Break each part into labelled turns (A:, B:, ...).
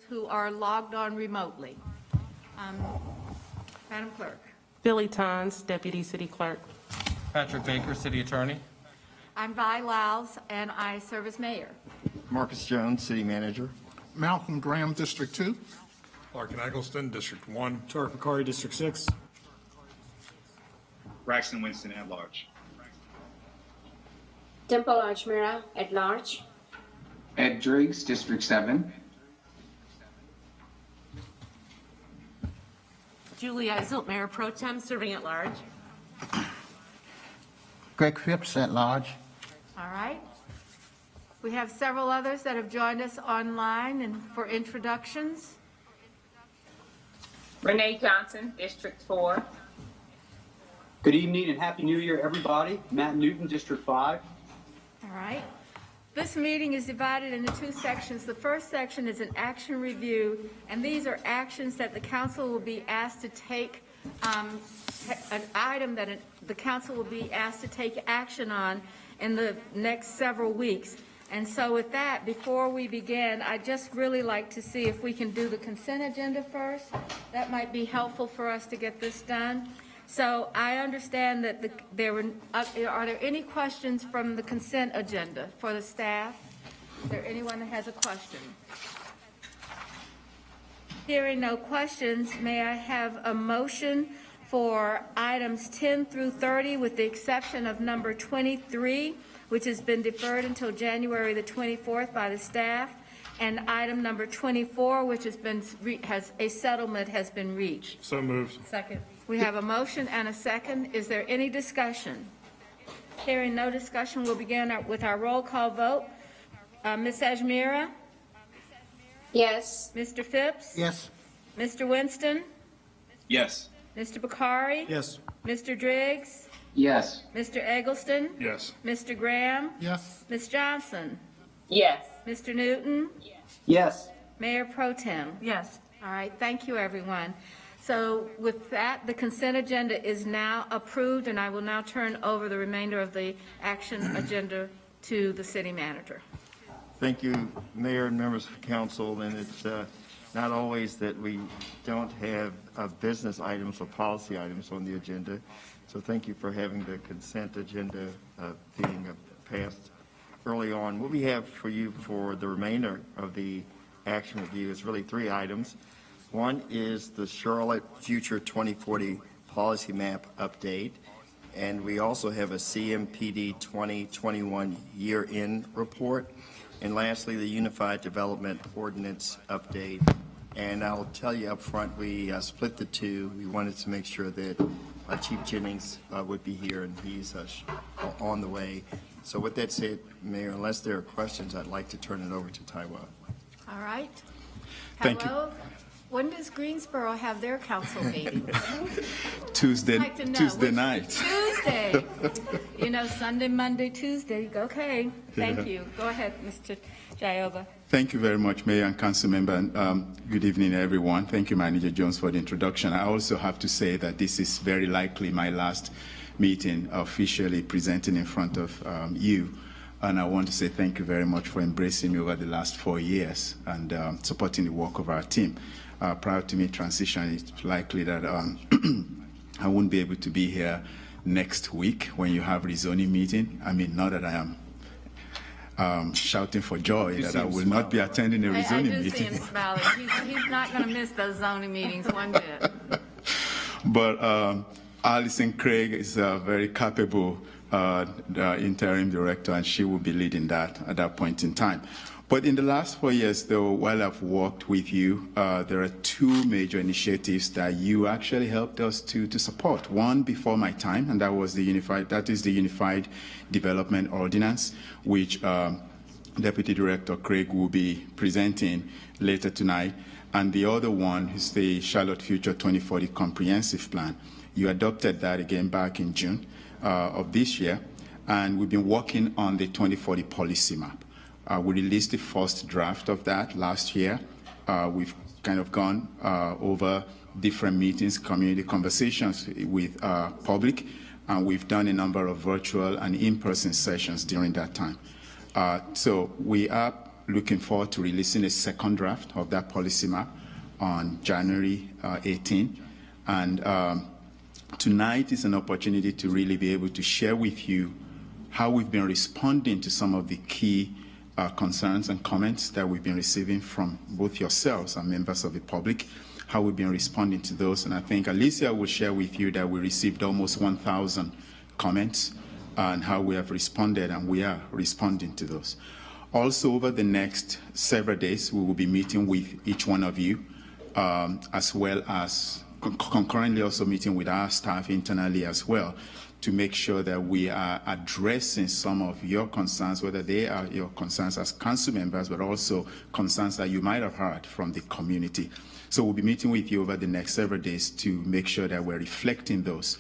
A: Who are logged on remotely. Madam Clerk.
B: Billy Tons, Deputy City Clerk.
C: Patrick Baker, City Attorney.
A: I'm Vi Lyles, and I serve as mayor.
D: Marcus Jones, City Manager.
E: Malcolm Graham, District 2.
F: Larkin Eggleston, District 1.
G: Tarek Bakari, District 6.
H: Braxton Winston at large.
I: Dimple Ajmera at large.
J: Ed Driggs, District 7.
B: Julie Eiselt, Mayor Pro Tem, serving at large.
D: Greg Phipps at large.
A: All right. We have several others that have joined us online and for introductions.
K: Renee Johnson, District 4.
G: Good evening and Happy New Year, everybody. Matt Newton, District 5.
A: All right. This meeting is divided into two sections. The first section is an action review, and these are actions that the council will be asked to take, an item that the council will be asked to take action on in the next several weeks. And so with that, before we begin, I'd just really like to see if we can do the consent agenda first. That might be helpful for us to get this done. So I understand that are there any questions from the consent agenda for the staff? Is there anyone that has a question? Hearing no questions, may I have a motion for items 10 through 30 with the exception of number 23, which has been deferred until January the 24th by the staff, and item number 24, which a settlement has been reached.
F: So moved.
B: Second.
A: We have a motion and a second. Is there any discussion? Hearing no discussion, we'll begin with our roll call vote. Ms. Ajmira?
I: Yes.
A: Mr. Phipps?
E: Yes.
A: Mr. Winston?
G: Yes.
A: Mr. Bakari?
E: Yes.
A: Mr. Driggs?
J: Yes.
A: Mr. Eggleston?
F: Yes.
A: Mr. Graham?
E: Yes.
A: Ms. Johnson?
K: Yes.
A: Mr. Newton?
J: Yes.
A: Mayor Pro Tem?
B: Yes.
A: All right, thank you, everyone. So with that, the consent agenda is now approved, and I will now turn over the remainder of the action agenda to the city manager.
D: Thank you, Mayor and members of council, and it's not always that we don't have business items or policy items on the agenda, so thank you for having the consent agenda being passed early on. What we have for you for the remainder of the action review is really three items. One is the Charlotte Future 2040 Policy Map update, and we also have a CMPD 2021 year-end report. And lastly, the Unified Development Ordinance update. And I'll tell you up front, we split the two. We wanted to make sure that Chief Jennings would be here, and he's on the way. So with that said, Mayor, unless there are questions, I'd like to turn it over to Taiwo.
A: All right?
G: Thank you.
A: Hello? When does Greensboro have their council meeting?
G: Tuesday,
A: I'd like to know.
G: Tuesday
A: Which-
G: night.
A: Tuesday. You know, Sunday, Monday, Tuesday. Okay, thank you. Go ahead, Mr. Jayoba.
G: Thank you very much, Mayor and Council Member. And, good evening, everyone. Thank you, Manager Jones, for the introduction. I also have to say that this is very likely my last meeting officially presenting in front of you. And I want to say thank you very much for embracing me over the last 4 years and supporting the work of our team. Prior to me transition, it's likely that I won't be able to be here next week when you have rezoning meeting. I mean, not that I am shouting for joy that I will not be attending a
A: I
G: rezoning
A: do see him
G: meeting.
A: smiling. He's not going to miss those zoning meetings one bit.
G: But Alison Craig is a very capable interim director, and she will be leading that at that point in time. But in the last 4 years, though, while I've worked with you, there are two major initiatives that you actually helped us to support. One before my time, and that is the Unified Development Ordinance, which Deputy Director Craig will be presenting later tonight. And the other one is the Charlotte Future 2040 Comprehensive Plan. You adopted that again back in June of this year, and we've been working on the 2040 policy map. We released the first draft of that last year. We've kind of gone over different meetings, community conversations with public, and we've done a number of virtual and in-person sessions during that time. So we are looking forward to releasing a second draft of that policy map on January 18. And tonight is an opportunity to really be able to share with you how we've been responding to some of the key concerns and comments that we've been receiving from both yourselves and members of the public, how we've been responding to those. And I think Alicia will share with you that we received almost 1,000 comments and how we have responded, and we are responding to those. Also, over the next several days, we will be meeting with each one of you, as well as concurrently also meeting with our staff internally as well, to make sure that we are addressing some of your concerns, whether they are your concerns as council members, but also concerns that you might have heard from the community. So we'll be meeting with you over the next several days to make sure that we're reflecting those.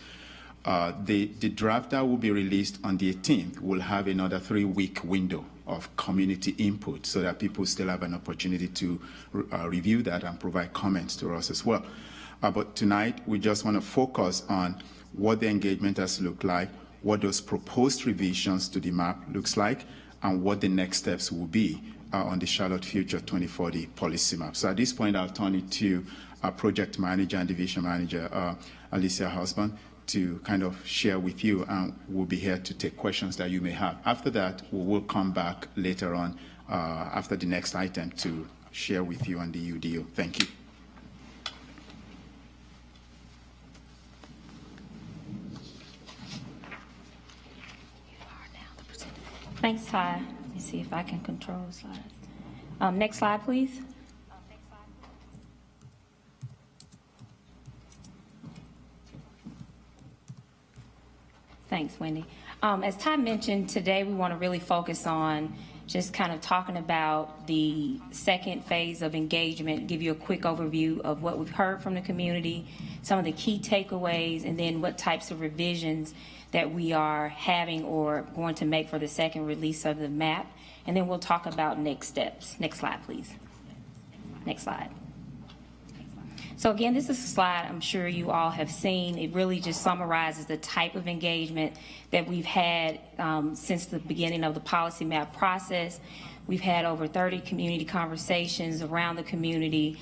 G: The draft that will be released on the 18th will have another 3-week window of community input so that people still have an opportunity to review that and provide comments to us as well. But tonight, we just want to focus on what the engagement has looked like, what those proposed revisions to the map looks like, and what the next steps will be on the Charlotte Future 2040 policy map. So at this point, I'll turn it to our project manager and division manager, Alicia Husband, to kind of share with you, and we'll be here to take questions that you may have. After that, we will come back later on after the next item to share with you on the UDO. Thank you.
H: Thanks, Ty. Let me see if I can control the slides. Next slide, please. Thanks, Wendy. As Ty mentioned, today we want to really focus on just kind of talking about the second phase of engagement, give you a quick overview of what we've heard from the community, some of the key takeaways, and then what types of revisions that we are having or going to make for the second release of the map. And then we'll talk about next steps. Next slide, please. Next slide. So again, this is a slide I'm sure you all have seen. It really just summarizes the type of engagement that we've had since the beginning of the policy map process. We've had over 30 community conversations around the community,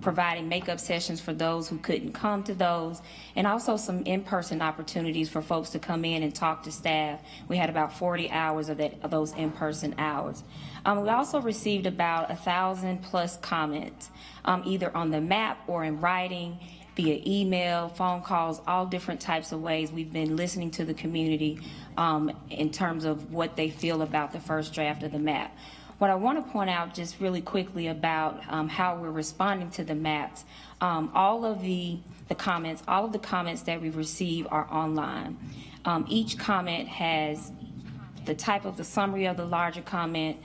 H: providing makeup sessions for those who couldn't come to those, and also some in-person opportunities for folks to come in and talk to staff. We had about 40 hours of those in-person hours. We also received about 1,000+ comments, either on the map or in writing, via email, phone calls, all different types of ways. We've been listening to the community in terms of what they feel about the first draft of the map. What I want to point out just really quickly about how we're responding to the maps, all of the comments that we receive are online. Each comment has the type of the summary of the larger comment,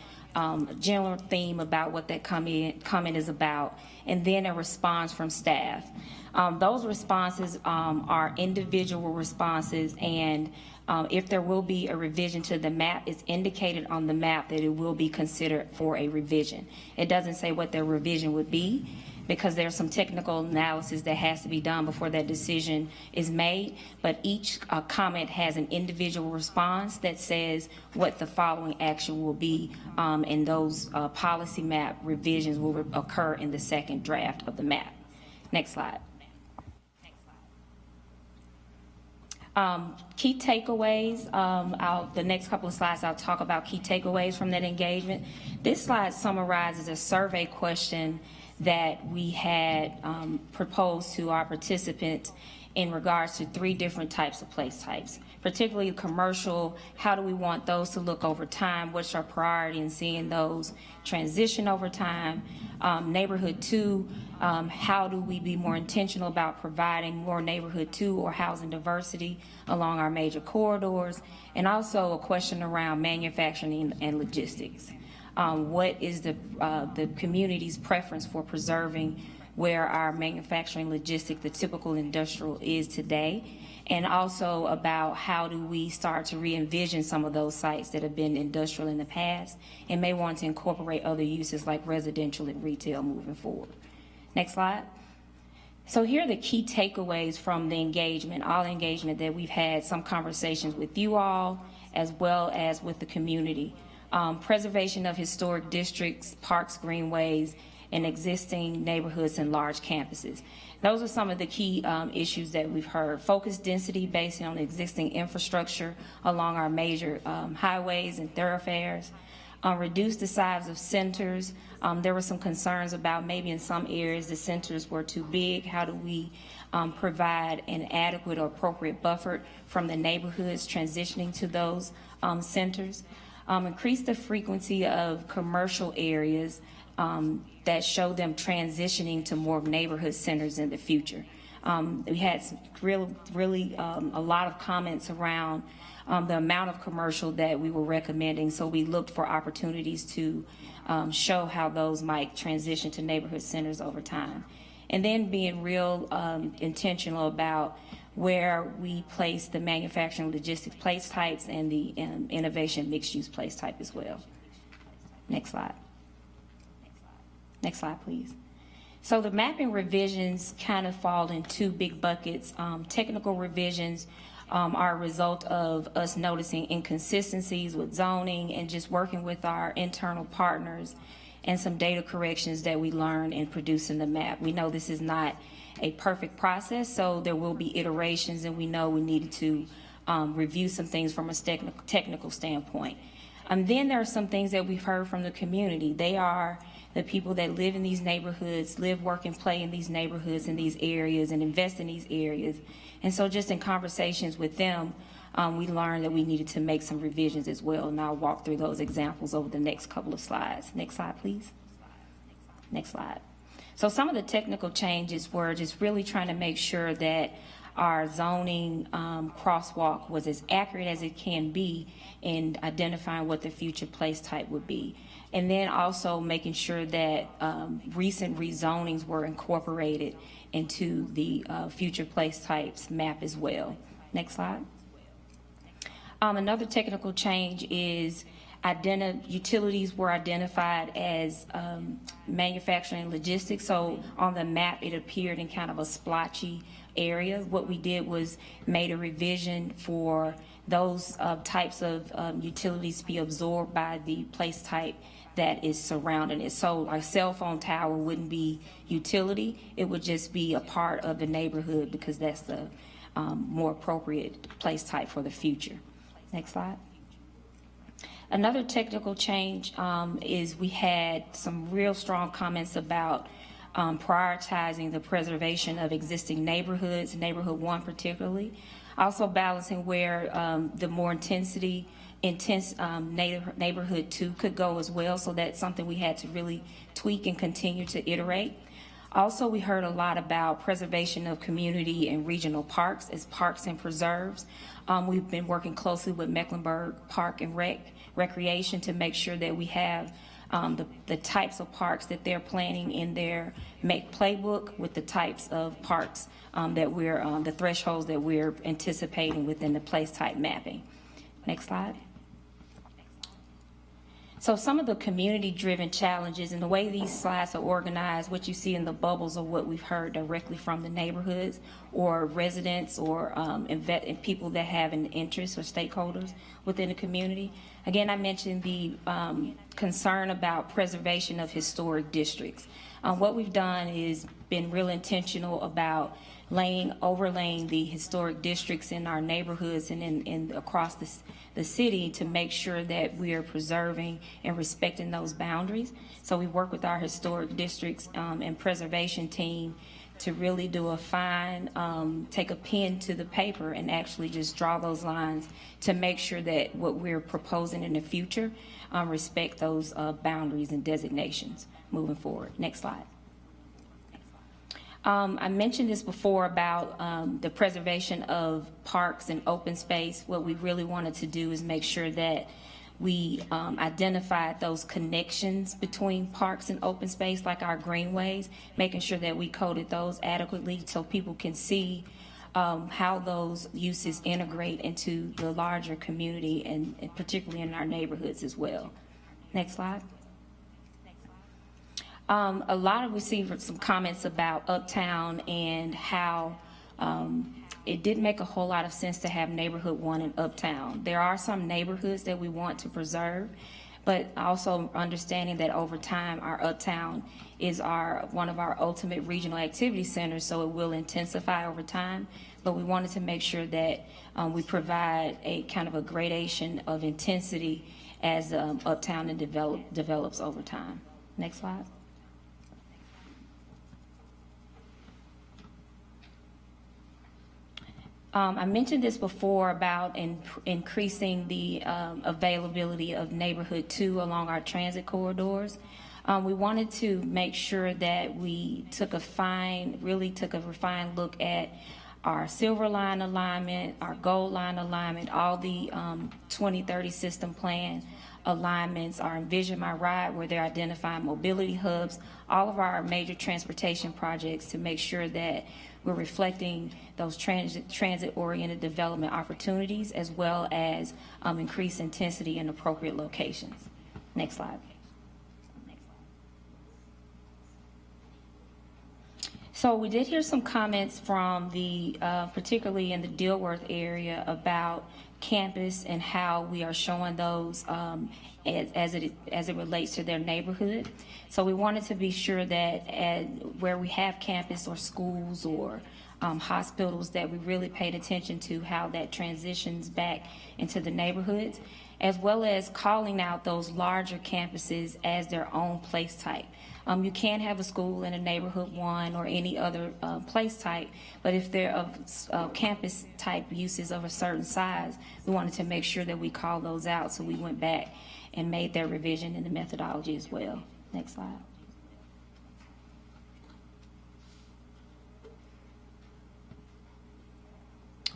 H: general theme about what that comment is about, and then a response from staff. Those responses are individual responses, and if there will be a revision to the map, it's indicated on the map that it will be considered for a revision. It doesn't say what the revision would be, because there's some technical analysis that has to be done before that decision is made, but each comment has an individual response that says what the following action will be, and those policy map revisions will occur in the second draft of the map. Next slide. Key takeaways, the next couple of slides I'll talk about key takeaways from that engagement. This slide summarizes a survey question that we had proposed to our participants in regards to 3 different types of place types, particularly commercial. How do we want those to look over time? What's our priority in seeing those transition over time? Neighborhood 2, how do we be more intentional about providing more neighborhood 2 or housing diversity along our major corridors? And also a question around manufacturing and logistics. What is the community's preference for preserving where our manufacturing logistic, the typical industrial, is today? And also about how do we start to re-envision some of those sites that have been industrial in the past and may want to incorporate other uses like residential and retail moving forward. Next slide. So here are the key takeaways from the engagement, all the engagement that we've had, some conversations with you all as well as with the community. Preservation of historic districts, parks, greenways, and existing neighborhoods and large campuses. Those are some of the key issues that we've heard. Focused density based on existing infrastructure along our major highways and thoroughfares. Reduce the size of centers. There were some concerns about maybe in some areas the centers were too big. How do we provide an adequate or appropriate buffer from the neighborhoods transitioning to those centers? Increase the frequency of commercial areas that show them transitioning to more neighborhood centers in the future. We had some really a lot of comments around the amount of commercial that we were recommending, so we looked for opportunities to show how those might transition to neighborhood centers over time. And then being real intentional about where we place the manufacturing logistics place types and the innovation mixed-use place type as well. Next slide. Next slide, please. So the mapping revisions kind of fall in two big buckets. Technical revisions are a result of us noticing inconsistencies with zoning and just working with our internal partners and some data corrections that we learned in producing the map. We know this is not a perfect process, so there will be iterations, and we know we needed to review some things from a technical standpoint. Then there are some things that we've heard from the community. They are the people that live in these neighborhoods, live, work, and play in these neighborhoods, in these areas, and invest in these areas. And so just in conversations with them, we learned that we needed to make some revisions as well, and I'll walk through those examples over the next couple of slides. Next slide, please. Next slide. So some of the technical changes were just really trying to make sure that our zoning crosswalk was as accurate as it can be in identifying what the future place type would be. And then also making sure that recent rezonings were incorporated into the future place types map as well. Next slide. Another technical change is utilities were identified as manufacturing and logistics. So on the map, it appeared in kind of a splotchy area. What we did was made a revision for those types of utilities to be absorbed by the place type that is surrounding it. So our cell phone tower wouldn't be utility, it would just be a part of the neighborhood because that's the more appropriate place type for the future. Next slide. Another technical change is we had some real strong comments about prioritizing the preservation of existing neighborhoods, neighborhood 1 particularly. Also balancing where the more intense neighborhood 2 could go as well. So that's something we had to really tweak and continue to iterate. Also, we heard a lot about preservation of community and regional parks as parks and preserves. We've been working closely with Mecklenburg Park and Recreation to make sure that we have the types of parks that they're planning in their playbook with the types of parks that we're, the thresholds that we're anticipating within the place type mapping. Next slide. So some of the community-driven challenges and the way these slides are organized, what you see in the bubbles are what we've heard directly from the neighborhoods or residents or people that have an interest or stakeholders within the community. Again, I mentioned the concern about preservation of historic districts. What we've done is been real intentional about overlaying the historic districts in our neighborhoods and across the city to make sure that we are preserving and respecting those boundaries. So we work with our historic districts and preservation team to really do a fine, take a pen to the paper and actually just draw those lines to make sure that what we're proposing in the future respect those boundaries and designations moving forward. Next slide. I mentioned this before about the preservation of parks and open space. What we really wanted to do is make sure that we identified those connections between parks and open space, like our greenways, making sure that we coded those adequately so people can see how those uses integrate into the larger community and particularly in our neighborhoods as well. Next slide. A lot of received some comments about Uptown and how it didn't make a whole lot of sense to have neighborhood 1 in Uptown. There are some neighborhoods that we want to preserve, but also understanding that over time our Uptown is one of our ultimate regional activity centers, so it will intensify over time. But we wanted to make sure that we provide a kind of a gradation of intensity as Uptown and develops over time. Next slide. I mentioned this before about increasing the availability of neighborhood 2 along our transit corridors. We wanted to make sure that we took a refined look at our silver line alignment, our gold line alignment, all the 2030 system plan alignments, our Envision My Ride, where they're identifying mobility hubs, all of our major transportation projects to make sure that we're reflecting those transit-oriented development opportunities, as well as increased intensity in appropriate locations. Next slide. So we did hear some comments from the, particularly in the Dilworth area, about campus and how we are showing those as it relates to their neighborhood. So we wanted to be sure that where we have campus or schools or hospitals, that we really paid attention to how that transitions back into the neighborhoods, as well as calling out those larger campuses as their own place type. You can have a school in a neighborhood one or any other place type, but if they're of campus type uses of a certain size, we wanted to make sure that we call those out. So we went back and made that revision in the methodology as well. Next slide.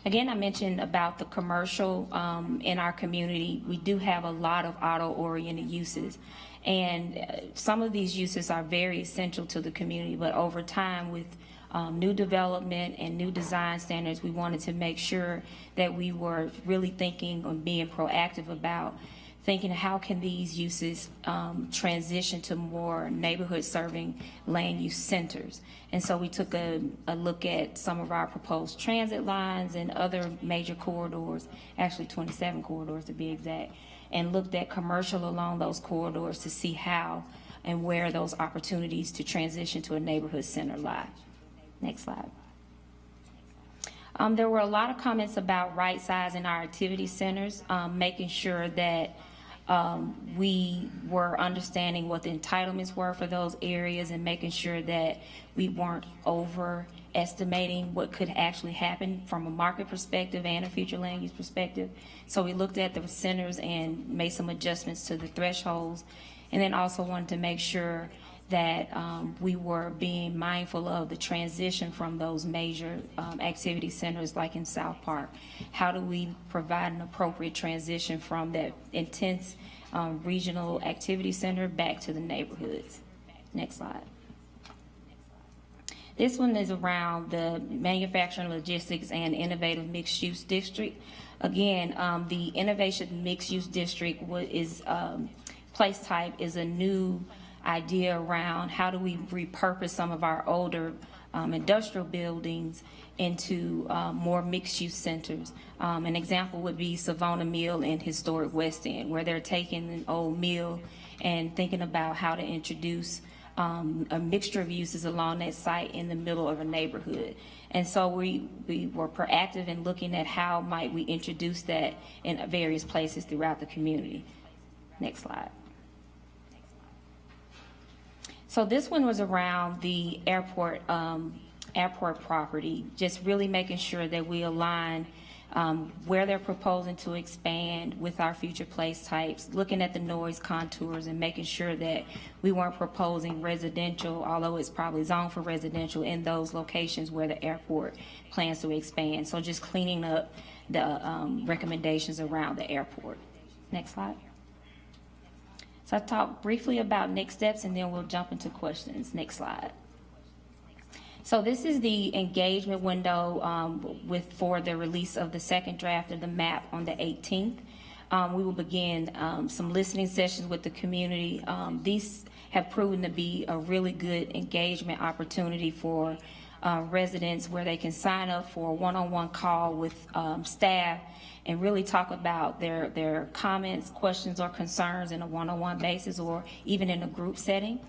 H: Again, I mentioned about the commercial in our community. We do have a lot of auto-oriented uses, and some of these uses are very essential to the community, but over time with new development and new design standards, we wanted to make sure that we were really thinking or being proactive about thinking how can these uses transition to more neighborhood serving land use centers. And so we took a look at some of our proposed transit lines and other major corridors, actually 27 corridors to be exact, and looked at commercial along those corridors to see how and where those opportunities to transition to a neighborhood center lie. Next slide. There were a lot of comments about right sizing our activity centers, making sure that we were understanding what the entitlements were for those areas and making sure that we weren't overestimating what could actually happen from a market perspective and a future land use perspective. So we looked at the centers and made some adjustments to the thresholds, and then also wanted to make sure that we were being mindful of the transition from those major activity centers like in South Park. How do we provide an appropriate transition from that intense regional activity center back to the neighborhoods? Next slide. This one is around the manufacturing, logistics, and innovative mixed-use district. Again, the innovation mixed-use district is place type is a new idea around how do we repurpose some of our older industrial buildings into more mixed-use centers. An example would be Savona Mill in historic West End, where they're taking an old mill and thinking about how to introduce a mixture of uses along that site in the middle of a neighborhood. And so we were proactive in looking at how might we introduce that in various places throughout the community. Next slide. So this one was around the airport property, just really making sure that we align where they're proposing to expand with our future place types, looking at the noise contours and making sure that we weren't proposing residential, although it's probably zoned for residential, in those locations where the airport plans to expand. So just cleaning up the recommendations around the airport. Next slide. So I talked briefly about next steps and then we'll jump into questions. Next slide. So this is the engagement window for the release of the second draft of the map on the 18th. We will begin some listening sessions with the community. These have proven to be a really good engagement opportunity for residents where they can sign up for a one-on-one call with staff and really talk about their comments, questions, or concerns in a one-on-one basis or even in a group setting.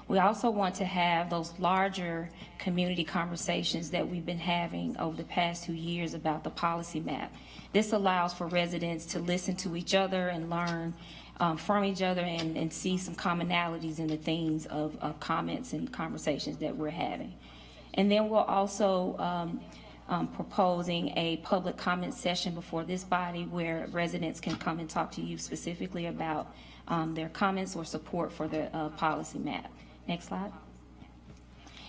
H: We also want to have those larger community conversations that we've been having over the past 2 years about the policy map. This allows for residents to listen to each other and learn from each other and see some commonalities in the themes of comments and conversations that we're having. And then we're also proposing a public comment session before this body where residents can come and talk to you specifically about their comments or support for the policy map. Next slide.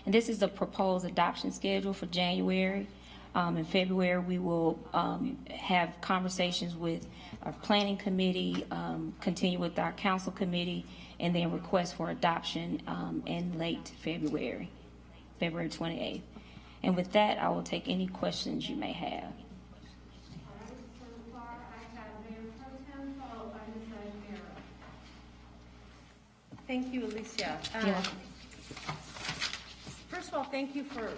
H: And this is the proposed adoption schedule for January. In February, we will have conversations with our planning committee, continue with our council committee, and then request for adoption in late February, February 28th. And with that, I will take any questions you may have.
B: Thank you, Alicia.
H: Yeah.
B: First of all, thank you for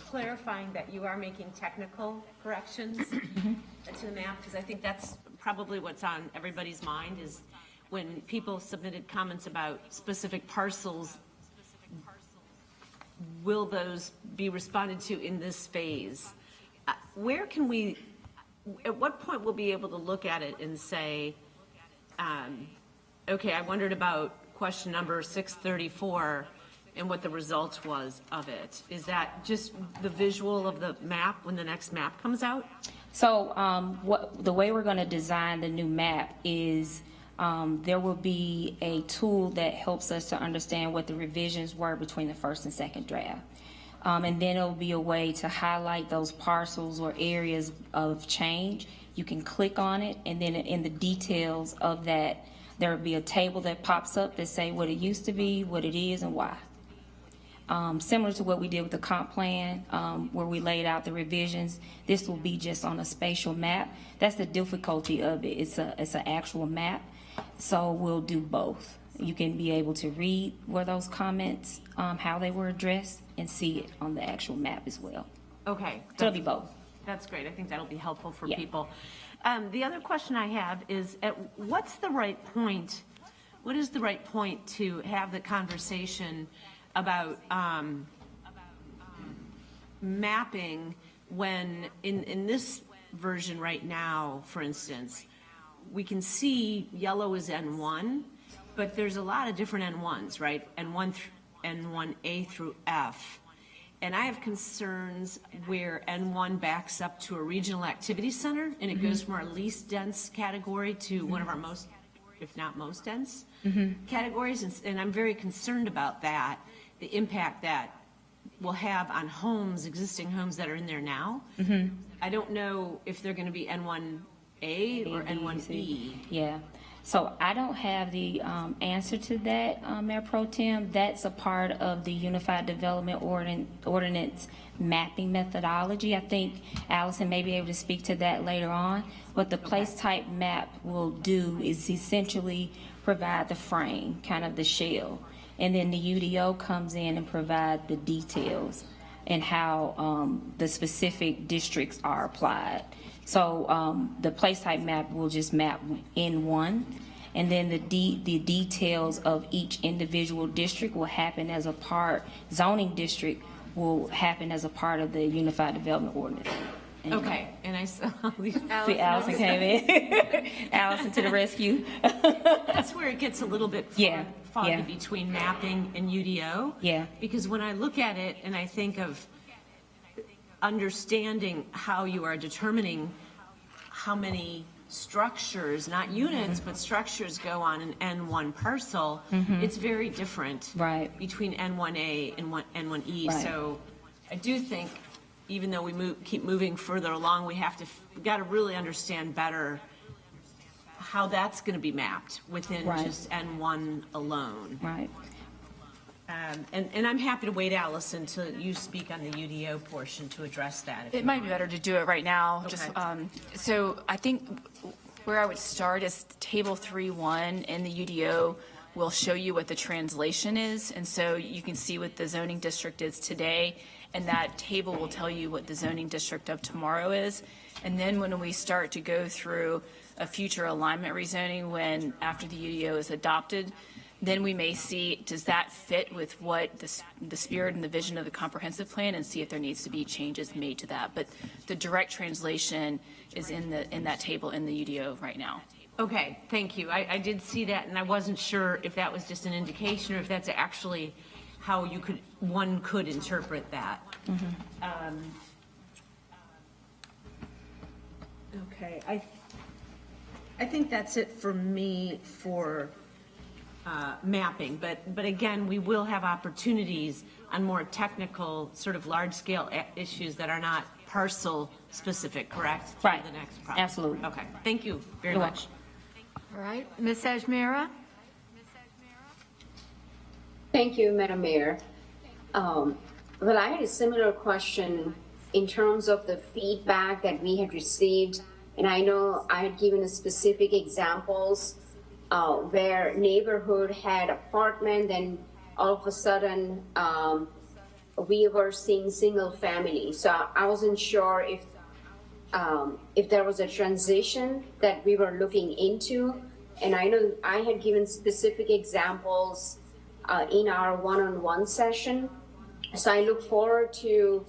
B: clarifying that you are making technical corrections to the map, because I think that's probably what's on everybody's mind is when people submitted comments about specific parcels, will those be responded to in this phase? Where can we, at what point we'll be able to look at it and say, okay, I wondered about question number 634 and what the result was of it. Is that just the visual of the map when the next map comes out?
H: So the way we're going to design the new map is there will be a tool that helps us to understand what the revisions were between the first and second draft. And then it'll be a way to highlight those parcels or areas of change. You can click on it, and then in the details of that, there will be a table that pops up that say what it used to be, what it is, and why. Similar to what we did with the comp plan, where we laid out the revisions, this will be just on a spatial map. That's the difficulty of it. It's an actual map, so we'll do both. You can be able to read where those comments, how they were addressed, and see it on the actual map as well.
B: Okay.
H: So it'll be both.
B: That's great. I think that'll be helpful for
H: Yeah.
B: people. The other question I have is, what is the right point to have the conversation about mapping when in this version right now, for instance, we can see yellow is N1, but there's a lot of different N1s, right? N1A through F. And I have concerns where N1 backs up to a regional activity center and it goes from our least dense category to one of our most, if not most dense categories. And I'm very concerned about that, the impact that will have on homes, existing homes that are in there now. I don't know if they're going to be N1A or N1E.
H: Yeah. So I don't have the answer to that, Mayor Pro Tem. That's a part of the Unified Development Ordinance mapping methodology. I think Allison may be able to speak to that later on. What the place type map will do is essentially provide the frame, kind of the shell. And then the UDO comes in and provide the details and how the specific districts are applied. So the place type map will just map N1, and then the details of each individual district will happen as a part, zoning district will happen as a part of the Unified Development Ordinance.
B: Okay, and I saw
H: See, Allison came in. Allison to the rescue.
B: that's where it gets a little bit foggy
H: yeah.
B: between mapping and UDO.
H: Yeah.
B: Because when I look at it and I think of understanding how you are determining how many structures, not units, but structures go on an N1 parcel, it's very different between N1A and N1E.
H: Right.
B: So I do think even though we keep moving further along, we got to really understand better how that's going to be mapped within just N1 alone.
H: Right.
B: And I'm happy to wait, Allison, until you speak on the UDO portion to address that.
L: It might be better to do it right now.
B: Okay.
L: Just so I think where I would start is table 3.1 in the UDO will show you what the translation is, and so you can see what the zoning district is today, and that table will tell you what the zoning district of tomorrow is. And then when we start to go through a future alignment rezoning, when after the UDO is adopted, then we may see, does that fit with what the spirit and the vision of the comprehensive plan, and see if there needs to be changes made to that. But the direct translation is in that table in the UDO right now.
B: Okay, thank you. I did see that, and I wasn't sure if that was just an indication or if that's actually how one could interpret that. Okay, I think that's it for me for mapping, but again, we will have opportunities on more technical, sort of large-scale issues that are not parcel specific, correct? For
H: Right.
B: The next project.
H: Absolutely.
B: Okay, thank you very
H: You're
B: much.
A: All right, Ms. Ajmera?
I: Thank you, Madam Mayor. Well, I had a similar question in terms of the feedback that we had received. And I know I had given specific examples where neighborhood had apartment, and all of a sudden we were seeing single family. So I wasn't sure if there was a transition that we were looking into. And I know I had given specific examples in our one-on-one session. So I look forward to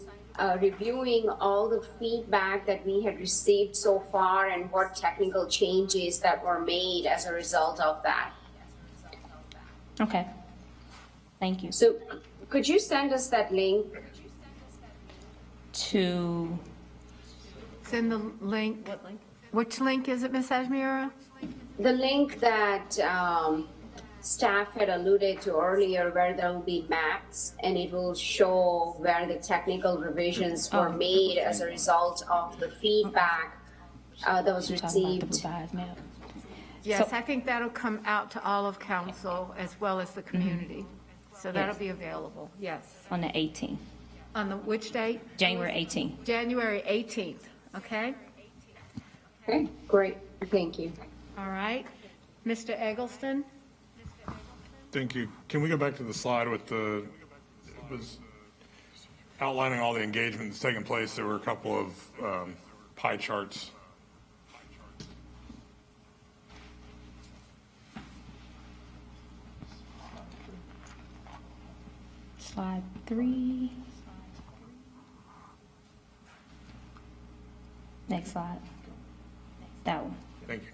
I: reviewing all the feedback that we had received so far and what technical changes that were made as a result of that.
H: Okay. Thank you.
I: So could you send us that link?
H: To,
A: Send the link. What link? Which link is it, Ms. Ajmera?
I: The link that staff had alluded to earlier, where there will be maps and it will show where the technical revisions were made as a result of the feedback that was
H: you're talking about the
I: received.
H: revised map.
A: Yes, I think that'll come out to all of council as well as the community. So that'll
H: Yes.
A: be available, yes.
H: On the 18th,
A: On the, which date?
H: January 18th.
A: January 18th, okay?
I: Okay, great, thank you.
A: All right. Mr. Eggleston?
F: Thank you. Can we go back to the slide with it was outlining all the engagement that's taking place? There were a couple of pie charts.
H: Slide 3. Next slide. That one.
F: Thank you.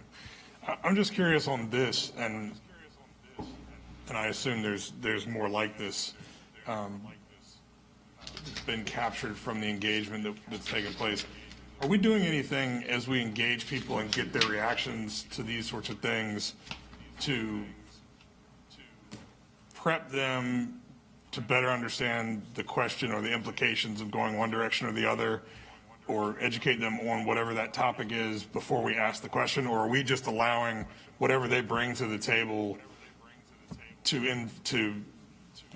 F: I'm just curious on this, and I assume there's more like this. It's been captured from the engagement that's taken place. Are we doing anything as we engage people and get their reactions to these sorts of things to prep them to better understand the question or the implications of going one direction or the other, or educate them on whatever that topic is before we ask the question? Or are we just allowing whatever they bring to the table to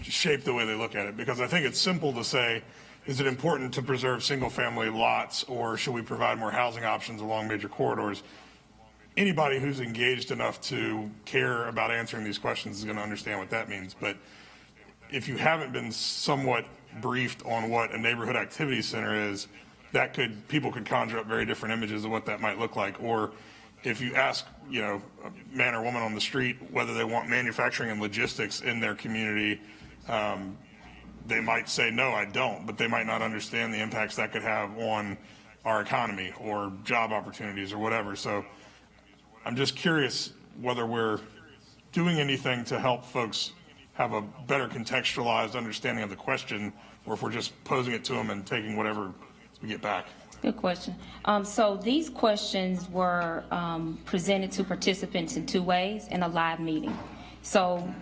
F: shape the way they look at it? Because I think it's simple to say, is it important to preserve single-family lots, or should we provide more housing options along major corridors? Anybody who's engaged enough to care about answering these questions is going to understand what that means. But if you haven't been somewhat briefed on what a neighborhood activity center is, people could conjure up very different images of what that might look like. Or if you ask, a man or woman on the street whether they want manufacturing and logistics in their community, they might say, no, I don't, but they might not understand the impacts that could have on our economy or job opportunities or whatever. So I'm just curious whether we're doing anything to help folks have a better contextualized understanding of the question, or if we're just posing it to them and taking whatever we get back.
H: Good question. So these questions were presented to participants in 2 ways in a live meeting. So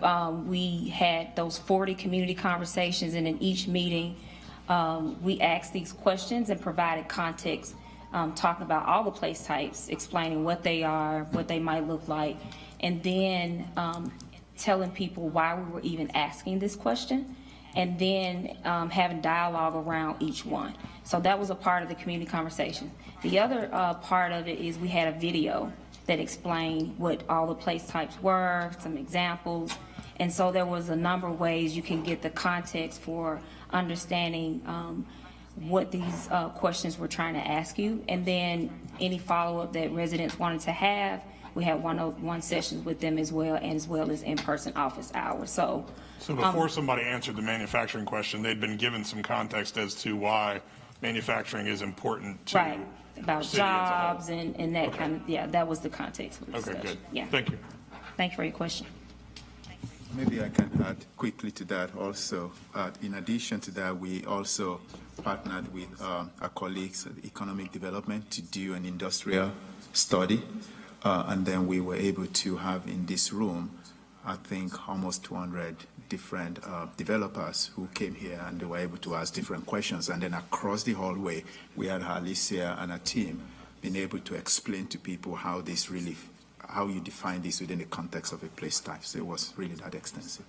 H: we had those 40 community conversations, and in each meeting, we asked these questions and provided context, talking about all the place types, explaining what they are, what they might look like, and then telling people why we were even asking this question, and then having dialogue around each one. So that was a part of the community conversation. The other part of it is we had a video that explained what all the place types were, some examples. And so there was a number of ways you can get the context for understanding what these questions were trying to ask you. And then any follow-up that residents wanted to have, we had one-on-one sessions with them as well as in-person office hours. So
F: before somebody answered the manufacturing question, they'd been given some context as to why manufacturing is important to
H: right, about
F: the city as a whole.
H: jobs and that kind of, that was the context. For the
F: Okay,
H: discussion.
F: good.
H: Yeah.
F: Thank you.
H: Thank you for your question.
G: Maybe I can add quickly to that also. In addition to that, we also partnered with our colleagues at Economic Development to do an industrial study. And then we were able to have in this room, I think, almost 200 different developers who came here, and they were able to ask different questions. And then across the hallway, we had Alicia and her team being able to explain to people how you define this within the context of a place type. So it was really that extensive.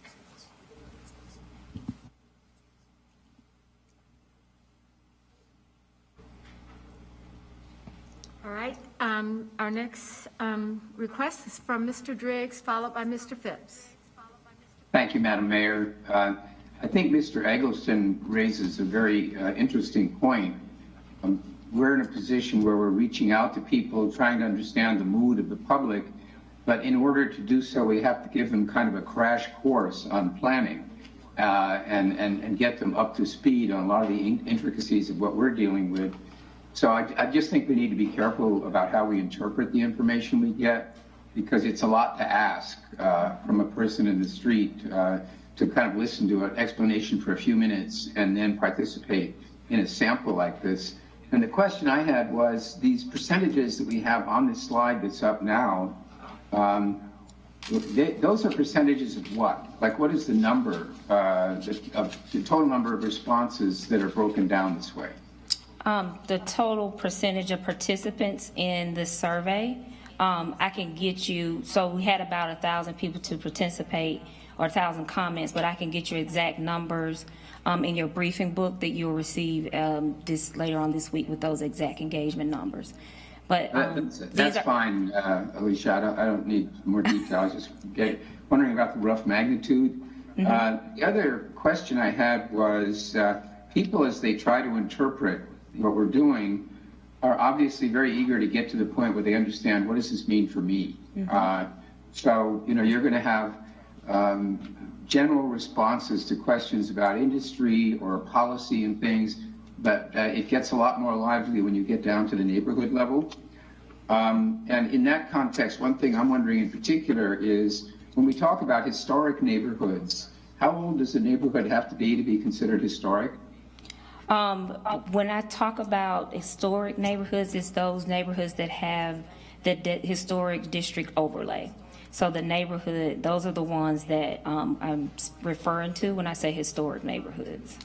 A: All right, our next request is from Mr. Driggs, followed by Mr. Phipps.
J: Thank you, Madam Mayor. I think Mr. Eggleston raises a very interesting point. We're in a position where we're reaching out to people, trying to understand the mood of the public, but in order to do so, we have to give them kind of a crash course on planning and get them up to speed on a lot of the intricacies of what we're dealing with. So I just think we need to be careful about how we interpret the information we get, because it's a lot to ask from a person in the street to kind of listen to an explanation for a few minutes and then participate in a sample like this. And the question I had was, these percentages that we have on this slide that's up now, those are percentages of what? Like, what is the number, of the total number of responses that are broken down this way?
H: The total percentage of participants in the survey, I can get you, so we had about 1,000 people to participate, or 1,000 comments, but I can get you exact numbers in your briefing book that you'll receive this later on this week with those exact engagement numbers. But
J: that's fine, Alicia. I don't need more detail. I was just wondering about the rough magnitude. The other question I had was, people, as they try to interpret what we're doing, are obviously very eager to get to the point where they understand, what does this mean for me? So, you're going to have general responses to questions about industry or policy and things, but it gets a lot more lively when you get down to the neighborhood level. And in that context, one thing I'm wondering in particular is, when we talk about historic neighborhoods, how old does a neighborhood have to be considered historic?
H: When I talk about historic neighborhoods, it's those neighborhoods that have the historic district overlay. So the neighborhood, those are the ones that I'm referring to when I say historic neighborhoods.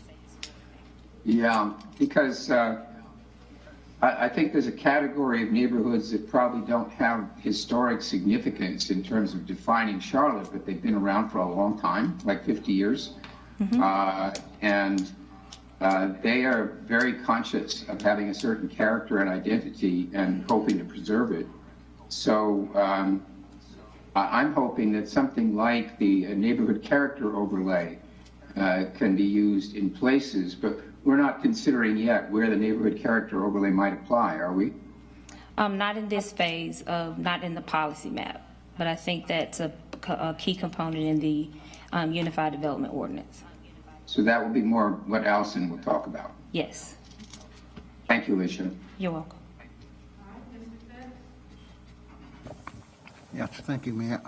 J: Yeah, because I think there's a category of neighborhoods that probably don't have historic significance in terms of defining Charlotte, but they've been around for a long time, like 50 years. And they are very conscious of having a certain character and identity and hoping to preserve it. So I'm hoping that something like the neighborhood character overlay can be used in places, but we're not considering yet where the neighborhood character overlay might apply, are we?
H: Not in this phase of, not in the policy map, but I think that's a key component in the Unified Development Ordinance.
J: So that will be more what Allison will talk about.
H: Yes.
J: Thank you, Alicia.
H: You're welcome.
E: Yes, thank you, Mayor.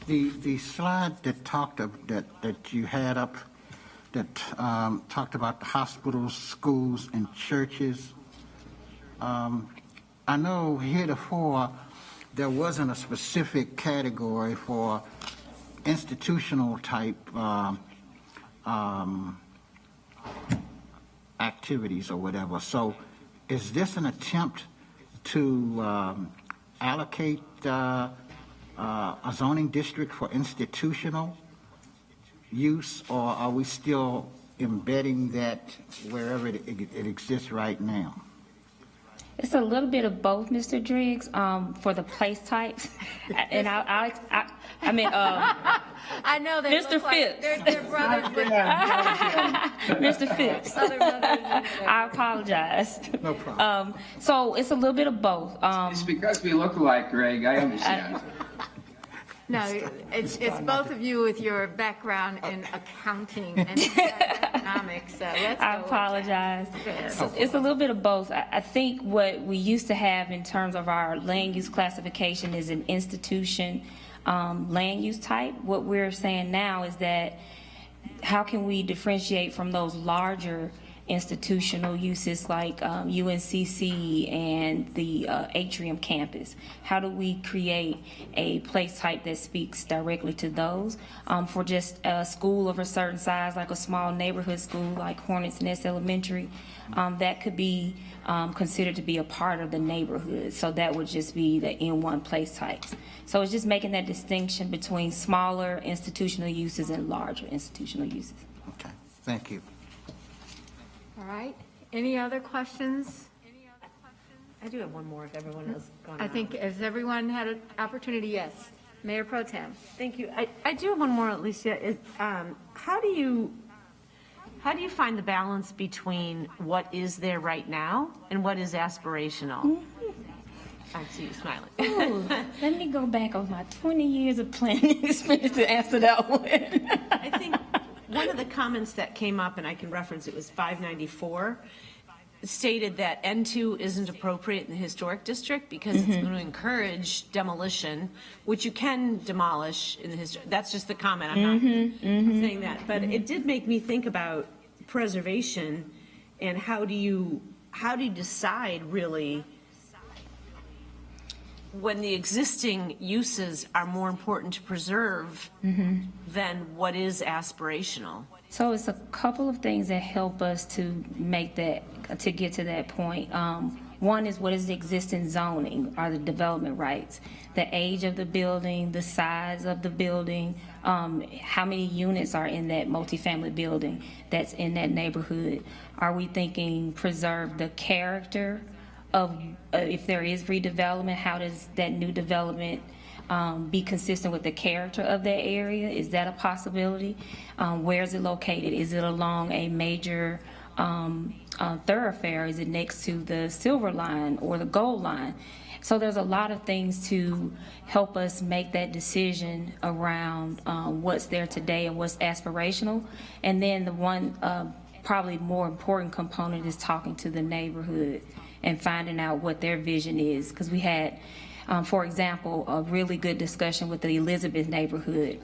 E: The slide that talked of that you had up that talked about the hospitals, schools, and churches. I know heretofore there wasn't a specific category for institutional type activities or whatever. So is this an attempt to allocate a zoning district for institutional use, or are we still embedding that wherever it exists right now?
H: It's a little bit of both, Mr. Driggs, for the place types. And I mean,
A: I know they
H: Mr.
A: look like
H: Phipps.
A: they're brothers with
H: Mr. Phipps.
A: other brothers.
H: I apologize.
E: No problem.
H: So it's a little bit of both.
J: It's because we look alike, Greg. I understand.
A: No, it's both of you with your background in accounting and economics, so let's go.
H: I apologize.
A: Yes.
H: It's a little bit of both. I think what we used to have in terms of our land use classification is an institution land use type. What we're saying now is that how can we differentiate from those larger institutional uses like UNCC and the Atrium campus? How do we create a place type that speaks directly to those? For just a school of a certain size, like a small neighborhood school like Hornets Nest Elementary, that could be considered to be a part of the neighborhood. So that would just be the N1 place types. So it's just making that distinction between smaller institutional uses and larger institutional uses.
E: Okay, thank you.
A: All right. Any other questions?
B: I do have one more if everyone has gone
A: I
B: out.
A: think, has everyone had an opportunity? Yes. Mayor Pro Tem.
B: Thank you. I do have one more, Alicia. How do you find the balance between what is there right now and what is aspirational? I see you smiling.
H: Ooh, let me go back on my 20 years of planning experience to answer that one.
B: I think one of the comments that came up, and I can reference it, was 594, stated that N2 isn't appropriate in the historic district because it's going to encourage demolition, which you can demolish in the historic. That's just the comment. I'm not saying that, but it did make me think about preservation and how do you decide really when the existing uses are more important to preserve than what is aspirational.
H: So it's a couple of things that help us to make that, to get to that point. One is what is the existing zoning or the development rights, the age of the building, the size of the building, how many units are in that multifamily building that's in that neighborhood. Are we thinking preserve the character of, if there is redevelopment, how does that new development be consistent with the character of that area? Is that a possibility? Where is it located? Is it along a major thoroughfare? Is it next to the Silver Line or the Gold Line? So there's a lot of things to help us make that decision around what's there today and what's aspirational. And then the one probably more important component is talking to the neighborhood and finding out what their vision is. Because we had, for example, a really good discussion with the Elizabeth neighborhood,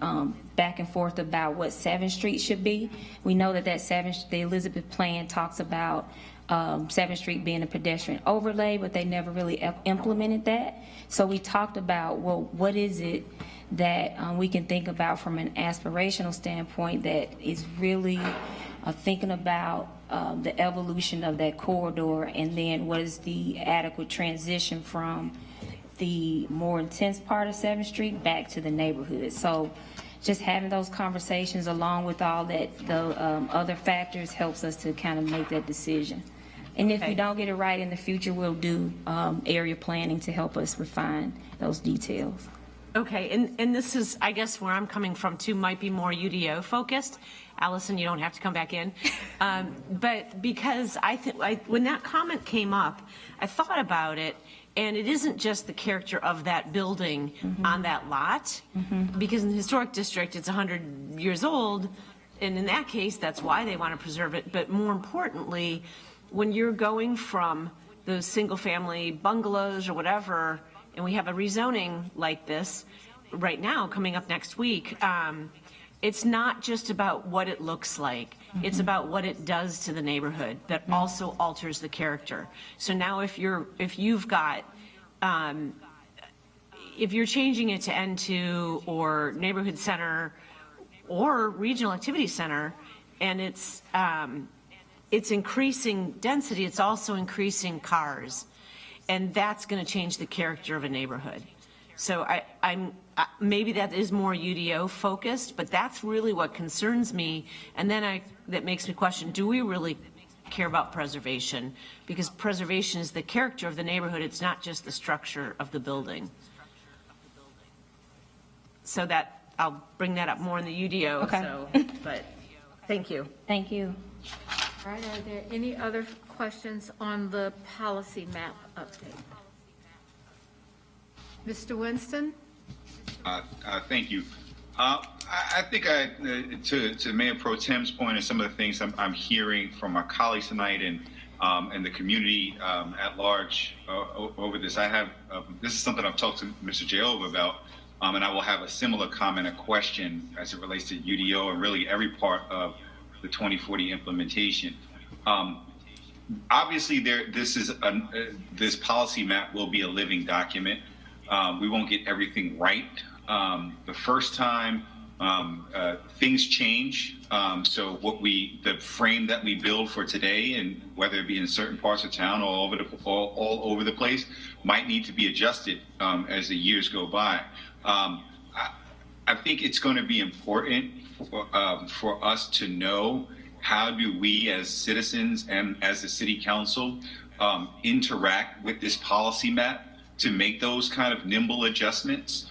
H: back and forth about what 7th Street should be. We know that the Elizabeth plan talks about 7th Street being a pedestrian overlay, but they never really implemented that. So we talked about, well, what is it that we can think about from an aspirational standpoint that is really thinking about the evolution of that corridor, and then what is the adequate transition from the more intense part of 7th Street back to the neighborhood. So just having those conversations along with all that, the other factors helps us to kind of make that decision. And if we don't get it right in the future, we'll do area planning to help us refine those details.
B: Okay, and this is, I guess, where I'm coming from too, might be more UDO focused. Allison, you don't have to come back in. But because when that comment came up, I thought about it, and it isn't just the character of that building on that lot, because in the historic district, it's 100 years old, and in that case, that's why they want to preserve it. But more importantly, when you're going from those single-family bungalows or whatever, and we have a rezoning like this right now coming up next week, it's not just about what it looks like. It's about what it does to the neighborhood that also alters the character. So now if you're changing it to N2 or neighborhood center or regional activity center, and it's increasing density, it's also increasing cars. And that's going to change the character of a neighborhood. So maybe that is more UDO focused, but that's really what concerns me. And then that makes me question, do we really care about preservation? Because preservation is the character of the neighborhood. It's not just the structure of the building. So that, I'll bring that up more in the UDO.
H: Okay.
B: So, but thank you.
H: Thank you.
A: All right, are there any other questions on the policy map update? Mr. Winston?
M: Thank you. I think to Mayor Pro Tem's point and some of the things I'm hearing from our colleagues tonight and the community at large over this, this is something I've talked to Mr. Jehovah about, and I will have a similar comment, a question as it relates to UDO and really every part of the 2040 implementation. Obviously, this policy map will be a living document. We won't get everything right the first time. Things change. So the frame that we build for today, and whether it be in certain parts of town or all over the place, might need to be adjusted as the years go by. I think it's going to be important for us to know, how do we as citizens and as the city council interact with this policy map to make those kind of nimble adjustments?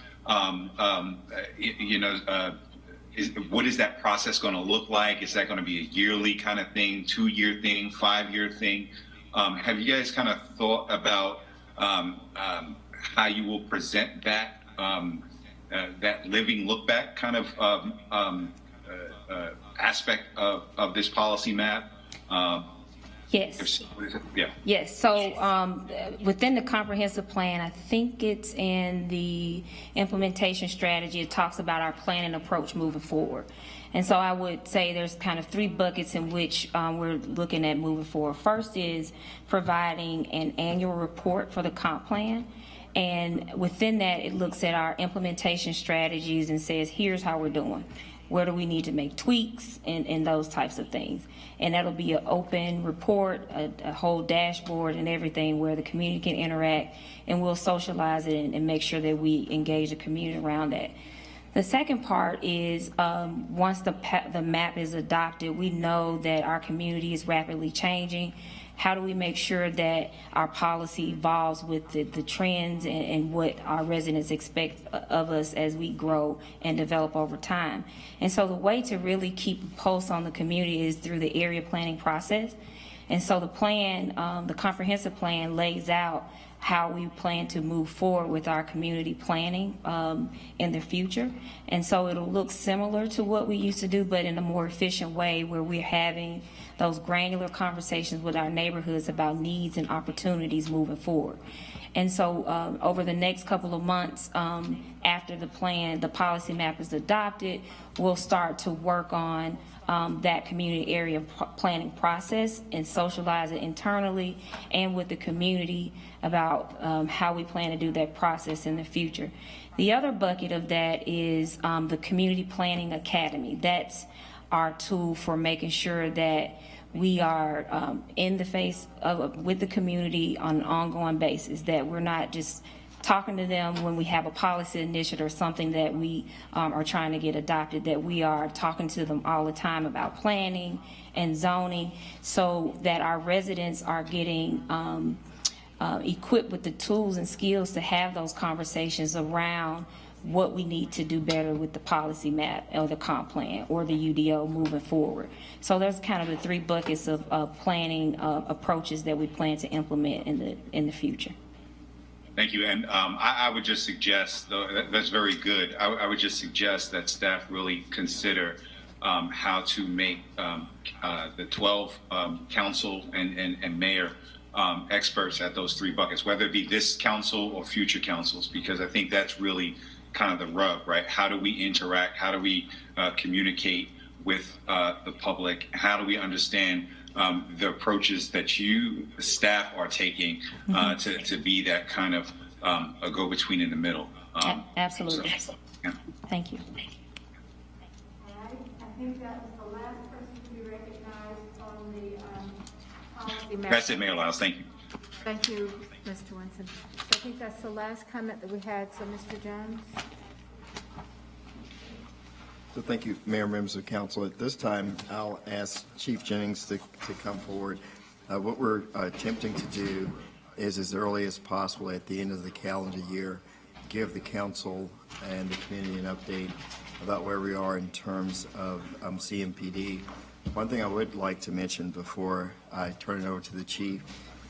M: What is that process going to look like? Is that going to be a yearly kind of thing, 2-year thing, 5-year thing? Have you guys kind of thought about how you will present that that living look back kind of aspect of this policy map?
H: Yes.
M: Yeah.
H: Yes. So within the comprehensive plan, I think it's in the implementation strategy, it talks about our planning approach moving forward. And so I would say there's kind of 3 buckets in which we're looking at moving forward. First is providing an annual report for the comp plan. And within that, it looks at our implementation strategies and says, here's how we're doing. Where do we need to make tweaks and those types of things? And that'll be an open report, a whole dashboard and everything where the community can interact, and we'll socialize it and make sure that we engage the community around that. The second part is once the map is adopted, we know that our community is rapidly changing. How do we make sure that our policy evolves with the trends and what our residents expect of us as we grow and develop over time? And so the way to really keep a pulse on the community is through the area planning process. And so the plan, the comprehensive plan, lays out how we plan to move forward with our community planning in the future. And so it'll look similar to what we used to do, but in a more efficient way, where we're having those granular conversations with our neighborhoods about needs and opportunities moving forward. And so over the next couple of months, after the policy map is adopted, we'll start to work on that community area planning process and socialize it internally and with the community about how we plan to do that process in the future. The other bucket of that is the Community Planning Academy. That's our tool for making sure that we are in the face with the community on an ongoing basis, that we're not just talking to them when we have a policy initiative or something that we are trying to get adopted, that we are talking to them all the time about planning and zoning, so that our residents are getting equipped with the tools and skills to have those conversations around what we need to do better with the policy map or the comp plan or the UDO moving forward. So there's kind of the 3 buckets of planning approaches that we plan to implement in the future.
M: Thank you. And I would just suggest, though, that's very good. I would just suggest that staff really consider how to make the 12 council and mayor experts at those 3 buckets, whether it be this council or future councils, because I think that's really kind of the rub, right? How do we interact? How do we communicate with the public? How do we understand the approaches that you, staff, are taking to be that kind of a go-between in the middle?
H: Absolutely.
M: So, yeah.
H: Thank you.
A: I think that was the last person to be recognized on the policy map.
M: That's it, Mayor Lyles. Thank you.
A: Thank you, Mr. Winston. I think that's the last comment that we had, so Mr. Jones?
D: So thank you, Mayor, members of council. At this time, I'll ask Chief Jennings to come forward. What we're attempting to do is, as early as possible at the end of the calendar year, give the council and the community an update about where we are in terms of CMPD. One thing I would like to mention before I turn it over to the chief,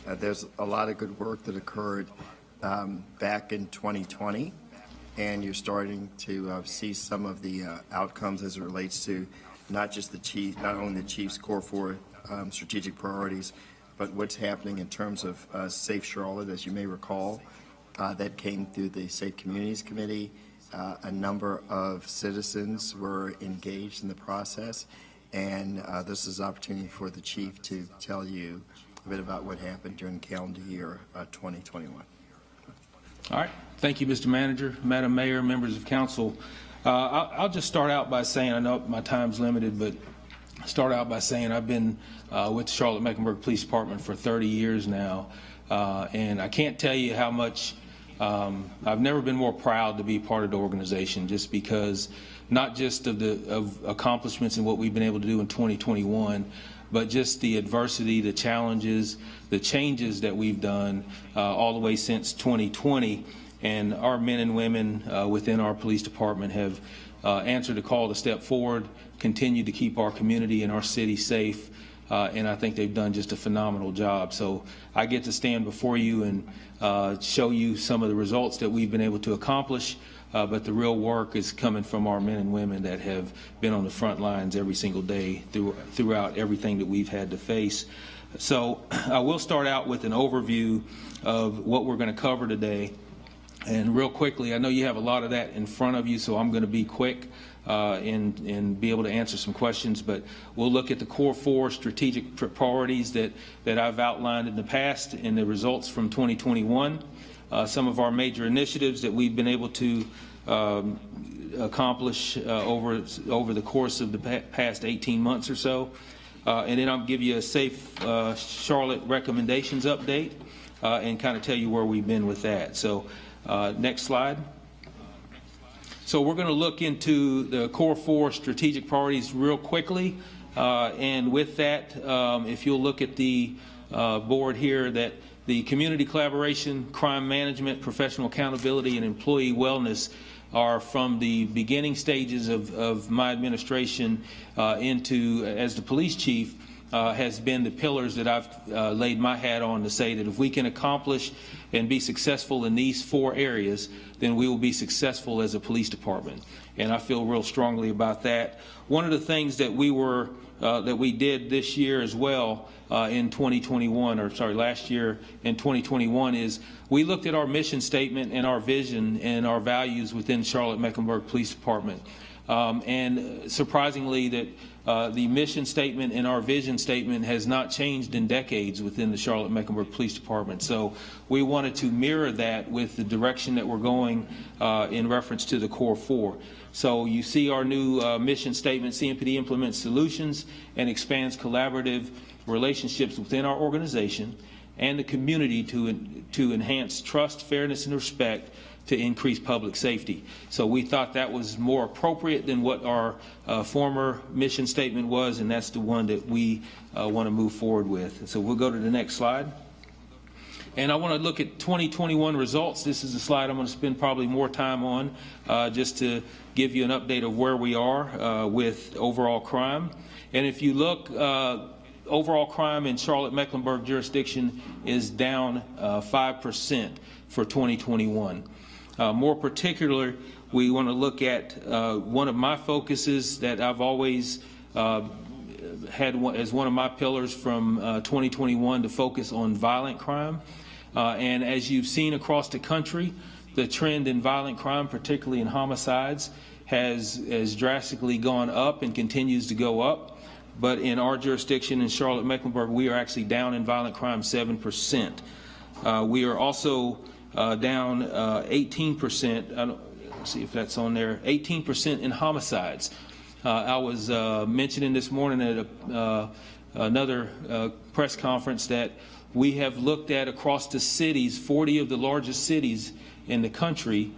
D: there's a lot of good work that occurred back in 2020, and you're starting to see some of the outcomes as it relates to not only the chief's core 4 strategic priorities, but what's happening in terms of Safe Charlotte. As you may recall, that came through the Safe Communities Committee. A number of citizens were engaged in the process, And this is an opportunity for the chief to tell you a bit about what happened during calendar year 2021.
N: All right. Thank you, Mr. Manager, Madam Mayor, members of council. I'll just start out by saying, I know my time's limited, but start out by saying I've been with the Charlotte-Mecklenburg Police Department for 30 years now, and I can't tell you how much I've never been more proud to be part of the organization, just because not just of accomplishments and what we've been able to do in 2021, but just the adversity, the challenges, the changes that we've done all the way since 2020. And our men and women within our police department have answered the call to step forward, continue to keep our community and our city safe, and I think they've done just a phenomenal job. So I get to stand before you and show you some of the results that we've been able to accomplish, but the real work is coming from our men and women that have been on the front lines every single day throughout everything that we've had to face. So I will start out with an overview of what we're going to cover today. And real quickly, I know you have a lot of that in front of you, so I'm going to be quick and be able to answer some questions. But we'll look at the core 4 strategic priorities that I've outlined in the past and the results from 2021. Some of our major initiatives that we've been able to accomplish over the course of the past 18 months or so. And then I'll give you a Safe Charlotte recommendations update and kind of tell you where we've been with that. So next slide. So we're going to look into the core 4 strategic priorities real quickly. And with that, if you'll look at the board here, that the community collaboration, crime management, professional accountability, and employee wellness are from the beginning stages of my administration into, as the police chief, has been the pillars that I've laid my hat on to say that if we can accomplish and be successful in these 4 areas, then we will be successful as a police department. And I feel real strongly about that. One of the things that we did this year as well in 2021, or sorry, last year in 2021, is we looked at our mission statement and our vision and our values within Charlotte-Mecklenburg Police Department. And surprisingly, that the mission statement and our vision statement has not changed in decades within the Charlotte-Mecklenburg Police Department. So we wanted to mirror that with the direction that we're going in reference to the core 4. So you see our new mission statement: CMPD implements solutions and expands collaborative relationships within our organization and the community to enhance trust, fairness, and respect to increase public safety. So we thought that was more appropriate than what our former mission statement was, and that's the one that we want to move forward with. So we'll go to the next slide. And I want to look at 2021 results. This is a slide I'm going to spend probably more time on just to give you an update of where we are with overall crime. And if you look, overall crime in Charlotte-Mecklenburg jurisdiction is down 5% for 2021. More particular, we want to look at one of my focuses that I've always had as one of my pillars from 2021 to focus on violent crime. And as you've seen across the country, the trend in violent crime, particularly in homicides, has drastically gone up and continues to go up. But in our jurisdiction in Charlotte-Mecklenburg, we are actually down in violent crime 7%. We are also down 18%, let's see if that's on there, 18% in homicides. I was mentioning this morning at another press conference that we have looked at across the cities, 40 of the largest cities in the country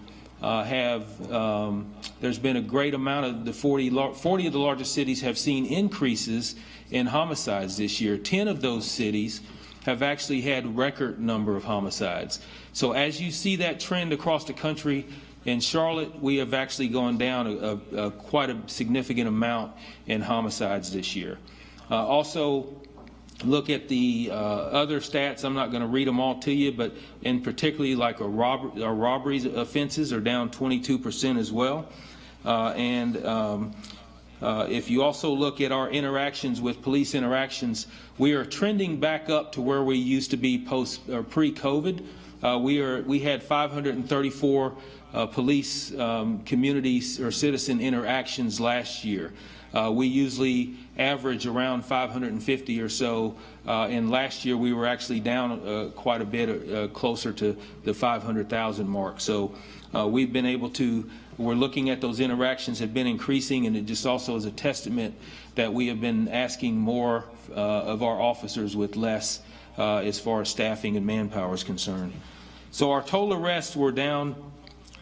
N: there's been a great amount of the 40 of the largest cities have seen increases in homicides this year. 10 of those cities have actually had record number of homicides. So as you see that trend across the country, in Charlotte, we have actually gone down quite a significant amount in homicides this year. Also, look at the other stats. I'm not going to read them all to you, but in particularly like our robberies offenses are down 22% as well. If you also look at our interactions with police interactions, we are trending back up to where we used to be pre-COVID. we had 534 police communities or citizen interactions last year. We usually average around 550 or so, and last year we were actually down quite a bit, closer to the 500,000 mark. So we've been able to, we're looking at those interactions have been increasing, and it just also is a testament that we have been asking more of our officers with less as far as staffing and manpower is concerned. So our total arrests were down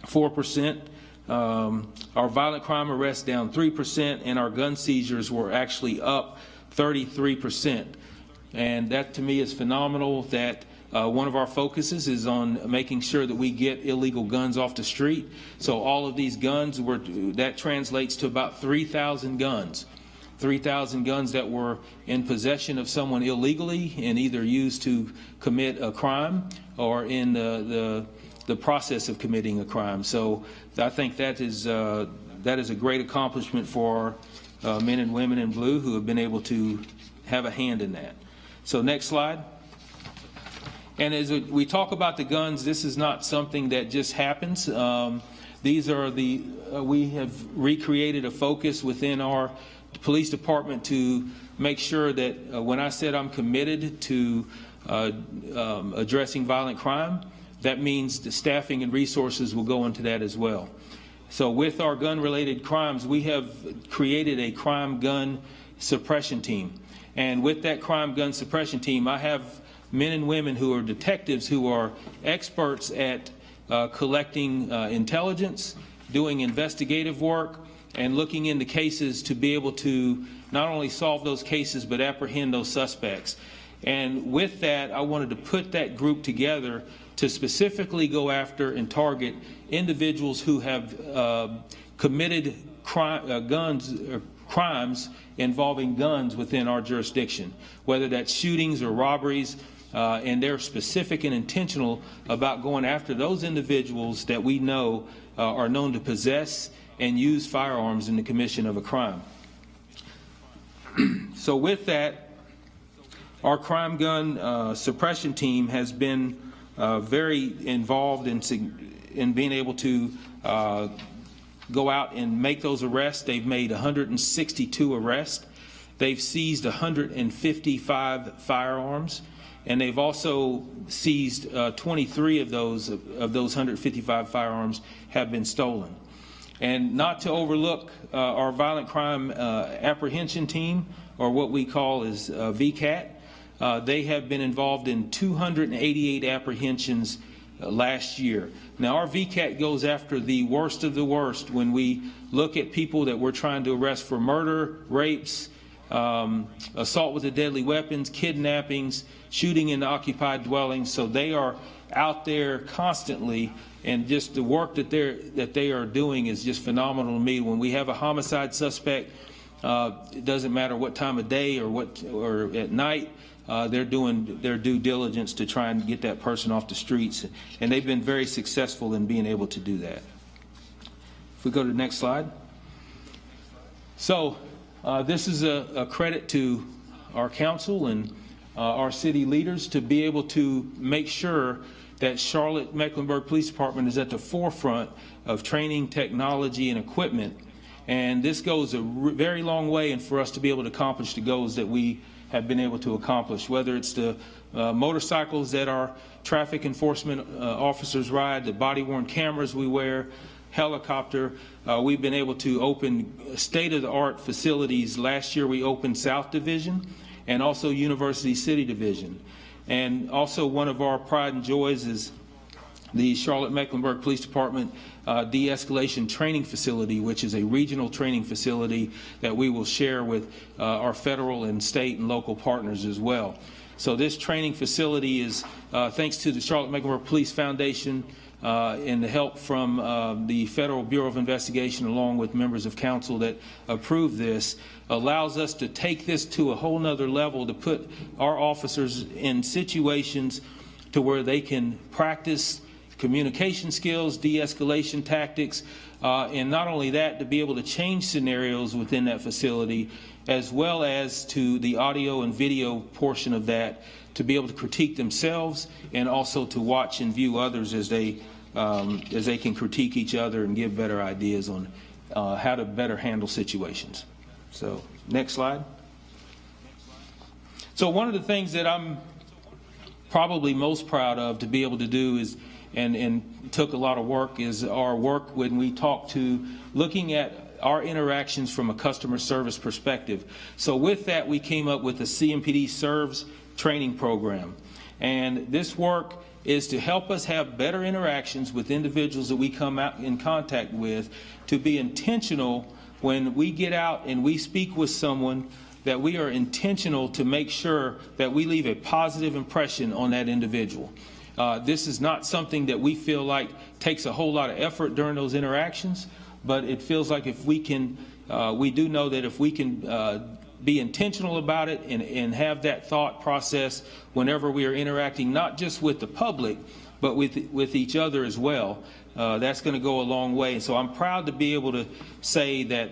N: 4%. Our violent crime arrests down 3%, and our gun seizures were actually up 33%. And that to me is phenomenal. That one of our focuses is on making sure that we get illegal guns off the street. So all of these guns that translates to about 3,000 guns. 3,000 guns that were in possession of someone illegally and either used to commit a crime or in the process of committing a crime. So I think that is a great accomplishment for men and women in blue who have been able to have a hand in that. So next slide. And as we talk about the guns, this is not something that just happens. These are we have recreated a focus within our police department to make sure that when I said I'm committed to addressing violent crime, that means the staffing and resources will go into that as well. So with our gun-related crimes, we have created a crime gun suppression team. And with that crime gun suppression team, I have men and women who are detectives who are experts at collecting intelligence, doing investigative work, and looking into cases to be able to not only solve those cases but apprehend those suspects. And with that, I wanted to put that group together to specifically go after and target individuals who have committed crimes involving guns within our jurisdiction, whether that's shootings or robberies, and they're specific and intentional about going after those individuals that we know are known to possess and use firearms in the commission of a crime. So with that, our crime gun suppression team has been very involved in being able to go out and make those arrests. They've made 162 arrests. They've seized 155 firearms, and they've also seized 23 of those 155 firearms have been stolen. And not to overlook our violent crime apprehension team, or what we call is VCAT. They have been involved in 288 apprehensions last year. Now, our VCAT goes after the worst of the worst when we look at people that we're trying to arrest for murder, rapes, assault with a deadly weapons, kidnappings, shooting in occupied dwellings. So they are out there constantly, and just the work that they are doing is just phenomenal to me. When we have a homicide suspect, it doesn't matter what time of day or at night, they're doing their due diligence to try and get that person off the streets, and they've been very successful in being able to do that. If we go to the next slide. So this is a credit to our council and our city leaders to be able to make sure that Charlotte-Mecklenburg Police Department is at the forefront of training, technology, and equipment. And this goes a very long way, and for us to be able to accomplish the goals that we have been able to accomplish, whether it's the motorcycles that our traffic enforcement officers ride, the body-worn cameras we wear, helicopter. We've been able to open state-of-the-art facilities. Last year we opened South Division and also University City Division. And also one of our pride and joys is the Charlotte-Mecklenburg Police Department de-escalation training facility, which is a regional training facility that we will share with our federal and state and local partners as well. So this training facility is thanks to the Charlotte-Mecklenburg Police Foundation and the help from the Federal Bureau of Investigation, along with members of council that approved this, allows us to take this to a whole nother level, to put our officers in situations to where they can practice communication skills, de-escalation tactics, and not only that, to be able to change scenarios within that facility as well as to the audio and video portion of that, to be able to critique themselves and also to watch and view others as they can critique each other and give better ideas on how to better handle situations. So, next slide. So one of the things that I'm probably most proud of to be able to do is, and took a lot of work, is our work when we talk to looking at our interactions from a customer service perspective. So with that, we came up with the CMPD Serves training program. And this work is to help us have better interactions with individuals that we come out in contact with, to be intentional when we get out and we speak with someone, that we are intentional to make sure that we leave a positive impression on that individual. This is not something that we feel like takes a whole lot of effort during those interactions, but it feels like if we can, we do know that if we can be intentional about it and have that thought process whenever we are interacting, not just with the public, but with each other as well, that's going to go a long way. And so I'm proud to be able to say that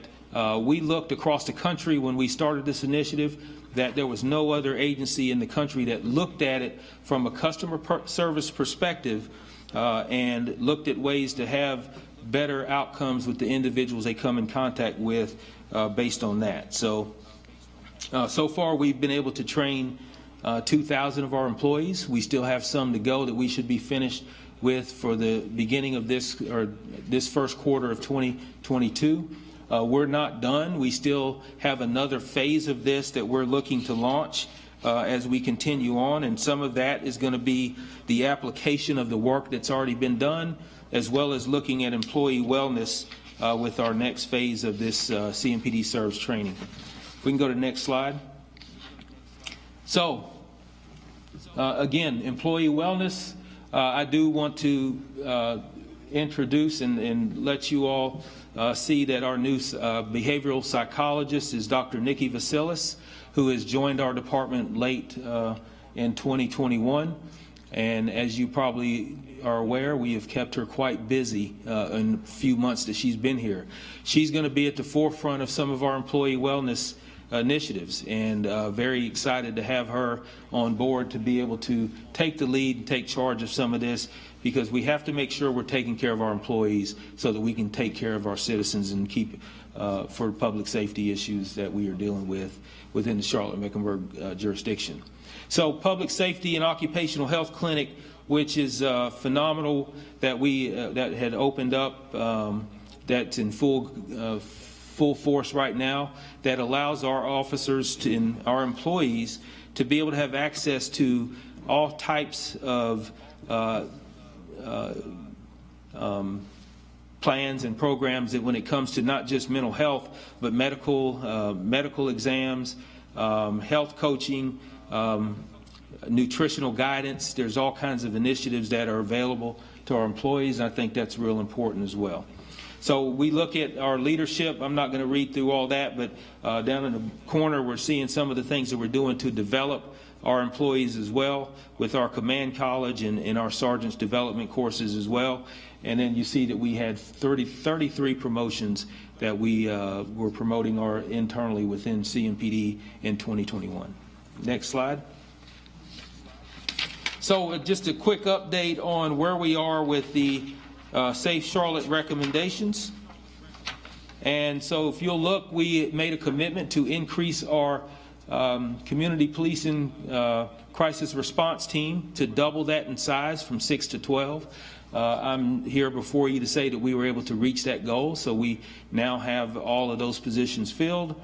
N: we looked across the country when we started this initiative, that there was no other agency in the country that looked at it from a customer service perspective and looked at ways to have better outcomes with the individuals they come in contact with based on that. So far we've been able to train 2,000 of our employees. We still have some to go that we should be finished with for the beginning of this first quarter of 2022. We're not done. We still have another phase of this that we're looking to launch as we continue on, and some of that is going to be the application of the work that's already been done, as well as looking at employee wellness with our next phase of this CMPD Serves training. If we can go to the next slide. So, again, employee wellness, I do want to introduce and let you all see that our new behavioral psychologist is Dr. Nikki Vasilis, who has joined our department late in 2021. And as you probably are aware, we have kept her quite busy in the few months that she's been here. She's going to be at the forefront of some of our employee wellness initiatives, and very excited to have her on board to be able to take the lead and take charge of some of this, because we have to make sure we're taking care of our employees so that we can take care of our citizens and keep for public safety issues that we are dealing with within the Charlotte-Mecklenburg jurisdiction. So Public Safety and Occupational Health Clinic, which is phenomenal, that we that had opened up, that's in full force right now, that allows our officers and our employees to be able to have access to all types of plans and programs that when it comes to not just mental health, but medical exams, health coaching, nutritional guidance. There's all kinds of initiatives that are available to our employees, and I think that's real important as well. So we look at our leadership. I'm not going to read through all that, but down in the corner we're seeing some of the things that we're doing to develop our employees as well, with our command college and our sergeant's development courses as well. And then you see that we had 33 promotions that we were promoting internally within CMPD in 2021. Next slide. So just a quick update on where we are with the Safe Charlotte recommendations. And so if you'll look, we made a commitment to increase our community policing crisis response team, to double that in size from 6 to 12. I'm here before you to say that we were able to reach that goal, so we now have all of those positions filled.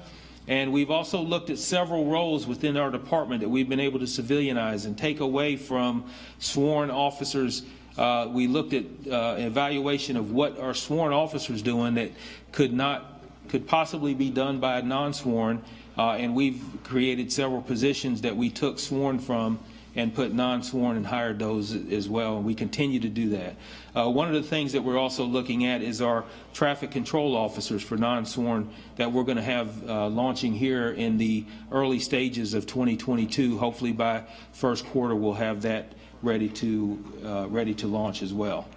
N: And we've also looked at several roles within our department that we've been able to civilianize and take away from sworn officers. We looked at evaluation of what our sworn officers doing that could possibly be done by a non-sworn, and we've created several positions that we took sworn from and put non-sworn and hired those as well, and we continue to do that. One of the things that we're also looking at is our traffic control officers for non-sworn that we're going to have launching here in the early stages of 2022. Hopefully by first quarter we'll have that ready to launch as well.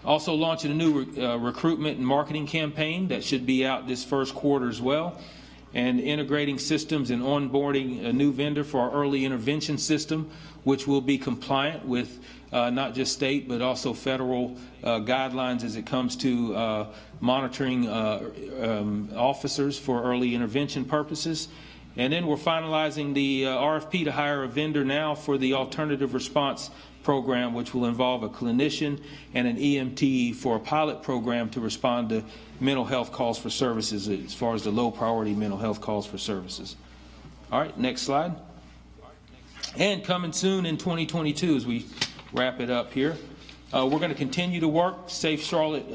N: Also launching a new recruitment and marketing campaign that should be out this first quarter as well. and integrating systems and onboarding a new vendor for our early intervention system, which will be compliant with not just state but also federal guidelines as it comes to monitoring officers for early intervention purposes. And then we're finalizing the RFP to hire a vendor now for the alternative response program, which will involve a clinician and an EMT for a pilot program to respond to mental health calls for services as far as the low priority mental health calls for services. All right, next slide. And coming soon in 2022 as we wrap it up here, we're going to continue to work Safe Charlotte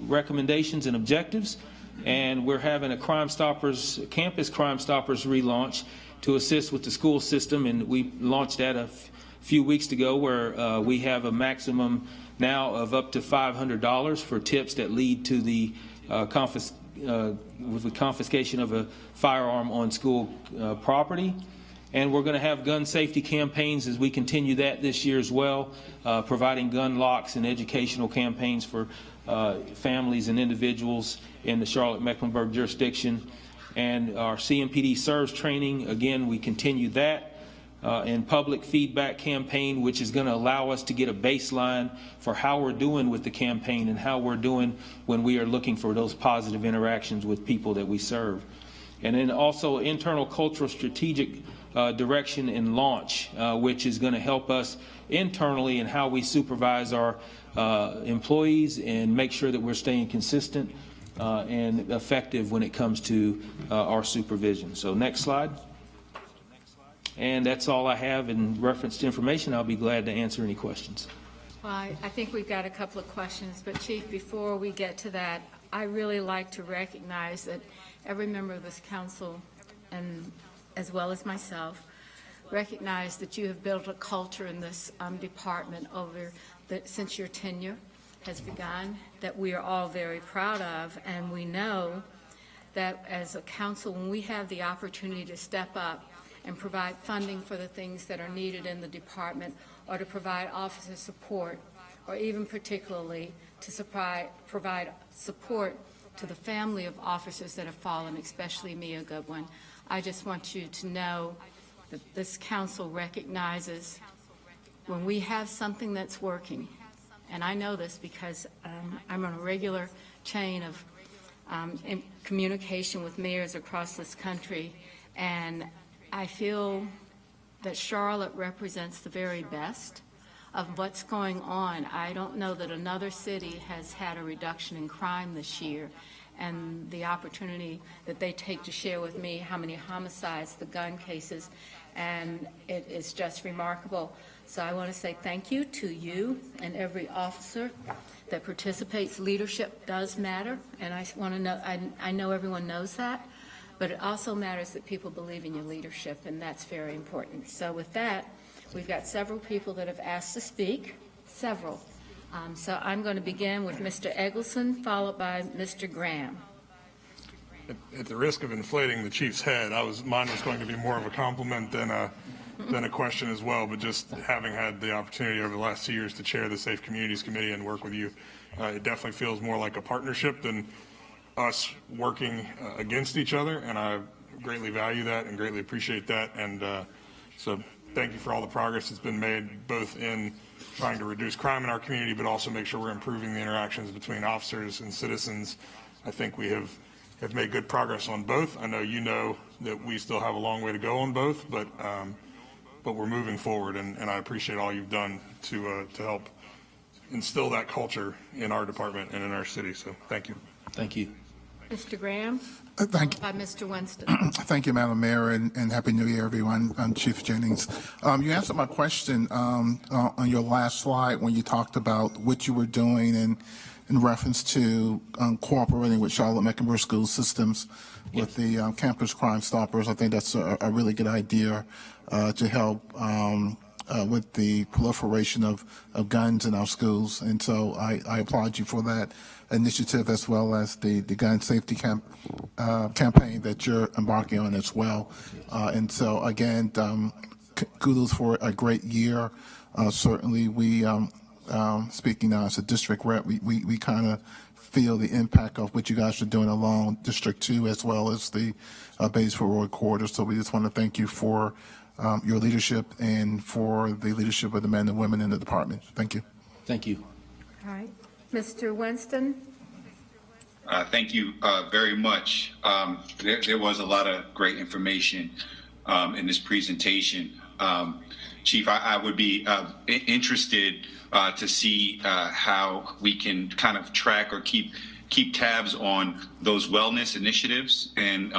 N: recommendations and objectives. And we're having a Campus Crime Stoppers relaunch to assist with the school system. And we launched that a few weeks ago, where we have a maximum now of up to $500 for tips that lead to the confiscation of a firearm on school property. And we're going to have gun safety campaigns as we continue that this year as well, providing gun locks and educational campaigns for families and individuals in the Charlotte-Mecklenburg jurisdiction. And our CMPD serves training, again, we continue that. And public feedback campaign, which is going to allow us to get a baseline for how we're doing with the campaign and how we're doing when we are looking for those positive interactions with people that we serve. And then also internal cultural strategic direction and launch, which is going to help us internally in how we supervise our employees and make sure that we're staying consistent and effective when it comes to our supervision. So next slide. And that's all I have in reference to information. I'll be glad to answer any questions.
A: Well, I think we've got a couple of questions, but Chief, before we get to that, I really like to recognize that every member of this council, and as well as myself, recognize that you have built a culture in this department since your tenure has begun that we are all very proud of, and we know that as a council, when we have the opportunity to step up and provide funding for the things that are needed in the department, or to provide officer support, or even particularly to provide support to the family of officers that have fallen, especially Mia Goodwin. I just want you to know that this council recognizes when we have something that's working, and I know this because I'm on a regular chain of in communication with mayors across this country, and I feel that Charlotte represents the very best of what's going on. I don't know that another city has had a reduction in crime this year, and the opportunity that they take to share with me how many homicides, the gun cases, and it is just remarkable. So I want to say thank you to you and every officer that participates. Leadership does matter, and I want to know, I know everyone knows that, but it also matters that people believe in your leadership, and that's very important. So with that, we've got several people that have asked to speak, several. So I'm going to begin with Mr. Eggleston, followed by Mr. Graham.
F: At the risk of inflating the chief's head, mine was going to be more of a compliment than a question as well, but just having had the opportunity over the last 2 years to chair the Safe Communities Committee and work with you, it definitely feels more like a partnership than us working against each other, and I greatly value that and greatly appreciate that. And so thank you for all the progress that's been made, both in trying to reduce crime in our community, but also make sure we're improving the interactions between officers and citizens. I think we have made good progress on both. I know you know that we still have a long way to go on both, but we're moving forward, and I appreciate all you've done to help instill that culture in our department and in our city. So thank you.
N: Thank you.
A: Mr. Graham?
O: Thank you.
A: By Mr. Winston.
O: Thank you, Madam Mayor, and Happy New Year, everyone. I'm Chief Jennings. You answered my question on your last slide when you talked about what you were doing in reference to cooperating with Charlotte-Mecklenburg School Systems with the Campus Crime Stoppers. I think that's a really good idea to help with the proliferation of guns in our schools. And so I applaud you for that initiative, as well as the gun safety campaign that you're embarking on as well. And so again, kudos for a great year. Certainly we speaking now as a district rep, we kind of feel the impact of what you guys are doing along District 2 as well as the Batesville Road Corridor. So we just want to thank you for your leadership and for the leadership of the men and women in the department. Thank you.
N: Thank you.
A: All right. Mr. Winston?
M: Thank you very much. There was a lot of great information in this presentation. Chief, I would be interested to see how we can kind of track or keep tabs on those wellness initiatives and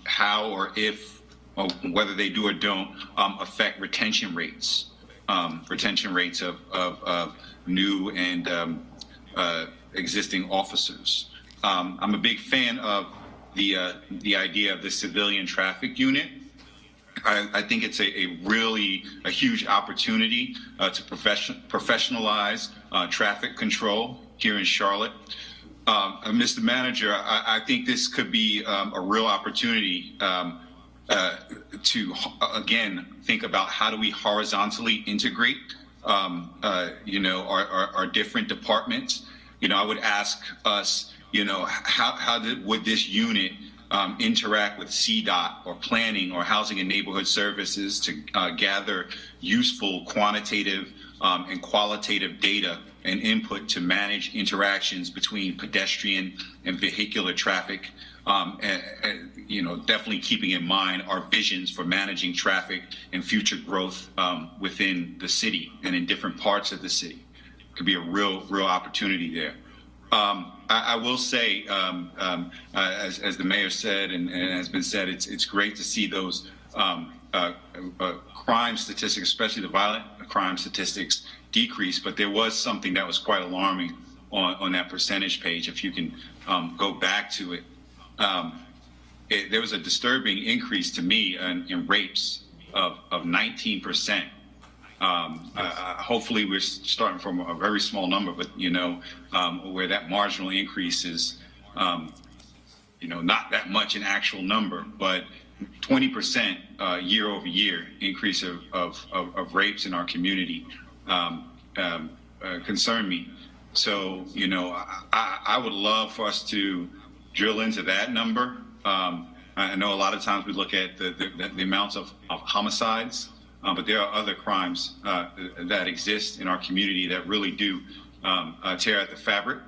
M: how or if or whether they do or don't affect retention rates of new and existing officers. I'm a big fan of the idea of the civilian traffic unit. I think it's a huge opportunity to professionalize traffic control here in Charlotte. Mr. Manager, I think this could be a real opportunity to, again, think about how do we horizontally integrate, our different departments. I would ask us, would this unit interact with CDOT or planning or housing and neighborhood services to gather useful quantitative and qualitative data and input to manage interactions between pedestrian and vehicular traffic, definitely keeping in mind our visions for managing traffic and future growth within the city and in different parts of the city. Could be a real opportunity there. I will say, as the mayor said and has been said, it's great to see those crime statistics, especially the violent crime statistics, decrease. But there was something that was quite alarming on that percentage page. If you can go back to it, there was a disturbing increase to me in rapes of 19%. Hopefully we're starting from a very small number, but where that marginal increase is, not that much in actual number, but 20% year over year increase of rapes in our community concern me. So, I would love for us to drill into that number. I know a lot of times we look at the amounts of homicides, but there are other crimes that exist in our community that really do tear at the fabric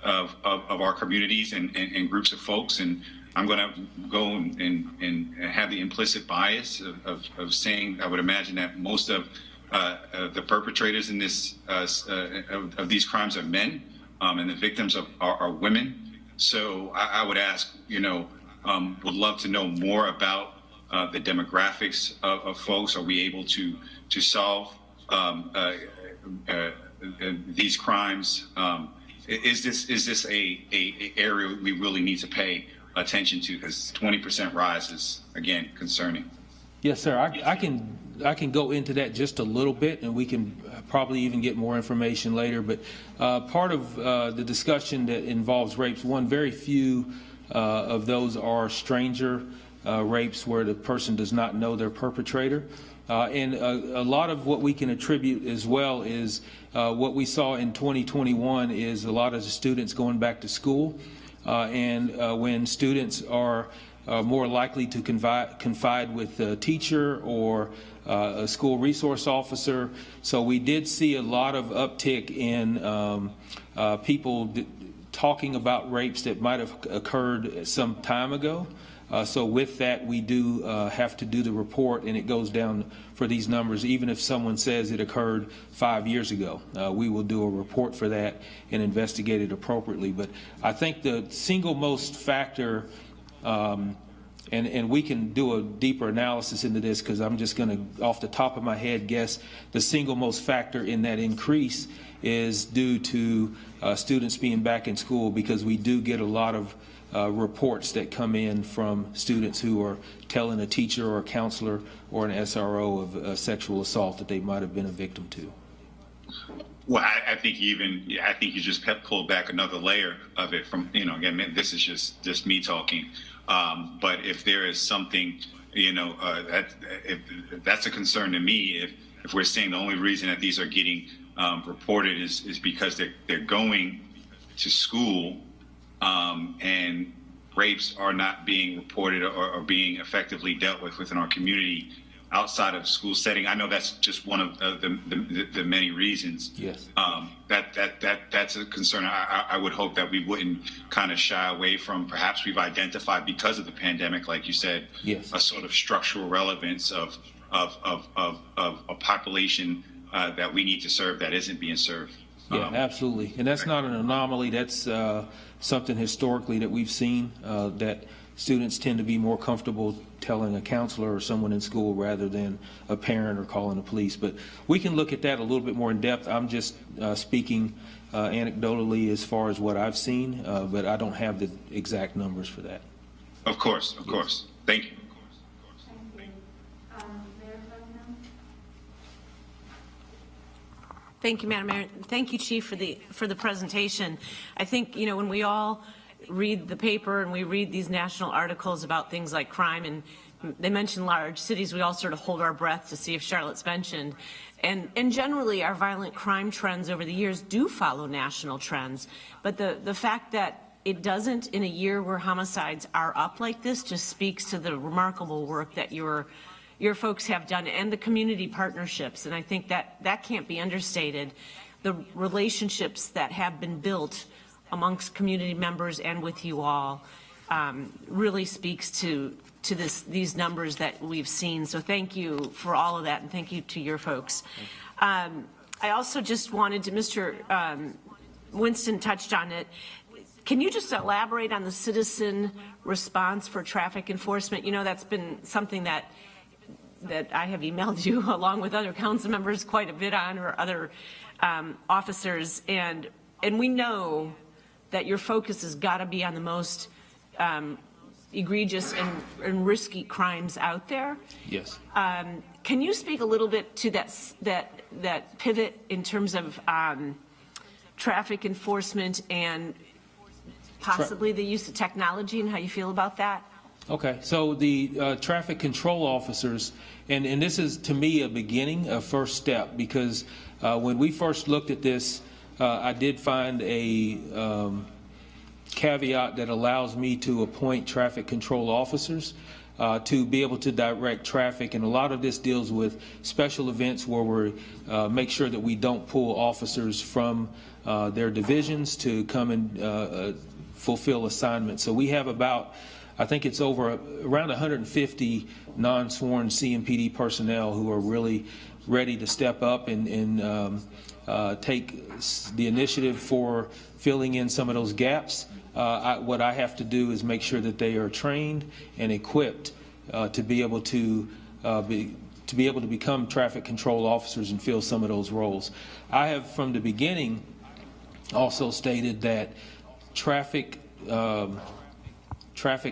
M: of our communities and groups of folks. And I'm going to go and have the implicit bias of saying I would imagine that most of the perpetrators in this of these crimes are men, and the victims are women. So I would ask, would love to know more about the demographics of folks. Are we able to solve these crimes? Is this a area we really need to pay attention to? Because 20% rise is, again, concerning.
N: Yes, sir. I can go into that just a little bit, and we can probably even get more information later. But part of the discussion that involves rapes, very few of those are stranger rapes where the person does not know their perpetrator. And a lot of what we can attribute as well is what we saw in 2021 is a lot of the students going back to school. And when students are more likely to confide with a teacher or a school resource officer. So we did see a lot of uptick in people talking about rapes that might have occurred some time ago. So with that, we do have to do the report, and it goes down for these numbers. Even if someone says it occurred 5 years ago, we will do a report for that and investigate it appropriately. But I think the single most factor, and we can do a deeper analysis into this because I'm just going to, off the top of my head, guess the single most factor in that increase is due to students being back in school, because we do get a lot of reports that come in from students who are telling a teacher or a counselor or an SRO of a sexual assault that they might have been a victim to.
M: Well, I think you just pulled back another layer of it from, again, this is just me talking. But if there is something, if that's a concern to me, if if we're saying the only reason that these are getting reported is because they're going to school, and rapes are not being reported or being effectively dealt with within our community outside of school setting. I know that's just one of the many reasons.
N: Yes.
M: That's a concern. I would hope that we wouldn't kind of shy away from. Perhaps we've identified, because of the pandemic, like you said,
N: yes,
M: a sort of structural relevance of a population that we need to serve that isn't being served.
N: Yeah, absolutely. And that's not an anomaly. That's something historically that we've seen, that students tend to be more comfortable telling a counselor or someone in school rather than a parent or calling the police. But we can look at that a little bit more in depth. I'm just speaking anecdotally as far as what I've seen, but I don't have the exact numbers for that.
M: Of course. Thank you.
B: Thank you, Madam Mayor. Thank you, Chief, for the presentation. I think, when we all read the paper and we read these national articles about things like crime, and they mention large cities, we all sort of hold our breath to see if Charlotte's mentioned. And generally, our violent crime trends over the years do follow national trends. But the fact that it doesn't in a year where homicides are up like this just speaks to the remarkable work that your folks have done, and the community partnerships. And I think that can't be understated. The relationships that have been built amongst community members and with you all really speaks to these numbers that we've seen. So thank you for all of that, and thank you to your folks. I also just wanted to, Mr. Winston touched on it. Can you just elaborate on the citizen response for traffic enforcement? That's been something that I have emailed you along with other council members quite a bit on, or other officers, and we know that your focus has got to be on the most egregious and risky crimes out there.
N: Yes.
B: Can you speak a little bit to that pivot in terms of traffic enforcement and possibly the use of technology, and how you feel about that?
N: Okay, so the traffic control officers, and this is to me a beginning, a first step, because when we first looked at this, I did find a caveat that allows me to appoint traffic control officers to be able to direct traffic, and a lot of this deals with special events where we make sure that we don't pull officers from their divisions to come and fulfill assignments. So we have about, I think it's around 150 non-sworn CMPD personnel who are really ready to step up and take the initiative for filling in some of those gaps. What I have to do is make sure that they are trained and equipped to be able to become traffic control officers and fill some of those roles. I have from the beginning also stated that traffic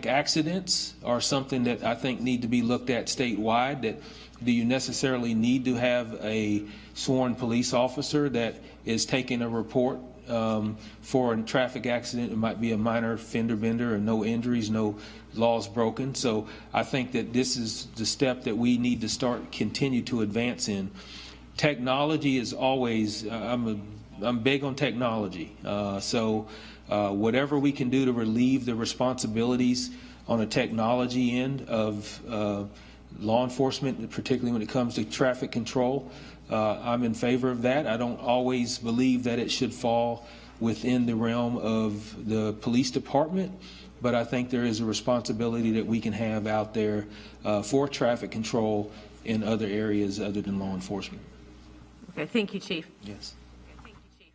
N: accidents are something that I think need to be looked at statewide. That do you necessarily need to have a sworn police officer that is taking a report for a traffic accident? It might be a minor fender bender and no injuries, no laws broken. So I think that this is the step that we need to continue to advance in. Technology is always, I'm big on technology. Whatever we can do to relieve the responsibilities on a technology end of law enforcement, particularly when it comes to traffic control, I'm in favor of that. I don't always believe that it should fall within the realm of the police department, but I think there is a responsibility that we can have out there for traffic control in other areas other than law enforcement.
B: Okay, thank you, Chief.
N: Yes.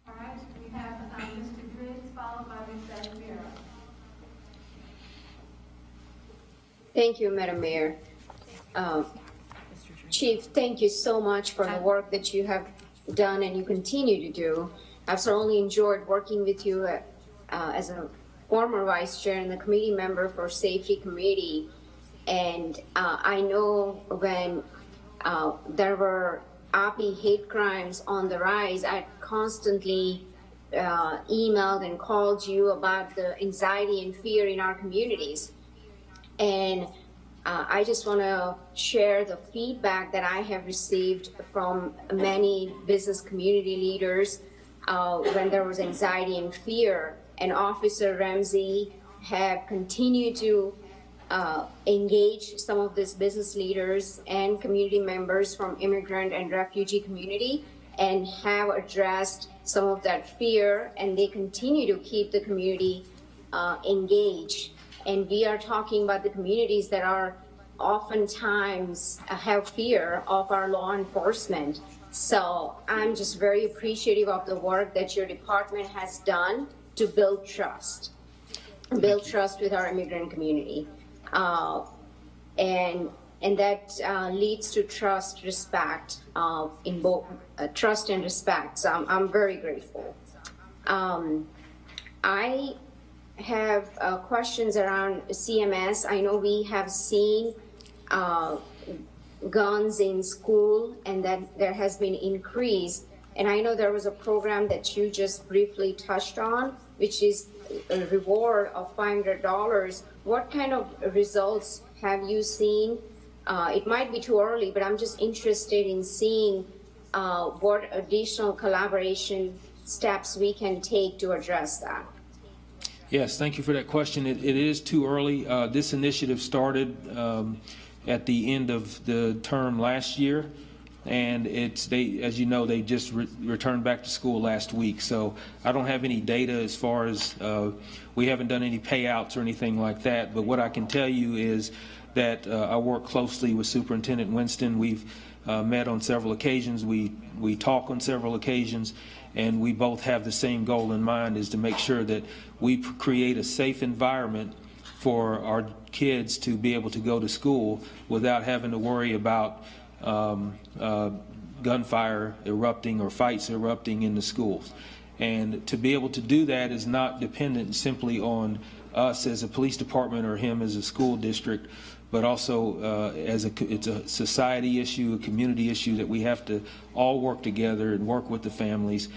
A: All right, we have Mr. Griggs, followed by Ms. Alvira.
I: Thank you, Madam Mayor. Chief, thank you so much for the work that you have done and you continue to do. I've certainly enjoyed working with you as a former vice chair and the committee member for Safety Committee. And I know when there were OPI hate crimes on the rise, I constantly emailed and called you about the anxiety and fear in our communities. And I just want to share the feedback that I have received from many business community leaders when there was anxiety and fear. And Officer Ramsey have continued to engage some of these business leaders and community members from immigrant and refugee community and have addressed some of that fear, and they continue to keep the community engaged. And we are talking about the communities that are oftentimes have fear of our law enforcement. So I'm just very appreciative of the work that your department has done to build trust with our immigrant community. And that leads to trust, respect, in both trust and respect. So I'm very grateful. I have questions around CMS. I know we have seen guns in school and that there has been increase. And I know there was a program that you just briefly touched on, which is a reward of $500. What kind of results have you seen? It might be too early, but I'm just interested in seeing what additional collaboration steps we can take to address that.
N: Yes, thank you for that question. It is too early. This initiative started at the end of the term last year, and as you know, they just returned back to school last week. So I don't have any data as far as we haven't done any payouts or anything like that. But what I can tell you is that I work closely with Superintendent Winston. We've met on several occasions. We talk on several occasions. And we both have the same goal in mind, is to make sure that we create a safe environment for our kids to be able to go to school without having to worry about gunfire erupting or fights erupting in the schools. And to be able to do that is not dependent simply on us as a police department or him as a school district, but also it's a society issue, a community issue that we have to all work together and work with the families,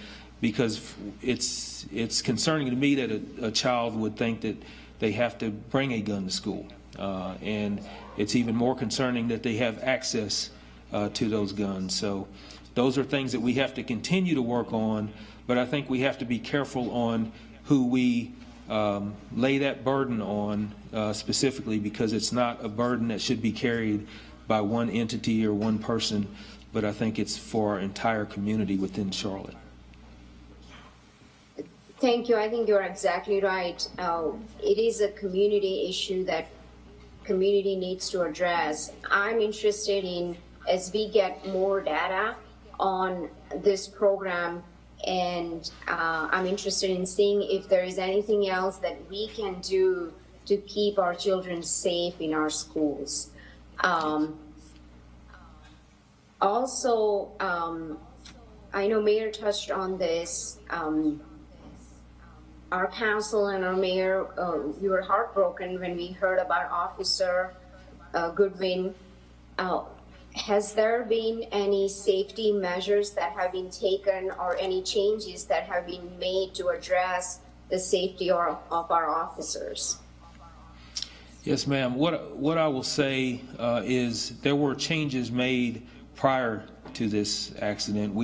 N: because it's concerning to me that a child would think that they have to bring a gun to school. And it's even more concerning that they have access to those guns. So those are things that we have to continue to work on, but I think we have to be careful on who we lay that burden on specifically, because it's not a burden that should be carried by one entity or one person, but I think it's for our entire community within Charlotte.
I: Thank you. I think you're exactly right. It is a community issue that community needs to address. I'm interested in, as we get more data on this program, and I'm interested in seeing if there is anything else that we can do to keep our children safe in our schools. Also, I know Mayor touched on this. Our council and our mayor, we were heartbroken when we heard about Officer Goodwin. Has there been any safety measures that have been taken or any changes that have been made to address the safety of our officers?
N: Yes, ma'am. What I will say is there were changes made prior to this accident.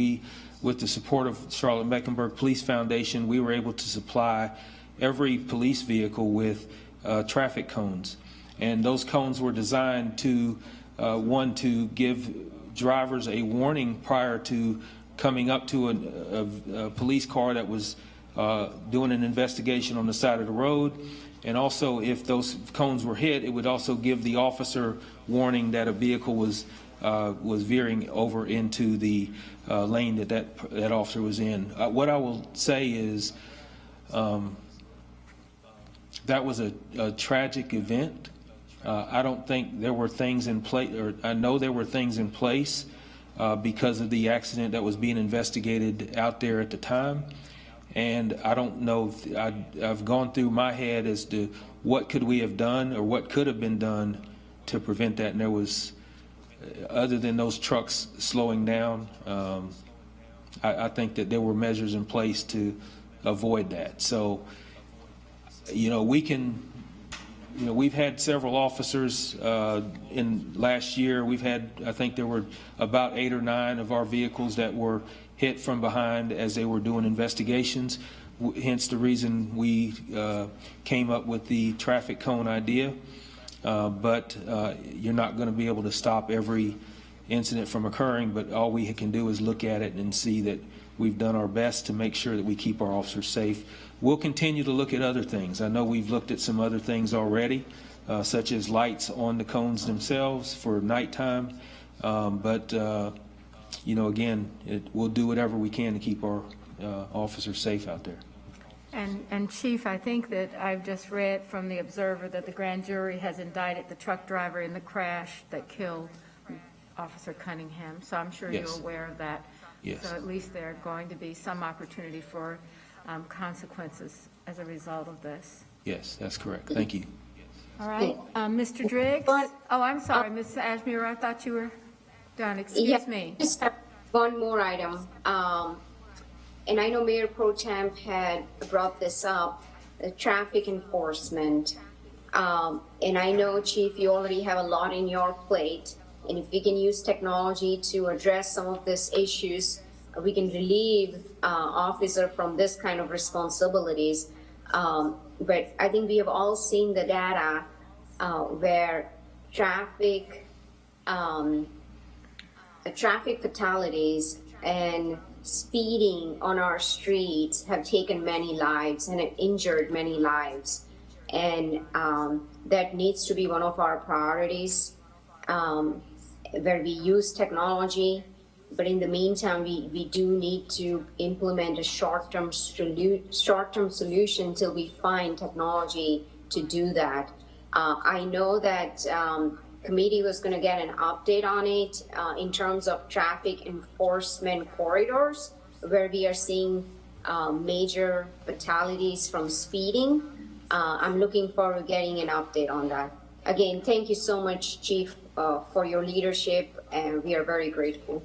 N: With the support of Charlotte-Mecklenburg Police Foundation, we were able to supply every police vehicle with traffic cones. And those cones were designed to to give drivers a warning prior to coming up to a police car that was doing an investigation on the side of the road. And also, if those cones were hit, it would also give the officer warning that a vehicle was veering over into the lane that officer was in. What I will say is that was a tragic event. I don't think there were things in place, or I know there were things in place because of the accident that was being investigated out there at the time. And I don't know, I've gone through my head as to what could we have done or what could have been done to prevent that. And there was, other than those trucks slowing down, I think that there were measures in place to avoid that. So, you know, we can we've had several officers in last year. We've had, I think there were about 8 or 9 of our vehicles that were hit from behind as they were doing investigations. Hence the reason we came up with the traffic cone idea. But you're not going to be able to stop every incident from occurring, but all we can do is look at it and see that we've done our best to make sure that we keep our officers safe. We'll continue to look at other things. I know we've looked at some other things already, such as lights on the cones themselves for nighttime. Again, we'll do whatever we can to keep our officers safe out there.
A: And Chief, I think that I've just read from the Observer that the grand jury has indicted the truck driver in the crash that killed Officer Cunningham. So I'm sure
N: Yes.
A: you're aware of that.
N: Yes.
A: So at least there are going to be some opportunity for consequences as a result of this.
N: Yes, that's correct. Thank you.
A: All right, Mr. Driggs? Oh, I'm sorry, Ms. Ashmere, I thought you were done. Excuse me.
I: Just have one more item. And I know Mayor Pro Tem had brought this up, the traffic enforcement. And I know, Chief, you already have a lot in your plate. And if we can use technology to address some of these issues, we can relieve officer from this kind of responsibilities. But I think we have all seen the data where traffic fatalities and speeding on our streets have taken many lives and have injured many lives. And that needs to be one of our priorities, where we use technology. But in the meantime, we do need to implement a short-term solution till we find technology to do that. I know that committee was going to get an update on it in terms of traffic enforcement corridors, where we are seeing major fatalities from speeding. I'm looking forward to getting an update on that. Again, thank you so much, Chief, for your leadership, and we are very grateful.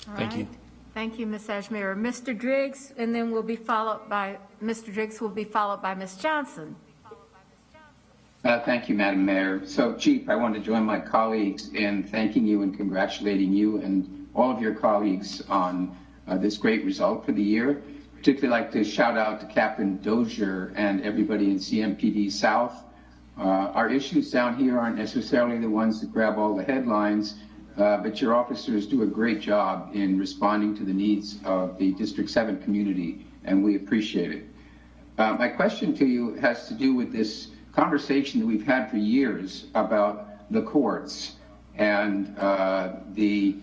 A: All
N: Thank
A: right.
N: you.
A: Thank you, Ms. Ashmere. Mr. Driggs, and then Mr. Driggs will be followed by Ms. Johnson.
J: Thank you, Madam Mayor. So, Chief, I want to join my colleagues in thanking you and congratulating you and all of your colleagues on this great result for the year. Particularly like to shout out to Captain Dozier and everybody in CMPD South. Our issues down here aren't necessarily the ones that grab all the headlines, but your officers do a great job in responding to the needs of the District 7 community, and we appreciate it. My question to you has to do with this conversation that we've had for years about the courts and the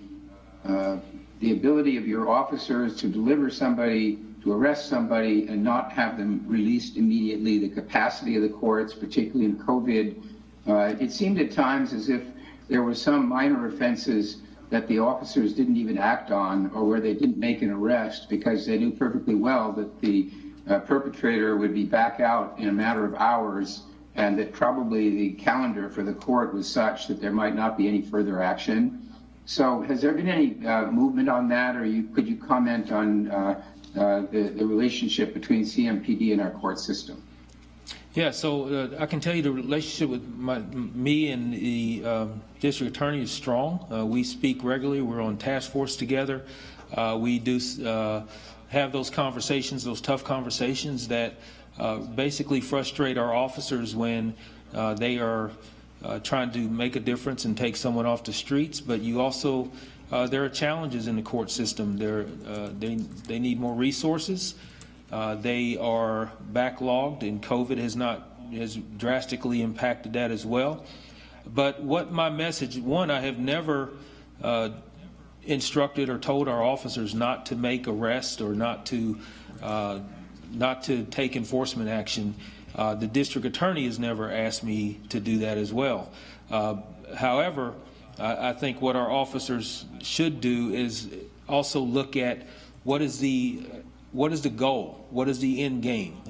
J: ability of your officers to deliver somebody, to arrest somebody and not have them released immediately, the capacity of the courts, particularly in COVID. It seemed at times as if there were some minor offenses that the officers didn't even act on, or where they didn't make an arrest because they knew perfectly well that the perpetrator would be back out in a matter of hours, and that probably the calendar for the court was such that there might not be any further action. So has there been any movement on that, or could you comment on the relationship between CMPD and our court system?
N: Yeah, so I can tell you the relationship with me and the district attorney is strong. We speak regularly. We're on task force together. We do have those conversations, those tough conversations that basically frustrate our officers when they are trying to make a difference and take someone off the streets. But you also, there are challenges in the court system. They need more resources. They are backlogged, and COVID has drastically impacted that as well. But what my message, one, I have never instructed or told our officers not to make arrests or not to take enforcement action. The district attorney has never asked me to do that as well. However, I think what our officers should do is also look at what is the goal? What is the end game?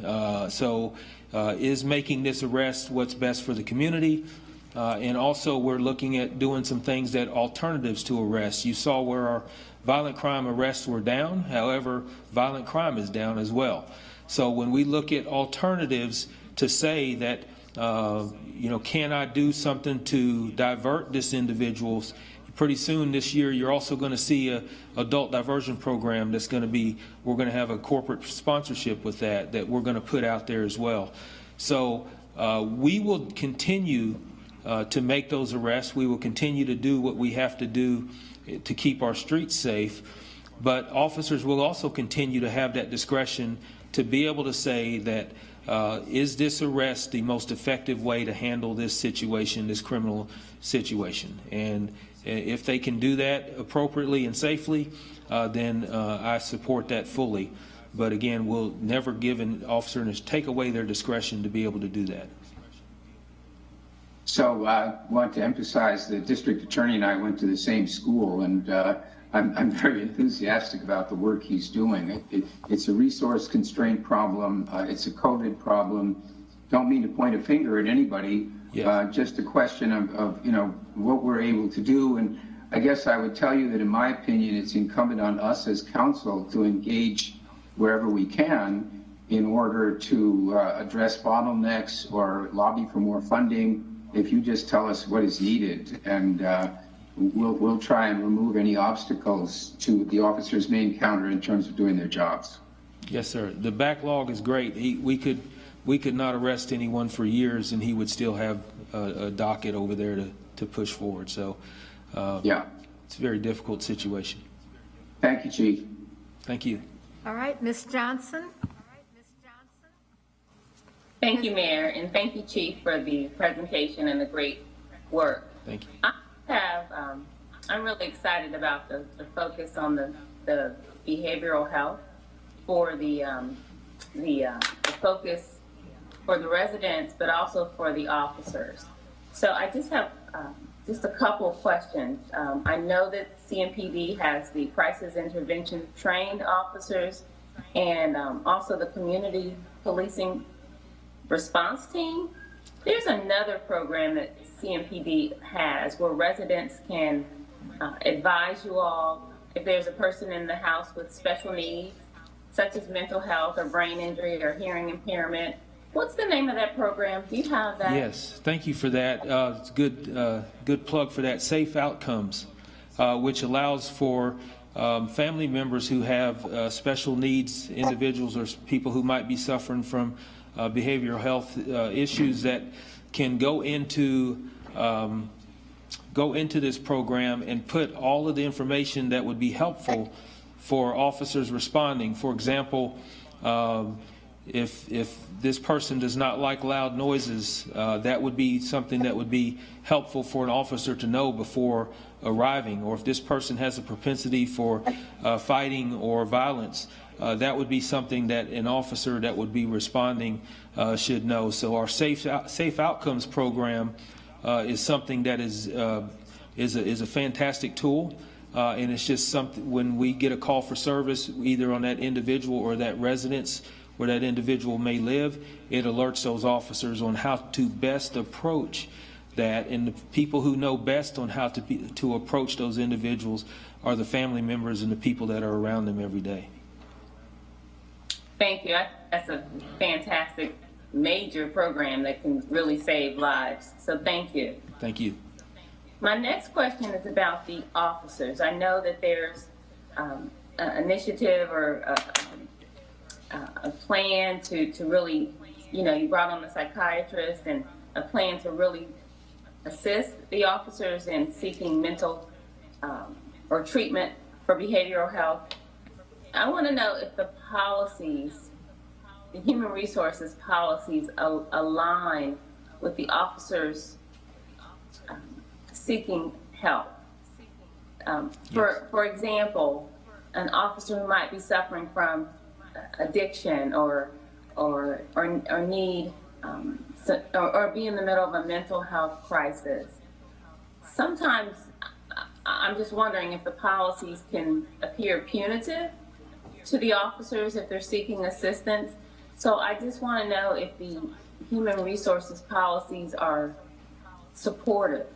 N: Is making this arrest what's best for the community? And also we're looking at doing some things that alternatives to arrests. You saw where our violent crime arrests were down. However, violent crime is down as well. So when we look at alternatives to say that can I do something to divert this individuals? Pretty soon this year, you're also going to see a adult diversion program that's going to be, we're going to have a corporate sponsorship with that we're going to put out there as well. So we will continue to make those arrests. We will continue to do what we have to do to keep our streets safe. But officers will also continue to have that discretion to be able to say that, is this arrest the most effective way to handle this situation, this criminal situation? And if they can do that appropriately and safely, then I support that fully. But again, we'll never give an officer and take away their discretion to be able to do that.
J: So I want to emphasize the district attorney and I went to the same school, and I'm very enthusiastic about the work he's doing. It's a resource constraint problem. It's a COVID problem. Don't mean to point a finger at anybody. Yes. Just a question of what we're able to do. And I guess I would tell you that in my opinion, it's incumbent on us as council to engage wherever we can in order to address bottlenecks or lobby for more funding. If you just tell us what is needed, and we'll try and remove any obstacles to the officers may encounter in terms of doing their jobs.
N: Yes, sir. The backlog is great. We could not arrest anyone for years, and he would still have a docket over there to push forward. So, yeah, it's a very difficult situation.
J: Thank you, Chief.
N: Thank you.
A: All right, Ms. Johnson.
K: Thank you, Mayor, and thank you, Chief, for the presentation and the great work.
N: Thank you.
K: I'm really excited about the focus on the behavioral health for the focus for the residents, but also for the officers. So I just have just a couple of questions. I know that CMPD has the crisis intervention trained officers and also the community policing response team. There's another program that CMPD has where residents can advise you all if there's a person in the house with special needs, such as mental health or brain injury or hearing impairment. What's the name of that program? Do you have that?
N: Yes, thank you for that. It's a good plug for that. Safe Outcomes, which allows for family members who have special needs individuals or people who might be suffering from behavioral health issues that can go into this program and put all of the information that would be helpful for officers responding. For example, if this person does not like loud noises, that would be something that would be helpful for an officer to know before arriving. Or if this person has a propensity for fighting or violence, that would be something that an officer that would be responding should know. So our Safe Outcomes program is something that is a fantastic tool, and it's just something when we get a call for service, either on that individual or that residence where that individual may live, it alerts those officers on how to best approach that, and the people who know best on how to approach those individuals are the family members and the people that are around them every day.
K: Thank you. That's a fantastic major program that can really save lives. So thank you.
N: Thank you.
K: My next question is about the officers. I know that there's an initiative or a plan to really, you brought on the psychiatrist and a plan to really assist the officers in seeking mental or treatment for behavioral health. I want to know if the policies, the human resources policies align with the officers seeking help. For example, an officer who might be suffering from addiction or need or be in the middle of a mental health crisis. Sometimes I'm just wondering if the policies can appear punitive to the officers if they're seeking assistance. So I just want to know if the human resources policies are supportive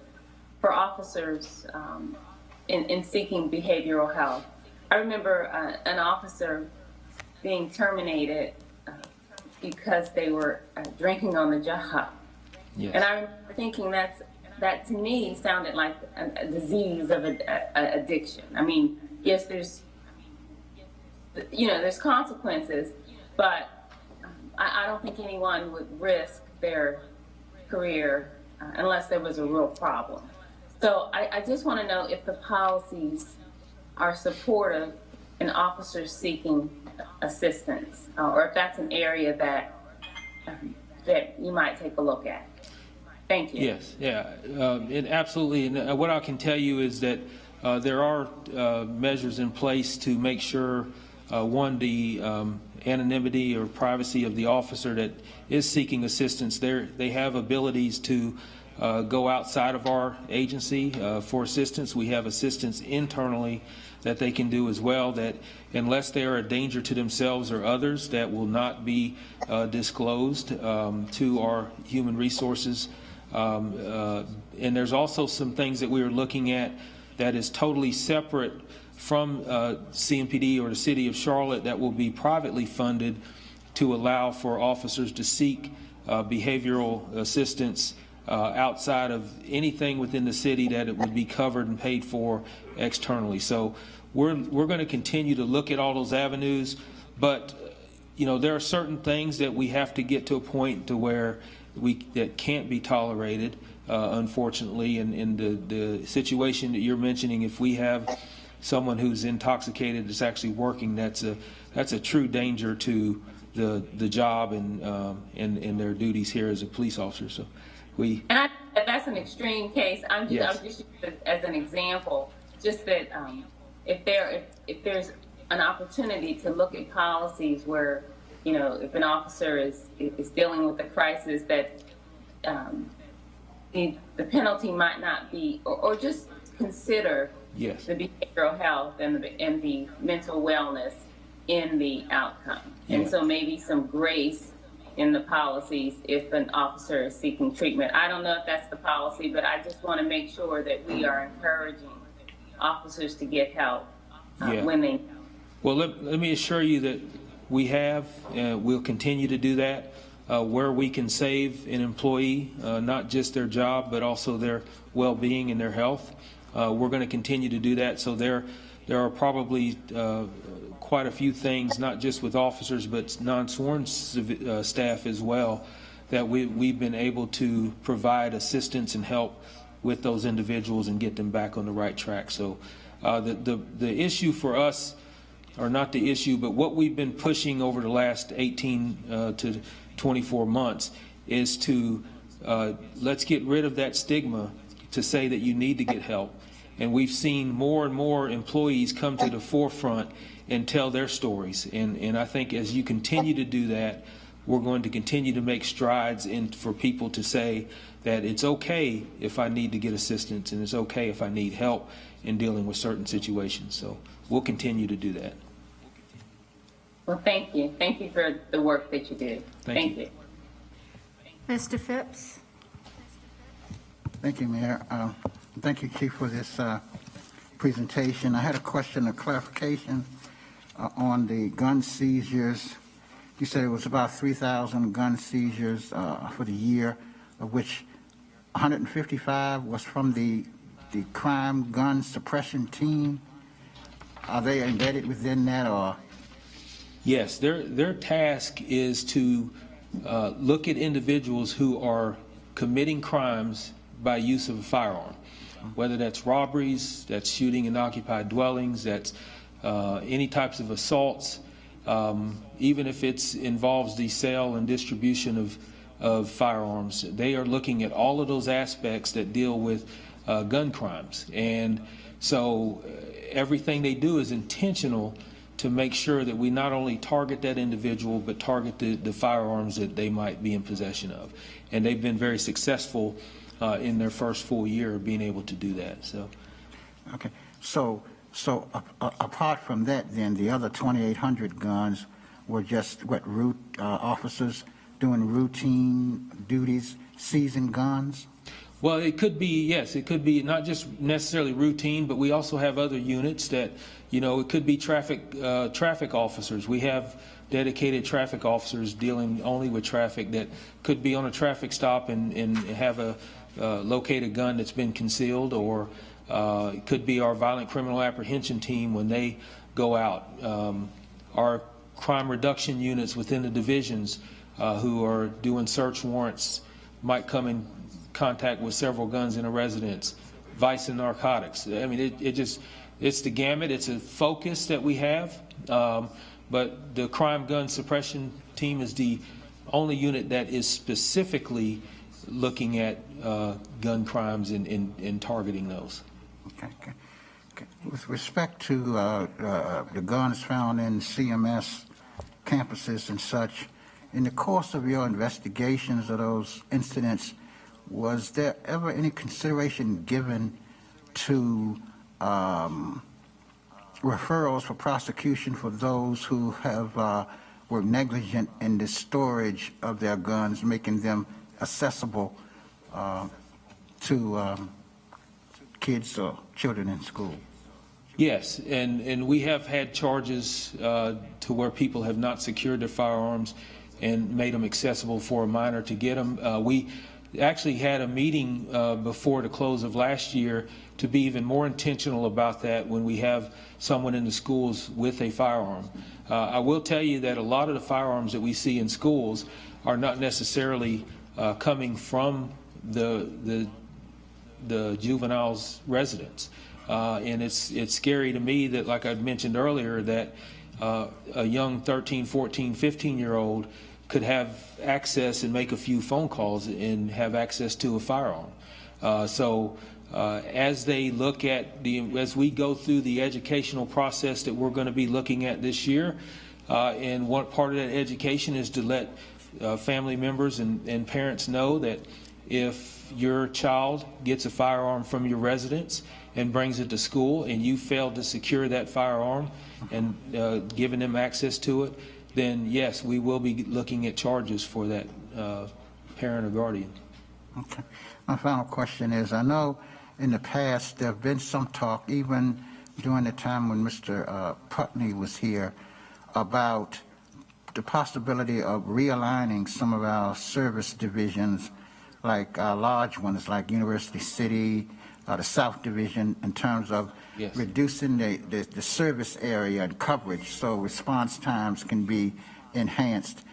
K: for officers in seeking behavioral health. I remember an officer being terminated because they were drinking on the job.
N: Yes.
K: And I remember thinking that to me sounded like a disease of addiction. I mean, yes, there's consequences, but I don't think anyone would risk their career unless there was a real problem. So I just want to know if the policies are supportive in officers seeking assistance, or if that's an area that you might take a look at. Thank you.
N: Yes, yeah, it absolutely. And what I can tell you is that there are measures in place to make sure, one, the anonymity or privacy of the officer that is seeking assistance. They have abilities to go outside of our agency for assistance. We have assistance internally that they can do as well, that unless they are a danger to themselves or others, that will not be disclosed to our human resources. And there's also some things that we are looking at that is totally separate from CMPD or the City of Charlotte that will be privately funded to allow for officers to seek behavioral assistance outside of anything within the city, that it would be covered and paid for externally. So we're going to continue to look at all those avenues, but there are certain things that we have to get to a point to where that can't be tolerated, unfortunately. And in the situation that you're mentioning, if we have someone who's intoxicated that's actually working, that's a true danger to the job and their duties here as a police officer. So
K: and that's an extreme case. I was just using it as an example, just that if there's an opportunity to look at policies where, if an officer is dealing with a crisis, that the penalty might not be, or just consider the behavioral health and the mental wellness in the outcome. And so maybe some grace in the policies if an officer is seeking treatment. I don't know if that's the policy, but I just want to make sure that we are encouraging officers to get help when they.
N: Well, let me assure you that we have, we'll continue to do that where we can save an employee, not just their job, but also their well-being and their health. We're going to continue to do that. So there are probably quite a few things, not just with officers, but non-sworn staff as well, that we've been able to provide assistance and help with those individuals and get them back on the right track. So the issue for us, or not the issue, but what we've been pushing over the last 18 to 24 months is to let's get rid of that stigma to say that you need to get help. And we've seen more and more employees come to the forefront and tell their stories. And I think as you continue to do that, we're going to continue to make strides for people to say that it's okay if I need to get assistance, and it's okay if I need help in dealing with certain situations. So we'll continue to do that.
K: Well, thank you. Thank you for the work that you do. Thank you.
A: Mr. Phipps?
E: Thank you, Mayor. Thank you, Chief, for this presentation. I had a question of clarification on the gun seizures. You said it was about 3,000 gun seizures for the year, of which 155 was from the crime gun suppression team. Are they embedded within that, or?
N: Yes, their task is to look at individuals who are committing crimes by use of a firearm, whether that's robberies, that's shooting in occupied dwellings, that's any types of assaults, even if it involves the sale and distribution of firearms. They are looking at all of those aspects that deal with gun crimes. And so everything they do is intentional to make sure that we not only target that individual, but target the firearms that they might be in possession of. And they've been very successful in their first full year of being able to do that. So,
E: okay. So apart from that, then the other 2,800 guns were just officers doing routine duties, seizing guns?
N: Well, it could be, yes, it could be not just necessarily routine, but we also have other units that, you know, it could be traffic officers. We have dedicated traffic officers dealing only with traffic that could be on a traffic stop and have a locate a gun that's been concealed, or it could be our violent criminal apprehension team when they go out. Our crime reduction units within the divisions who are doing search warrants might come in contact with several guns in a residence, vice and narcotics. I mean, it's the gamut. It's a focus that we have, but the crime gun suppression team is the only unit that is specifically looking at gun crimes and targeting those.
E: Okay. With respect to the guns found in CMS campuses and such, in the course of your investigations of those incidents, was there ever any consideration given to referrals for prosecution for those who have were negligent in the storage of their guns, making them accessible to kids or children in school?
N: Yes, and we have had charges to where people have not secured their firearms and made them accessible for a minor to get them. We actually had a meeting before the close of last year to be even more intentional about that when we have someone in the schools with a firearm. I will tell you that a lot of the firearms that we see in schools are not necessarily coming from the juvenile's residence. And it's scary to me that, like I mentioned earlier, that a young 13, 14, 15-year-old could have access and make a few phone calls and have access to a firearm. So as they look at as we go through the educational process that we're going to be looking at this year, and one part of that education is to let family members and parents know that if your child gets a firearm from your residence and brings it to school and you failed to secure that firearm and giving them access to it, then yes, we will be looking at charges for that parent or guardian.
E: Okay. My final question is, I know in the past there have been some talk, even during the time when Mr. Putney was here, about the possibility of realigning some of our service divisions, like large ones like University City, the South Division, in terms of reducing the service area and coverage so response times can be enhanced.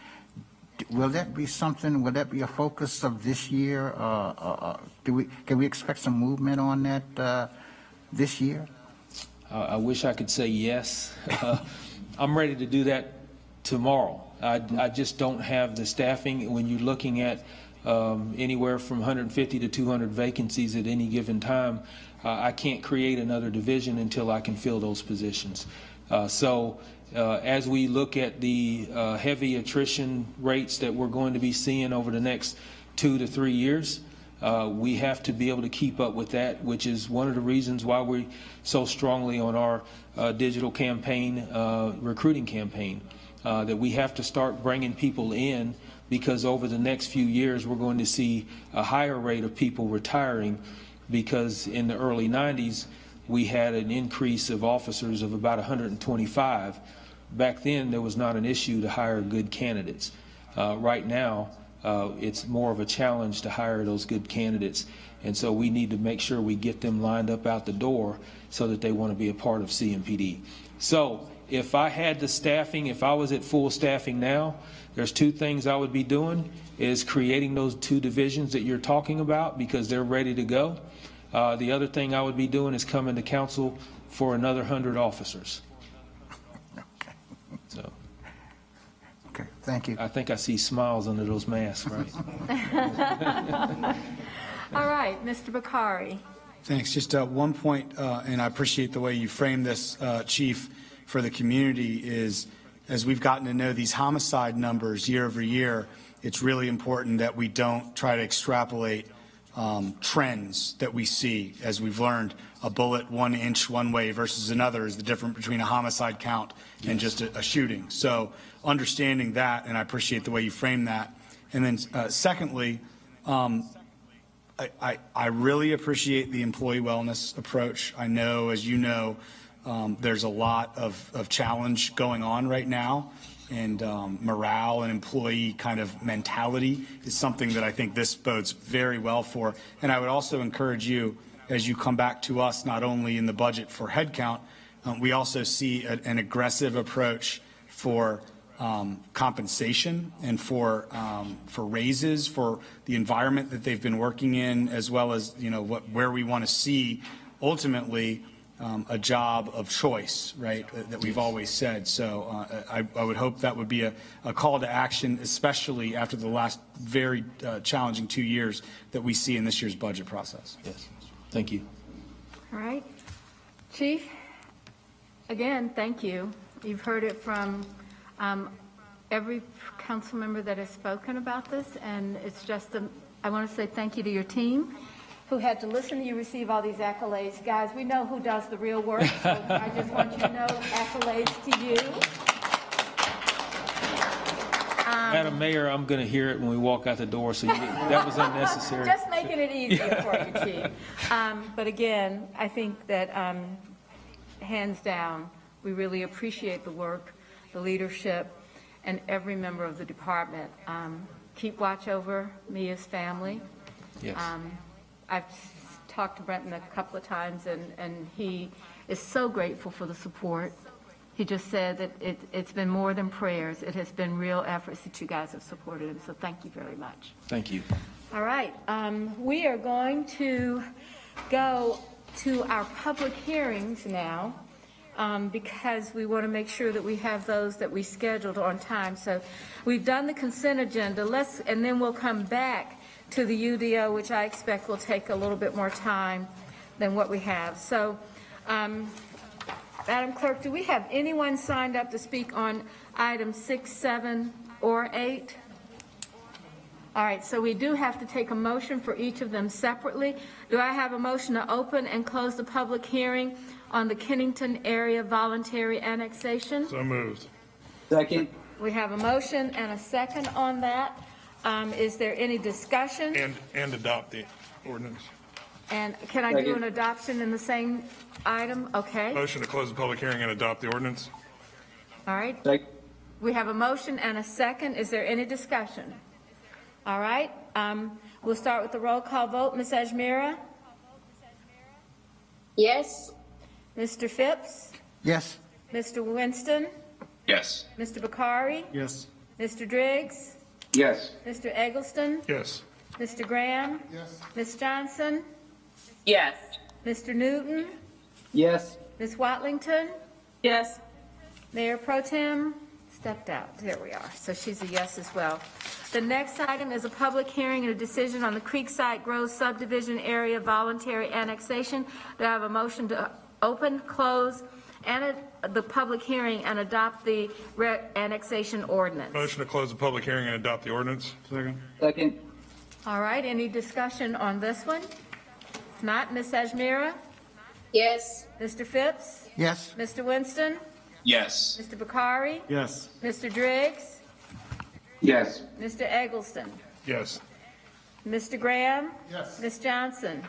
E: Will that be something, will that be a focus of this year? Can we expect some movement on that this year?
N: I wish I could say yes. I'm ready to do that tomorrow. I just don't have the staffing. When you're looking at anywhere from 150 to 200 vacancies at any given time, I can't create another division until I can fill those positions. So as we look at the heavy attrition rates that we're going to be seeing over the next 2 to 3 years, we have to be able to keep up with that, which is one of the reasons why we're so strongly on our digital campaign, recruiting campaign, that we have to start bringing people in, because over the next few years we're going to see a higher rate of people retiring, because in the early 90s we had an increase of officers of about 125. Back then there was not an issue to hire good candidates. Right now it's more of a challenge to hire those good candidates, and so we need to make sure we get them lined up out the door so that they want to be a part of CMPD. So if I had the staffing, if I was at full staffing now, there's two things I would be doing, is creating those two divisions that you're talking about, because they're ready to go. The other thing I would be doing is coming to council for another 100 officers.
E: Okay.
N: So.
E: Okay, thank you.
N: I think I see smiles under those masks, right?
A: All right, Mr. Bakari.
P: Thanks. Just one point, and I appreciate the way you framed this, Chief, for the community, is as we've gotten to know these homicide numbers year over year, it's really important that we don't try to extrapolate trends that we see. As we've learned, a bullet 1 inch one way versus another is the difference between a homicide count and just a shooting. So understanding that, and I appreciate the way you frame that. And then secondly, I really appreciate the employee wellness approach. I know, as you know, there's a lot of challenge going on right now, and morale and employee kind of mentality is something that I think this bodes very well for. And I would also encourage you, as you come back to us, not only in the budget for headcount, we also see an aggressive approach for compensation and for raises, for the environment that they've been working in, as well as, you know, where we want to see ultimately a job of choice, right, that we've always said. So I would hope that would be a call to action, especially after the last very challenging 2 years that we see in this year's budget process.
N: Yes. Thank you.
A: All right. Chief, again, thank you. You've heard it from every council member that has spoken about this, and it's just, I want to say thank you to your team who had to listen to you receive all these accolades. Guys, we know who does the real work, so I just want you to know accolades to you.
N: Madam Mayor, I'm going to hear it when we walk out the door, so that was unnecessary.
A: Just making it easier for you, Chief. But again, I think that hands down, we really appreciate the work, the leadership, and every member of the department. Keep watch over Mia's family.
N: Yes.
A: I've talked to Brenton a couple of times, and he is so grateful for the support. He just said that it's been more than prayers. It has been real efforts that you guys have supported him, so thank you very much.
N: Thank you.
A: All right, we are going to go to our public hearings now, because we want to make sure that we have those that we scheduled on time. So we've done the consent agenda, and then we'll come back to the UDO, which I expect will take a little bit more time than what we have. So, Madam Clerk, do we have anyone signed up to speak on items 6, 7, or 8? All right, so we do have to take a motion for each of them separately. Do I have a motion to open and close the public hearing on the Kennington area voluntary annexation?
F: So moved.
J: Second.
A: We have a motion and a second on that. Is there any discussion?
F: And adopt the ordinance.
A: And can I do an adoption in the same item? Okay.
F: Motion to close the public hearing and adopt the ordinance.
A: All right. We have a motion and a second. Is there any discussion? All right. We'll start with the roll call vote. Ms. Ajmira?
I: Yes.
A: Mr. Phipps?
E: Yes.
A: Mr. Winston?
M: Yes.
A: Mr. Bakari?
P: Yes.
A: Mr. Driggs?
J: Yes.
A: Mr. Eggleston?
F: Yes.
A: Mr. Graham?
O: Yes.
A: Ms. Johnson?
K: Yes.
A: Mr. Newton?
J: Yes.
A: Ms. Watlington?
K: Yes.
A: Mayor Pro Tem stepped out. There we are. So she's a yes as well. The next item is a public hearing and a decision on the Creekside Grove subdivision area voluntary annexation. Do I have a motion to open, close, and the public hearing and adopt the annexation ordinance?
F: Motion to close the public hearing and adopt the ordinance.
J: Second.
A: All right. Any discussion on this one? If not, Ms. Ajmira?
I: Yes.
A: Mr. Phipps?
E: Yes.
A: Mr. Winston?
M: Yes.
A: Mr. Bakari?
P: Yes.
A: Mr. Driggs?
J: Yes.
A: Mr. Eggleston?
F: Yes.
A: Mr. Graham?
O: Yes.
A: Ms. Johnson?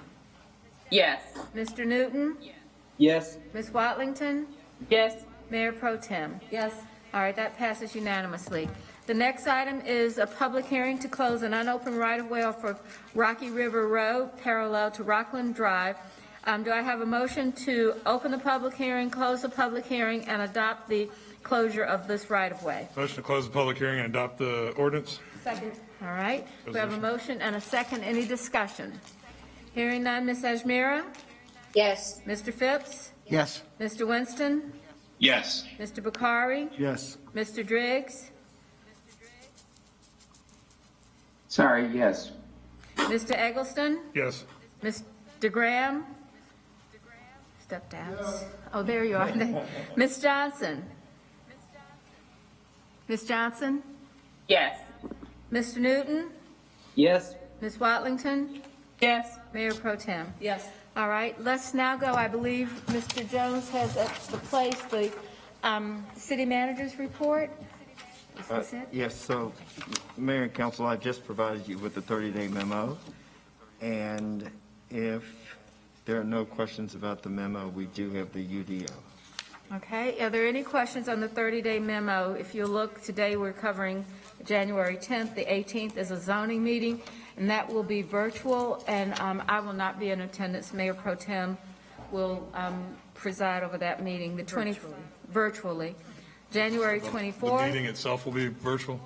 K: Yes.
A: Mr. Newton?
J: Yes.
A: Ms. Watlington?
K: Yes.
A: Mayor Pro Tem? Yes. All right, that passes unanimously. The next item is a public hearing to close an unopened right-of-way off of Rocky River Road, parallel to Rockland Drive. Do I have a motion to open the public hearing, close the public hearing, and adopt the closure of this right-of-way?
F: Motion to close the public hearing and adopt the ordinance.
A: Second. All right. We have a motion and a second. Any discussion? Hearing none. Ms. Ajmira?
I: Yes.
A: Mr. Phipps?
E: Yes.
A: Mr. Winston?
M: Yes.
A: Mr. Bakari?
P: Yes.
A: Mr. Driggs?
J: Sorry, yes.
A: Mr. Eggleston?
F: Yes.
A: Mr. Graham? Stepped out. Oh, there you are. Ms. Johnson? Ms. Johnson?
K: Yes.
A: Mr. Newton?
J: Yes.
A: Ms. Watlington?
K: Yes.
A: Mayor Pro Tem? Yes. All right, let's now go. I believe Mr. Jones has at the place the city manager's report. Is this it?
D: Yes, so, Mayor and Council, I've just provided you with the 30-day memo, And if there are no questions about the memo, we do have the UDO.
A: Okay, are there any questions on the 30-day memo? If you look, today we're covering January 10th, the 18th is a zoning meeting, and that will be virtual, and I will not be in attendance. Mayor Pro Tem will preside over that meeting, the 20th, virtually. January 24th.
F: The meeting itself will be virtual?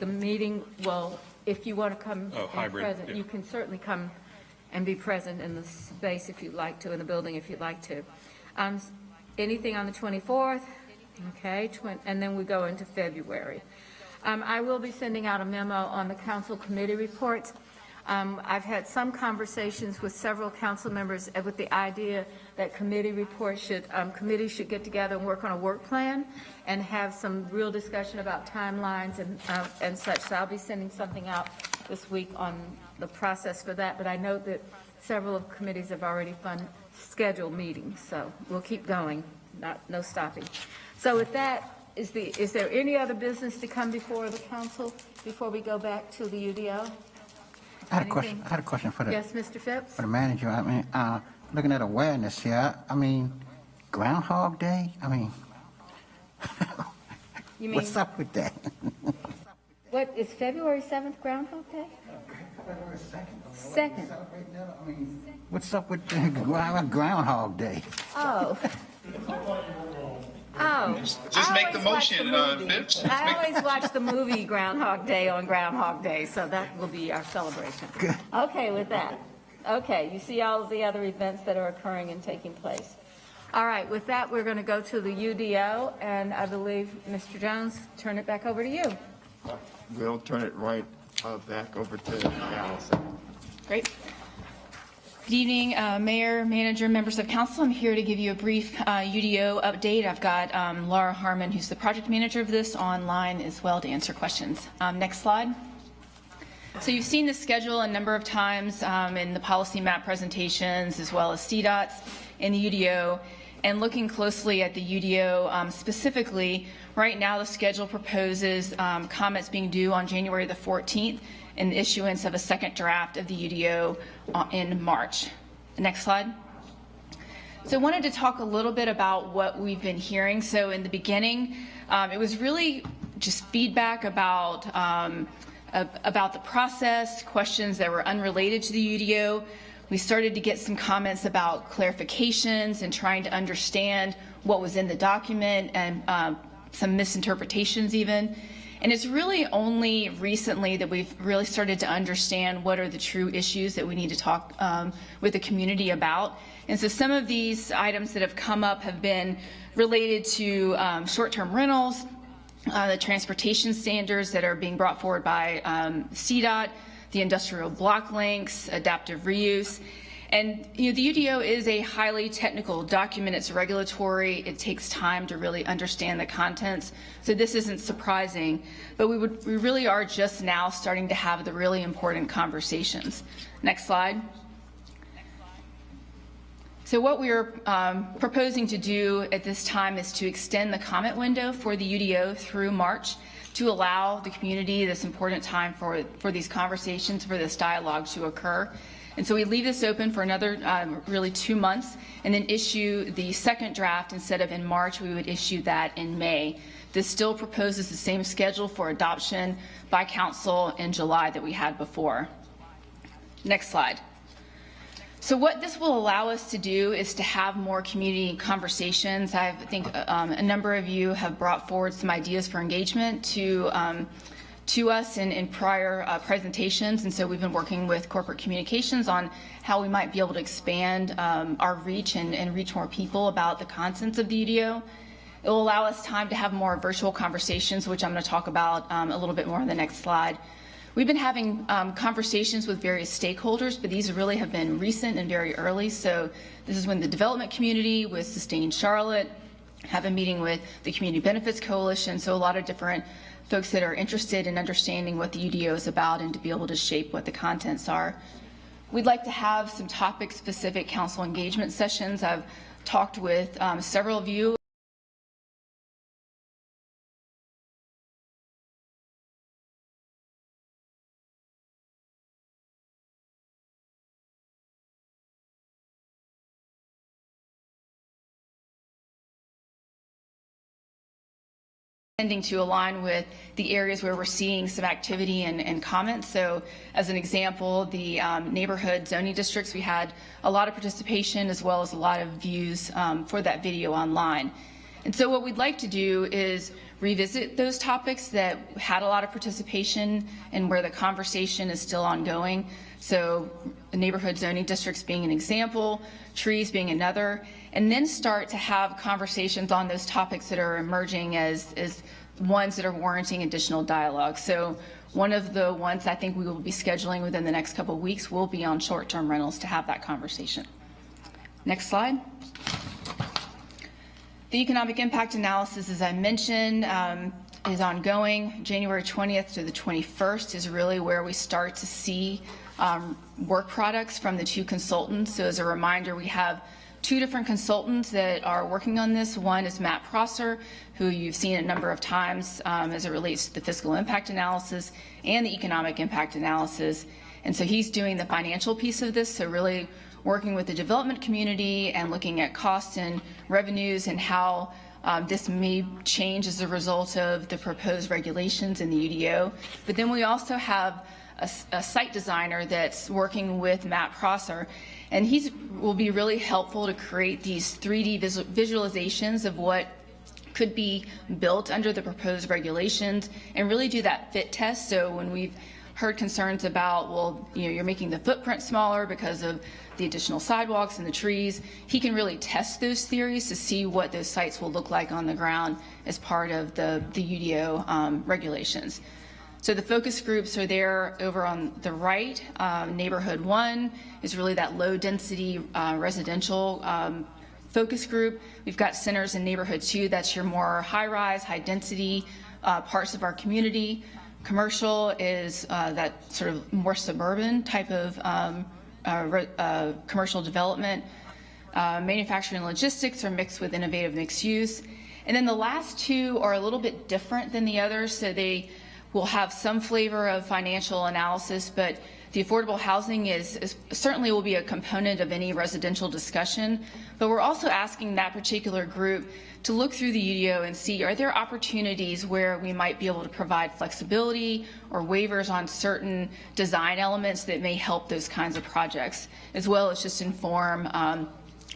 A: The meeting, well, if you want to come
F: Oh,
A: and
F: hybrid,
A: present,
F: yeah.
A: you can certainly come and be present in the space if you'd like to, in the building if you'd like to. Anything on the 24th? Okay, and then we go into February. I will be sending out a memo on the council committee reports. I've had some conversations with several council members with the idea that committees should get together and work on a work plan and have some real discussion about timelines and such. So I'll be sending something out this week on the process for that. But I know that several of committees have already scheduled meetings, so we'll keep going, no stopping. So with that, is there any other business to come before the council before we go back to the UDO?
E: I had a question for the,
A: Yes, Mr. Phipps?
E: for the manager. I mean, looking at awareness here, I mean, Groundhog Day? I mean,
A: You mean,
E: what's up with that?
A: what, is February 7th Groundhog Day? Second.
E: What's up with Groundhog Day?
A: Oh. Oh.
M: Just
A: I
M: make the
A: always watch
M: motion,
A: movie.
M: Phipps.
A: I always watch the movie Groundhog Day on Groundhog Day, so that will be our celebration. Okay, with that. Okay, you see all of the other events that are occurring and taking place. All right, with that, we're going to go to the UDO, and I believe, Mr. Jones, turn it back over to you.
D: We'll turn it right back over to Allison.
L: Great. Good evening, Mayor, Manager, members of council. I'm here to give you a brief UDO update. I've got Laura Harmon, who's the project manager of this, online as well to answer questions. Next slide. So you've seen this schedule a number of times in the policy map presentations as well as CDOTs in the UDO. And looking closely at the UDO specifically, right now the schedule proposes comments being due on January the 14th and the issuance of a second draft of the UDO in March. Next slide. So I wanted to talk a little bit about what we've been hearing. So in the beginning, it was really just feedback about the process, questions that were unrelated to the UDO. We started to get some comments about clarifications and trying to understand what was in the document and some misinterpretations even. And it's really only recently that we've really started to understand what are the true issues that we need to talk with the community about. And so some of these items that have come up have been related to short-term rentals, the transportation standards that are being brought forward by CDOT, the industrial block lengths, adaptive reuse. And the UDO is a highly technical document. It's regulatory. It takes time to really understand the contents. So this isn't surprising, but we really are just now starting to have the really important conversations. Next slide. So what we're proposing to do at this time is to extend the comment window for the UDO through March to allow the community this important time for these conversations, for this dialogue to occur. And so we leave this open for another really 2 months and then issue the second draft. Instead of in March, we would issue that in May. This still proposes the same schedule for adoption by council in July that we had before. Next slide. So what this will allow us to do is to have more community conversations. I think a number of you have brought forward some ideas for engagement to us in prior presentations, and so we've been working with corporate communications on how we might be able to expand our reach and reach more people about the contents of the UDO. It will allow us time to have more virtual conversations, which I'm going to talk about a little bit more on the next slide. We've been having conversations with various stakeholders, but these really have been recent and very early. So this is when the development community with Sustain Charlotte have a meeting with the Community Benefits Coalition. So a lot of different folks that are interested in understanding what the UDO is about and to be able to shape what the contents are. We'd like to have some topic-specific council engagement sessions. I've talked with several of you tending to align with the areas where we're seeing some activity and comments. So as an example, the neighborhood zoning districts, we had a lot of participation as well as a lot of views for that video online. And so what we'd like to do is revisit those topics that had a lot of participation and where the conversation is still ongoing. So the neighborhood zoning districts being an example, trees being another, and then start to have conversations on those topics that are emerging as ones that are warranting additional dialogue. So one of the ones I think we will be scheduling within the next couple of weeks will be on short-term rentals to have that conversation. Next slide. The economic impact analysis, as I mentioned, is ongoing. January 20th to the 21st is really where we start to see work products from the two consultants. So as a reminder, we have two different consultants that are working on this. One is Matt Prosser, who you've seen a number of times as it relates to the fiscal impact analysis and the economic impact analysis. And so he's doing the financial piece of this, so really working with the development community and looking at costs and revenues and how this may change as a result of the proposed regulations in the UDO. But then we also have a site designer that's working with Matt Prosser, and he will be really helpful to create these 3D visualizations of what could be built under the proposed regulations and really do that fit test. So when we've heard concerns about, well, you're making the footprint smaller because of the additional sidewalks and the trees, he can really test those theories to see what those sites will look like on the ground as part of the UDO regulations. So the focus groups are there over on the right. Neighborhood 1 is really that low density residential focus group. We've got centers in neighborhood 2, that's your more high rise, high density parts of our community. Commercial is that sort of more suburban type of commercial development. Manufacturing and logistics are mixed with innovative mixed use. And then the last two are a little bit different than the others, so they will have some flavor of financial analysis, but the affordable housing is certainly will be a component of any residential discussion. But we're also asking that particular group to look through the UDO and see, are there opportunities where we might be able to provide flexibility or waivers on certain design elements that may help those kinds of projects, as well as just inform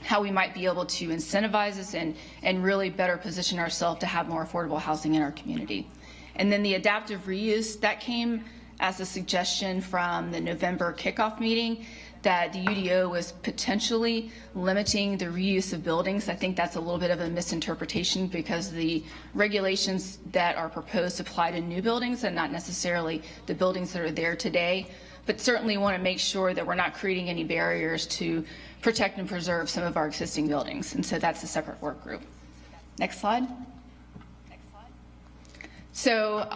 L: how we might be able to incentivize this and really better position ourselves to have more affordable housing in our community. And then the adaptive reuse, that came as a suggestion from the November kickoff meeting, that the UDO was potentially limiting the reuse of buildings. I think that's a little bit of a misinterpretation because the regulations that are proposed apply to new buildings and not necessarily the buildings that are there today, but certainly want to make sure that we're not creating any barriers to protect and preserve some of our existing buildings. And so that's a separate work group. Next slide. So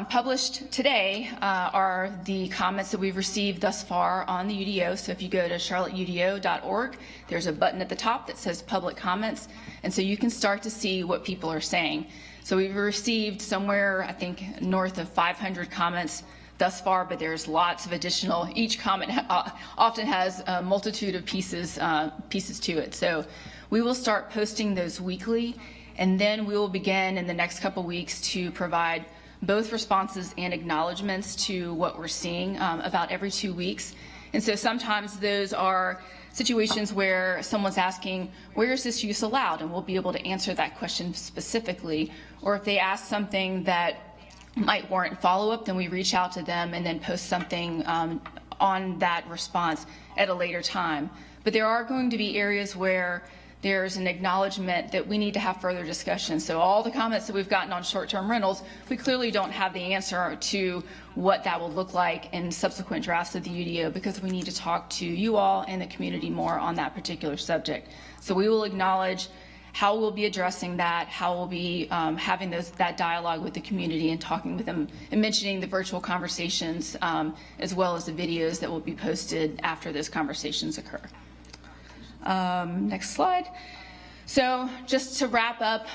L: published today are the comments that we've received thus far on the UDO. So if you go to charlotteudo.org, there's a button at the top that says public comments. And so you can start to see what people are saying. So we've received somewhere, I think, north of 500 comments thus far, but there's lots of additional. Each comment often has a multitude of pieces to it. So we will start posting those weekly. And then we will begin in the next couple weeks to provide both responses and acknowledgments to what we're seeing about every 2 weeks. And so sometimes those are situations where someone's asking, where is this use allowed? And we'll be able to answer that question specifically. Or if they ask something that might warrant follow-up, then we reach out to them and then post something on that response at a later time. But there are going to be areas where there's an acknowledgement that we need to have further discussion. So all the comments that we've gotten on short-term rentals, we clearly don't have the answer to what that will look like in subsequent drafts of the UDO because we need to talk to you all and the community more on that particular subject. So we will acknowledge how we'll be addressing that, how we'll be having that dialogue with the community and talking with them and mentioning the virtual conversations as well as the videos that will be posted after those conversations occur. Next slide. So just to wrap up,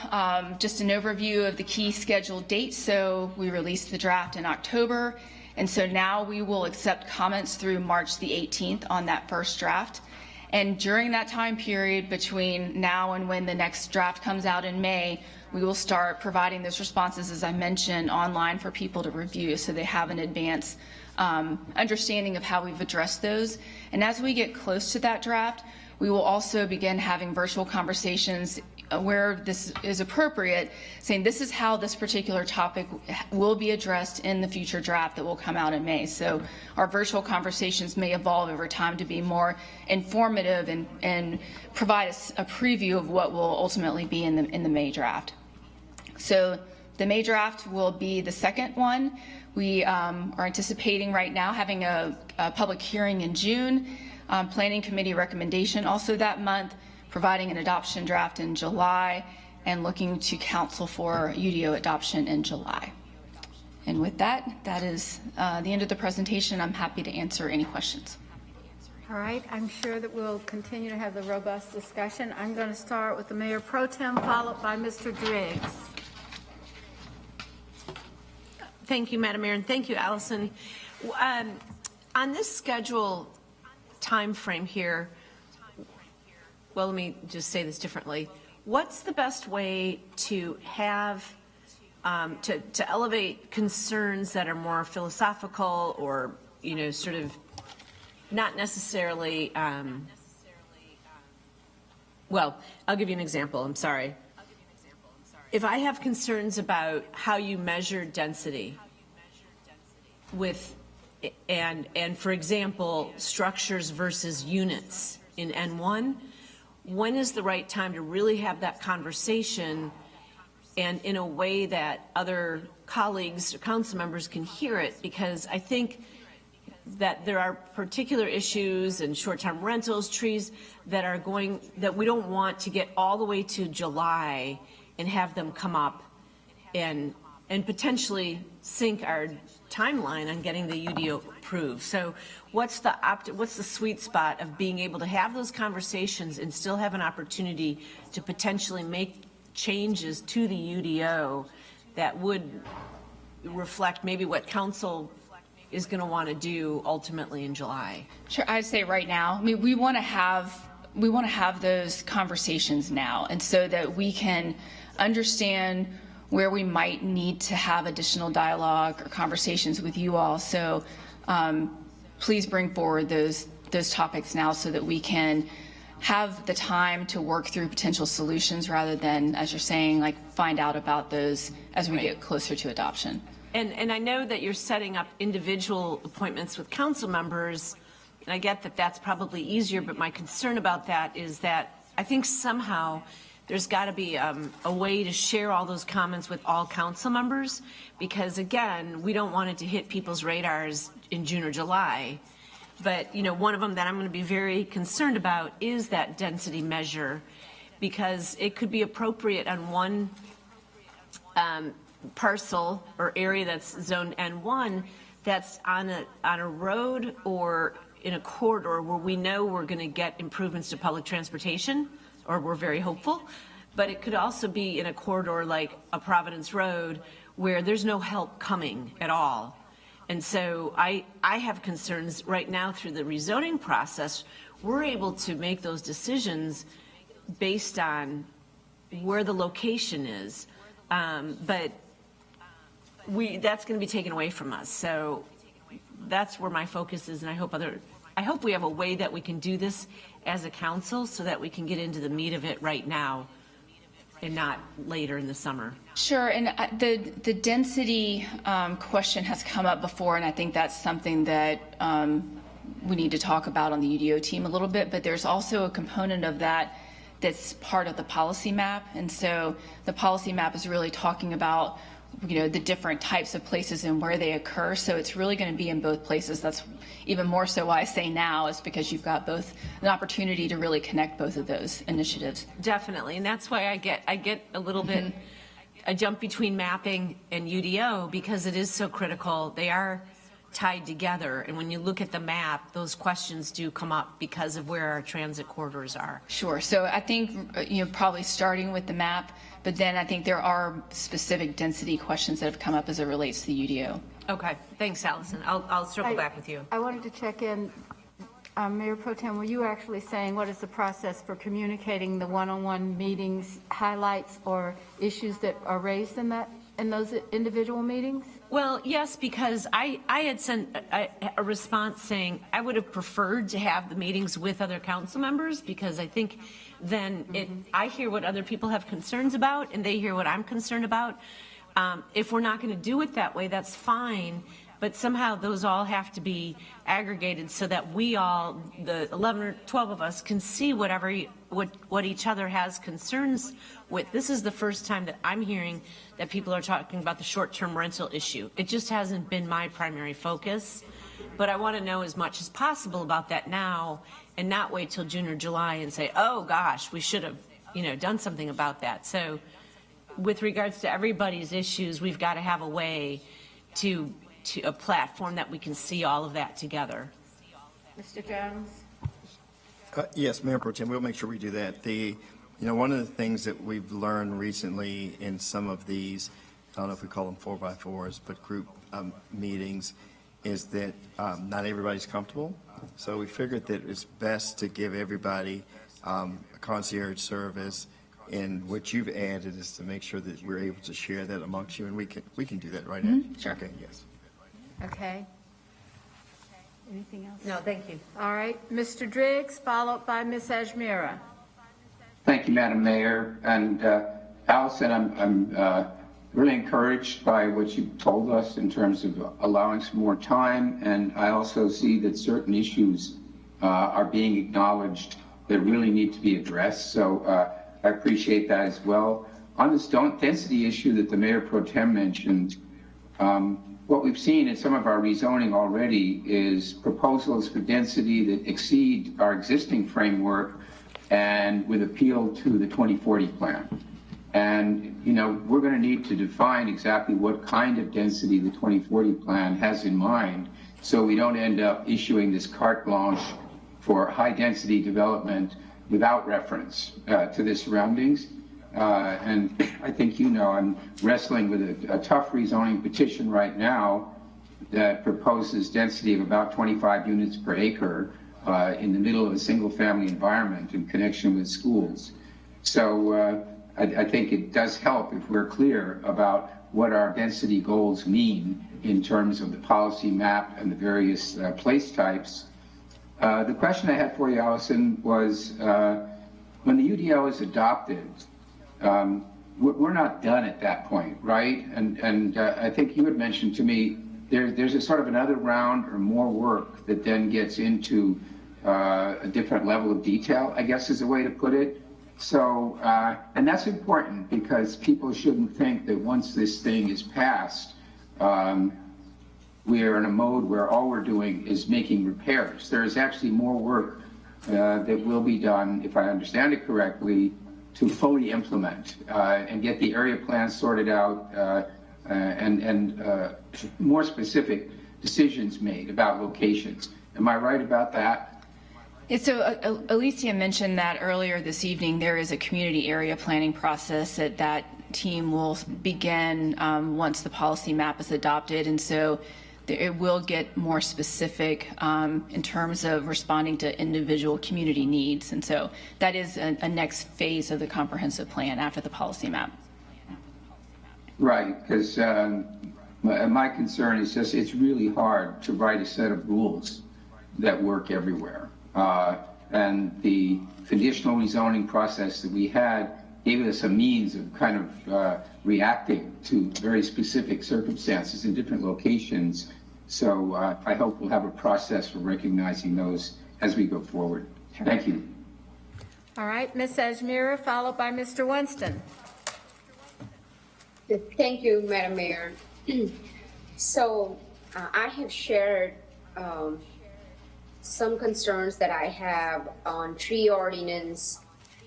L: just an overview of the key scheduled dates. So we released the draft in October, and so now we will accept comments through March the 18th on that first draft. And during that time period between now and when the next draft comes out in May, we will start providing those responses, as I mentioned, online for people to review so they have an advance understanding of how we've addressed those. And as we get close to that draft, we will also begin having virtual conversations where this is appropriate, saying this is how this particular topic will be addressed in the future draft that will come out in May. So our virtual conversations may evolve over time to be more informative and provide us a preview of what will ultimately be in the May draft. So the May draft will be the second one. We are anticipating right now having a public hearing in June, planning committee recommendation also that month, providing an adoption draft in July, and looking to council for UDO adoption in July. And with that, that is the end of the presentation. I'm happy to answer any questions.
A: All right, I'm sure that we'll continue to have the robust discussion. I'm going to start with the Mayor Pro Tem, followed by Mr. Driggs.
B: Thank you, Madam Mayor, and thank you, Allison. On this schedule time frame here, well, let me just say this differently. What's the best way to have, to elevate concerns that are more philosophical or, you know, sort of not necessarily, well, I'll give you an example. I'm sorry. If I have concerns about how you measure density with, and for example, structures versus units in N1, when is the right time to really have that conversation and in a way that other colleagues or council members can hear it? Because I think that there are particular issues and short-term rentals, trees that are going, that we don't want to get all the way to July and have them come up and potentially sink our timeline on getting the UDO approved. So what's the sweet spot of being able to have those conversations and still have an opportunity to potentially make changes to the UDO that would reflect maybe what council is going to want to do ultimately in July?
L: Sure, I'd say right now, I mean, we want to have those conversations now, and so that we can understand where we might need to have additional dialogue or conversations with you all. So please bring forward those topics now so that we can have the time to work through potential solutions rather than, as you're saying, like find out about those as we get closer to adoption.
B: And I know that you're setting up individual appointments with council members, and I get that that's probably easier, but my concern about that is that I think somehow there's got to be a way to share all those comments with all council members, because again, we don't want it to hit people's radars in June or July. But, you know, one of them that I'm going to be very concerned about is that density measure, because it could be appropriate on one parcel or area that's zone N1 that's on a road or in a corridor where we know we're going to get improvements to public transportation, or we're very hopeful, but it could also be in a corridor like a Providence Road where there's no help coming at all. And so I have concerns right now through the rezoning process. We're able to make those decisions based on where the location is, but that's going to be taken away from us. So that's where my focus is, and I hope we have a way that we can do this as a council so that we can get into the meat of it right now and not later in the summer.
L: Sure, and the density question has come up before, and I think that's something that we need to talk about on the UDO team a little bit, but there's also a component of that that's part of the policy map. And so the policy map is really talking about, you know, the different types of places and where they occur. So it's really going to be in both places. That's even more so why I say now, is because you've got both an opportunity to really connect both of those initiatives.
B: Definitely, and that's why I get a little bit, I jump between mapping and UDO because it is so critical. They are tied together, and when you look at the map, those questions do come up because of where our transit corridors are.
L: Sure. So I think, you know, probably starting with the map, but then I think there are specific density questions that have come up as it relates to the UDO.
B: Okay. Thanks, Allison. I'll circle back with you.
A: I wanted to check in. Mayor Pro Tem, were you actually saying what is the process for communicating the one-on-one meetings, highlights, or issues that are raised in those individual meetings?
B: Well, yes, because I had sent a response saying I would have preferred to have the meetings with other council members, because I think then I hear what other people have concerns about and they hear what I'm concerned about. If we're not going to do it that way, that's fine. But somehow those all have to be aggregated so that we all, the 11 or 12 of us, can see what each other has concerns with. This is the first time that I'm hearing that people are talking about the short-term rental issue. It just hasn't been my primary focus. But I want to know as much as possible about that now and not wait till June or July and say, oh gosh, we should have, done something about that. So with regards to everybody's issues, we've got to have a way to a platform that we can see all of that together.
A: Mr. Jones?
D: Yes, Mayor Pro Tem, we'll make sure we do that. One of the things that we've learned recently in some of these, I don't know if we call them 4x4s, but group meetings, is that not everybody's comfortable. So we figured that it's best to give everybody a concierge service. And what you've added is to make sure that we're able to share that amongst you, and we can do that right now.
A: Sure.
D: Okay, yes.
A: Okay. Anything else?
B: No, thank you.
A: All right, Mr. Driggs, followed by Ms. Ajmira.
J: Thank you, Madam Mayor. And Allison, I'm really encouraged by what you told us in terms of allowing some more time. And I also see that certain issues are being acknowledged that really need to be addressed. So I appreciate that as well. On this density issue that the Mayor Pro Tem mentioned, what we've seen in some of our rezoning already is proposals for density that exceed our existing framework and with appeal to the 2040 plan. And, we're going to need to define exactly what kind of density the 2040 plan has in mind, so we don't end up issuing this carte blanche for high density development without reference to the surroundings. And I think I'm wrestling with a tough rezoning petition right now that proposes density of about 25 units per acre in the middle of a single-family environment in connection with schools. So I think it does help if we're clear about what our density goals mean in terms of the policy map and the various place types. The question I had for you, Allison, was when the UDO is adopted, we're not done at that point, right? And I think you had mentioned to me there's a sort of another round or more work that then gets into a different level of detail, I guess is a way to put it. So, and that's important because people shouldn't think that once this thing is passed, we are in a mode where all we're doing is making repairs. There is actually more work that will be done, if I understand it correctly, to fully implement and get the area plans sorted out and more specific decisions made about locations. Am I right about that?
L: Yeah, so Alicia mentioned that earlier this evening. There is a community area planning process that team will begin once the policy map is adopted, and so it will get more specific in terms of responding to individual community needs, and so that is a next phase of the comprehensive plan after the policy map.
J: Right, because my concern is just it's really hard to write a set of rules that work everywhere. And the conditional rezoning process that we had gave us a means of kind of reacting to very specific circumstances in different locations. So I hope we'll have a process for recognizing those as we go forward. Thank you.
A: All right, Ms. Ajmira, followed by Mr. Winston.
I: Thank you, Madam Mayor. So I have shared some concerns that I have on tree ordinance,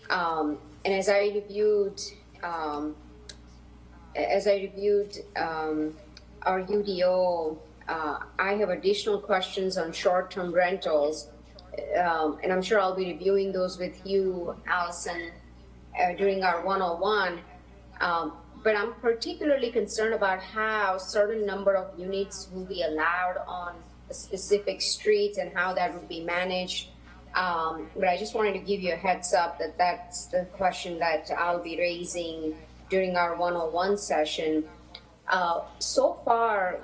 I: and as I reviewed our UDO, I have additional questions on short-term rentals, and I'm sure I'll be reviewing those with you, Allison, during our 101. But I'm particularly concerned about how a certain number of units will be allowed on a specific streets and how that would be managed. But I just wanted to give you a heads up that that's the question that I'll be raising during our 101 session. So far,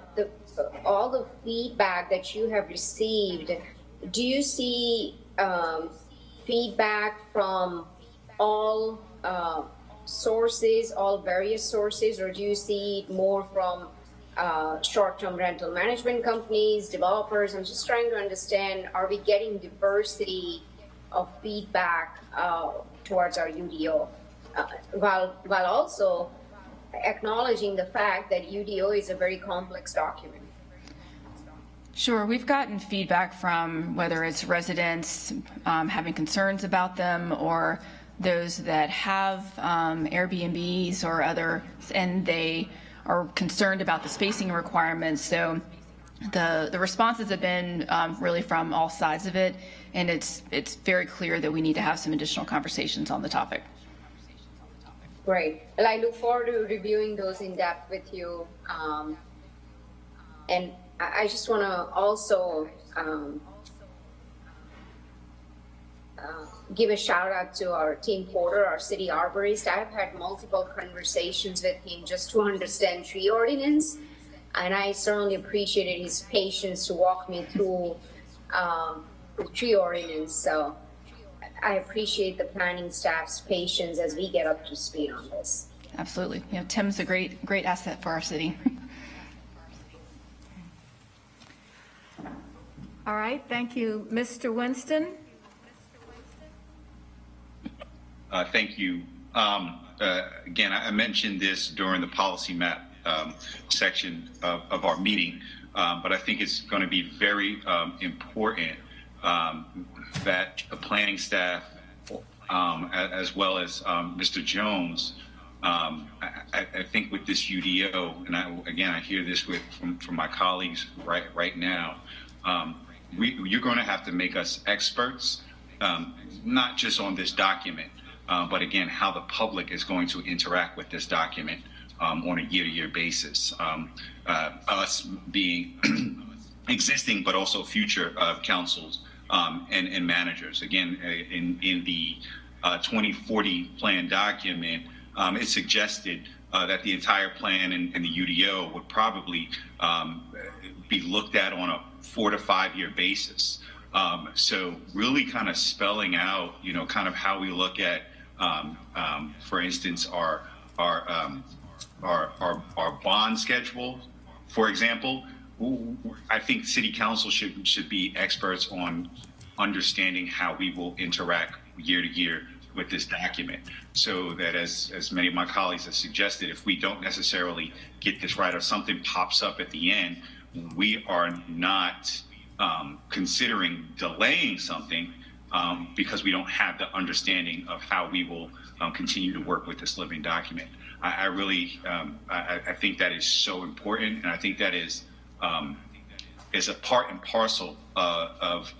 I: all the feedback that you have received, do you see feedback from all sources, all various sources, or do you see more from short-term rental management companies, developers? I'm just trying to understand, are we getting diversity of feedback towards our UDO, while also acknowledging the fact that UDO is a very complex document?
L: Sure. We've gotten feedback from whether it's residents having concerns about them or those that have Airbnbs or other, and they are concerned about the spacing requirements. So the responses have been really from all sides of it, and it's very clear that we need to have some additional conversations on the topic.
I: Great. Well, I look forward to reviewing those in depth with you. And I just want to also give a shout out to our team Porter, our city arborist. I've had multiple conversations with him just to understand tree ordinance, and I certainly appreciated his patience to walk me through the tree ordinance. So I appreciate the planning staff's patience as we get up to speed on this.
L: Absolutely. You know, Tim's a great asset for our city.
A: All right, thank you. Mr. Winston?
M: Thank you. Again, I mentioned this during the policy map section of our meeting, but I think it's going to be very important that the planning staff, as well as Mr. Jones, I think with this UDO, and I hear this from my colleagues right now, you're going to have to make us experts, not just on this document, but again, how the public is going to interact with this document on a year-to-year basis. Us being existing, but also future councils and managers. Again, in the 2040 plan document, it suggested that the entire plan and the UDO would probably be looked at on a 4 to 5 year basis. So really kind of spelling out, kind of how we look at, for instance, our bond schedule, for example. I think City Council should be experts on understanding how we will interact year to year with this document, so that as many of my colleagues have suggested, if we don't necessarily get this right or something pops up at the end, we are not considering delaying something because we don't have the understanding of how we will continue to work with this living document. I really, I think that is so important, and I think that is a part and parcel of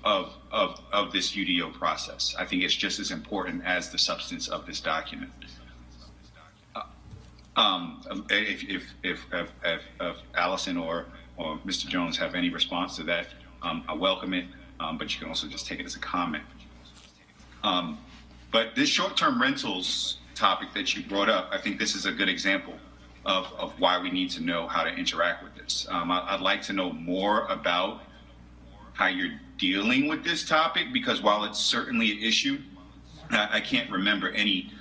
M: this UDO process. I think it's just as important as the substance of this document. If Allison or Mr. Jones have any response to that, I welcome it, but you can also just take it as a comment. But this short-term rentals topic that you brought up, I think this is a good example of why we need to know how to interact with this. I'd like to know more about how you're dealing with this topic, because while it's certainly an issue, I can't remember any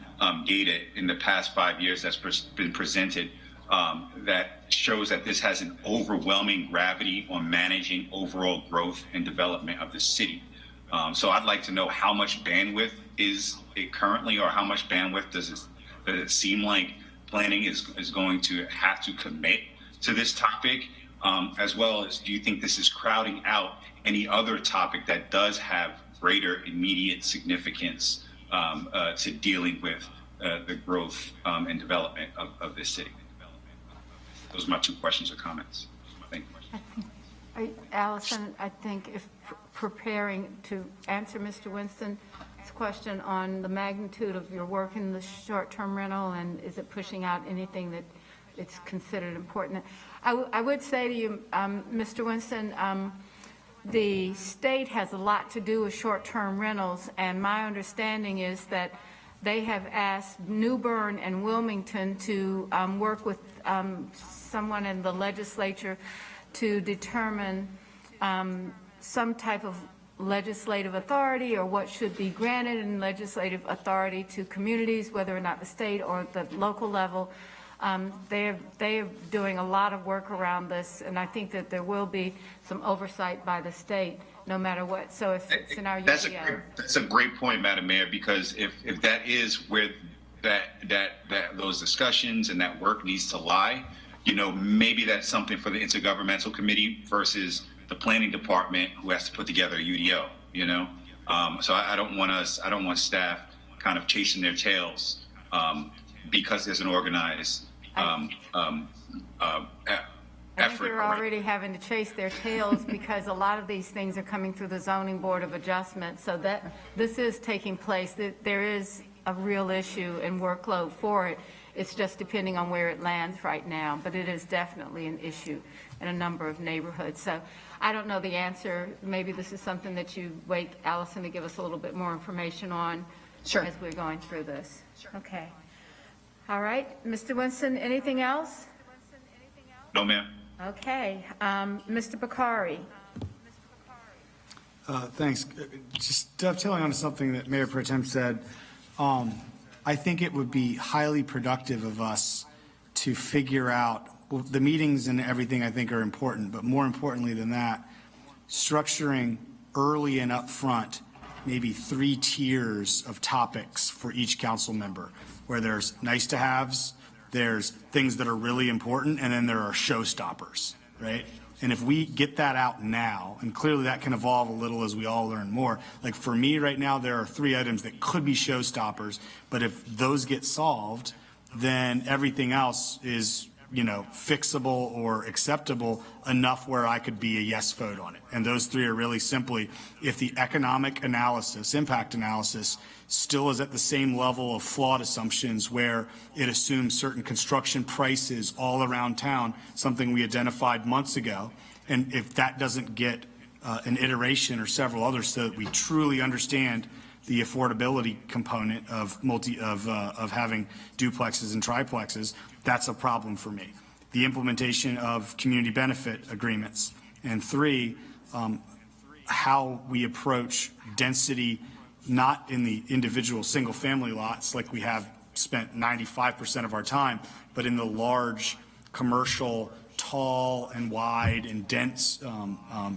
M: data in the past 5 years that's been presented that shows that this has an overwhelming gravity on managing overall growth and development of the city. So I'd like to know how much bandwidth is it currently, or how much bandwidth does it seem like planning is going to have to commit to this topic, as well as, do you think this is crowding out any other topic that does have greater immediate significance to dealing with the growth and development of this city? Those are my 2 questions or comments. Thank you.
A: Allison, I think if preparing to answer Mr. Winston's question on the magnitude of your work in the short-term rental, and is it pushing out anything that it's considered important? I would say to you, Mr. Winston, the state has a lot to do with short-term rentals, and my understanding is that they have asked New Bern and Wilmington to work with someone in the legislature to determine some type of legislative authority or what should be granted in legislative authority to communities, whether or not the state or the local level. They're doing a lot of work around this, and I think that there will be some oversight by the state, no matter what. So if it's in our UDO.
M: That's a great point, Madam Mayor, because if that is where those discussions and that work needs to lie, maybe that's something for the intergovernmental committee versus the planning department who has to put together a UDO. So I don't want staff kind of chasing their tails because there's an organized
A: I think they're already having to chase their tails because a lot of these things are coming through the Zoning Board of Adjustment. So that this is taking place. There is a real issue and workload for it. It's just depending on where it lands right now. But it is definitely an issue in a number of neighborhoods. So I don't know the answer. Maybe this is something that you wait, Allison, to give us a little bit more information on as we're going through this. Okay. All right. Mr. Winston, anything else?
M: No, ma'am.
A: Okay. Mr. Bakari.
P: Thanks. Just dovetailing on something that Mayor Pro Tem said, I think it would be highly productive of us to figure out, well, the meetings and everything I think are important, but more importantly than that, structuring early and upfront maybe 3 tiers of topics for each council member, where there's nice to haves, there's things that are really important, and then there are showstoppers, right? And if we get that out now, and clearly that can evolve a little as we all learn more, like for me right now, there are 3 items that could be showstoppers, but if those get solved, then everything else is, fixable or acceptable enough where I could be a yes vote on it. And those 3 are really simply, if the economic analysis, impact analysis, still is at the same level of flawed assumptions where it assumes certain construction prices all around town, something we identified months ago, and if that doesn't get an iteration or several others so that we truly understand the affordability component of having duplexes and triplexes, that's a problem for me. The implementation of community benefit agreements. And 3, how we approach density, not in the individual single family lots like we have spent 95% of our time, but in the large commercial, tall and wide and dense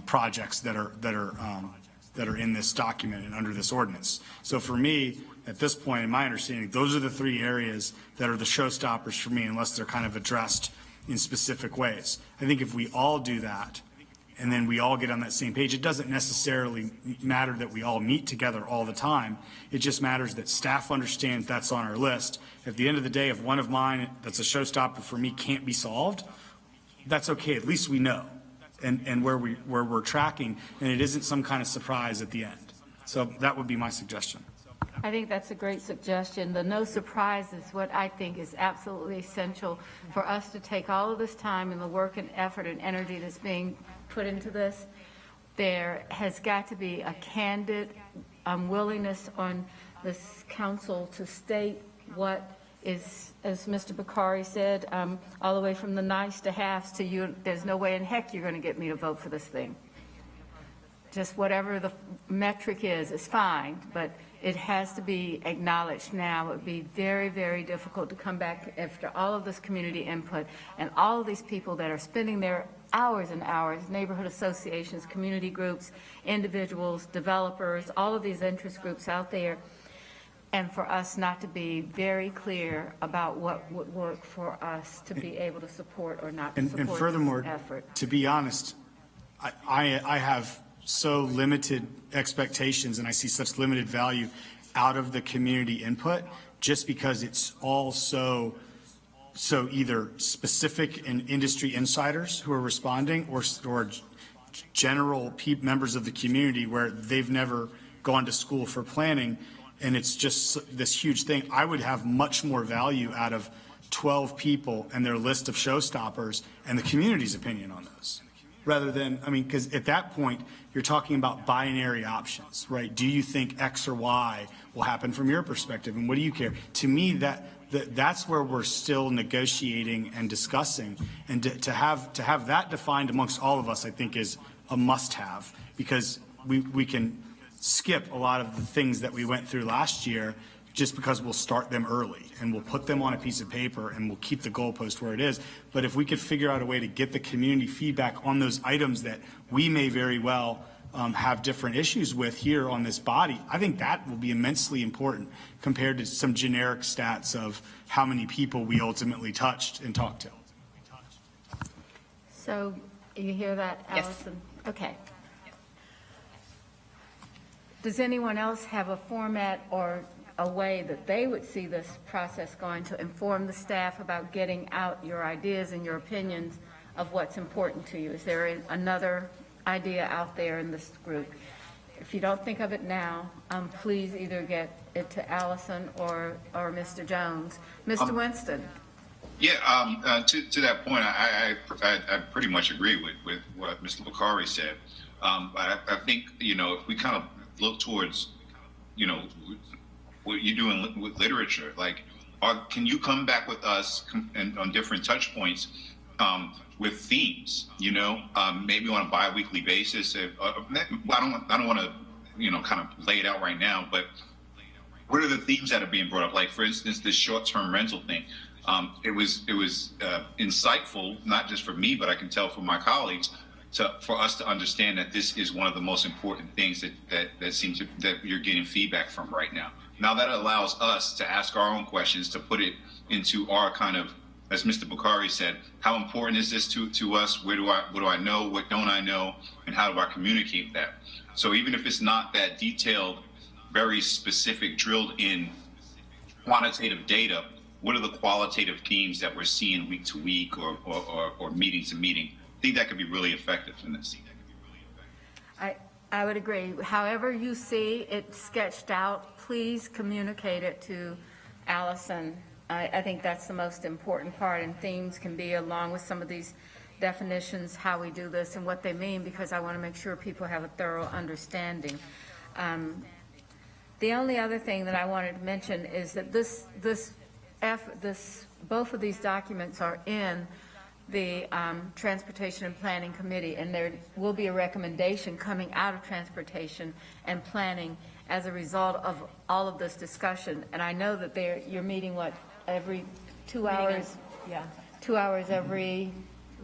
P: projects that are in this document and under this ordinance. So for me, at this point, in my understanding, those are the 3 areas that are the showstoppers for me, unless they're kind of addressed in specific ways. I think if we all do that, and then we all get on that same page, it doesn't necessarily matter that we all meet together all the time. It just matters that staff understands that's on our list. At the end of the day, if one of mine that's a showstopper for me can't be solved, that's okay. At least we know and where we're tracking, and it isn't some kind of surprise at the end. So that would be my suggestion.
A: I think that's a great suggestion. The no surprise is what I think is absolutely essential for us to take all of this time and the work and effort and energy that's being put into this. There has got to be a candid willingness on this council to state what is, as Mr. Bakari said, all the way from the nice to haves to you, there's no way in heck you're going to get me to vote for this thing. Just whatever the metric is fine, but it has to be acknowledged now. It would be very, very difficult to come back after all of this community input and all of these people that are spending their hours and hours, neighborhood associations, community groups, individuals, developers, all of these interest groups out there, and for us not to be very clear about what would work for us to be able to support or not to support
P: And furthermore,
A: this effort.
P: to be honest, I have so limited expectations and I see such limited value out of the community input just because it's all so either specific and industry insiders who are responding or general members of the community where they've never gone to school for planning, and it's just this huge thing. I would have much more value out of 12 people and their list of showstoppers and the community's opinion on those. rather than, I mean, because at that point, you're talking about binary options, right? Do you think X or Y will happen from your perspective, and what do you care? To me, that's where we're still negotiating and discussing, and to have that defined amongst all of us, I think, is a must-have, because we can skip a lot of the things that we went through last year just because we'll start them early and we'll put them on a piece of paper and we'll keep the goalpost where it is. But if we could figure out a way to get the community feedback on those items that we may very well have different issues with here on this body, I think that will be immensely important compared to some generic stats of how many people we ultimately touched and talked to.
A: So you hear that, Allison? Yes. Okay. Does anyone else have a format or a way that they would see this process going to inform the staff about getting out your ideas and your opinions of what's important to you? Is there another idea out there in this group? If you don't think of it now, please either get it to Allison or Mr. Jones. Mr. Winston.
M: Yeah, to that point, I pretty much agree with what Mr. Bakari said. I think, if we kind of look towards, what you're doing with literature, like, can you come back with us and on different touch points with themes, maybe on a bi-weekly basis? I don't want to, kind of lay it out right now, but what are the themes that are being brought up? Like, for instance, this short-term rental thing. It was insightful, not just for me, but I can tell from my colleagues, for us to understand that this is one of the most important things that you're getting feedback from right now. Now that allows us to ask our own questions, to put it into our kind of, as Mr. Bakari said, how important is this to us? What do I know? What don't I know? And how do I communicate that? So even if it's not that detailed, very specific, drilled in quantitative data, what are the qualitative themes that we're seeing week to week or meeting to meeting? I think that could be really effective in this.
A: I would agree. However you see it sketched out, please communicate it to Allison. I think that's the most important part, and themes can be along with some of these definitions, how we do this and what they mean, because I want to make sure people have a thorough understanding. The only other thing that I wanted to mention is that both of these documents are in the Transportation and Planning Committee, and there will be a recommendation coming out of Transportation and Planning as a result of all of this discussion. And I know that you're meeting, every 2 hours?
B: Yeah.
A: 2 hours every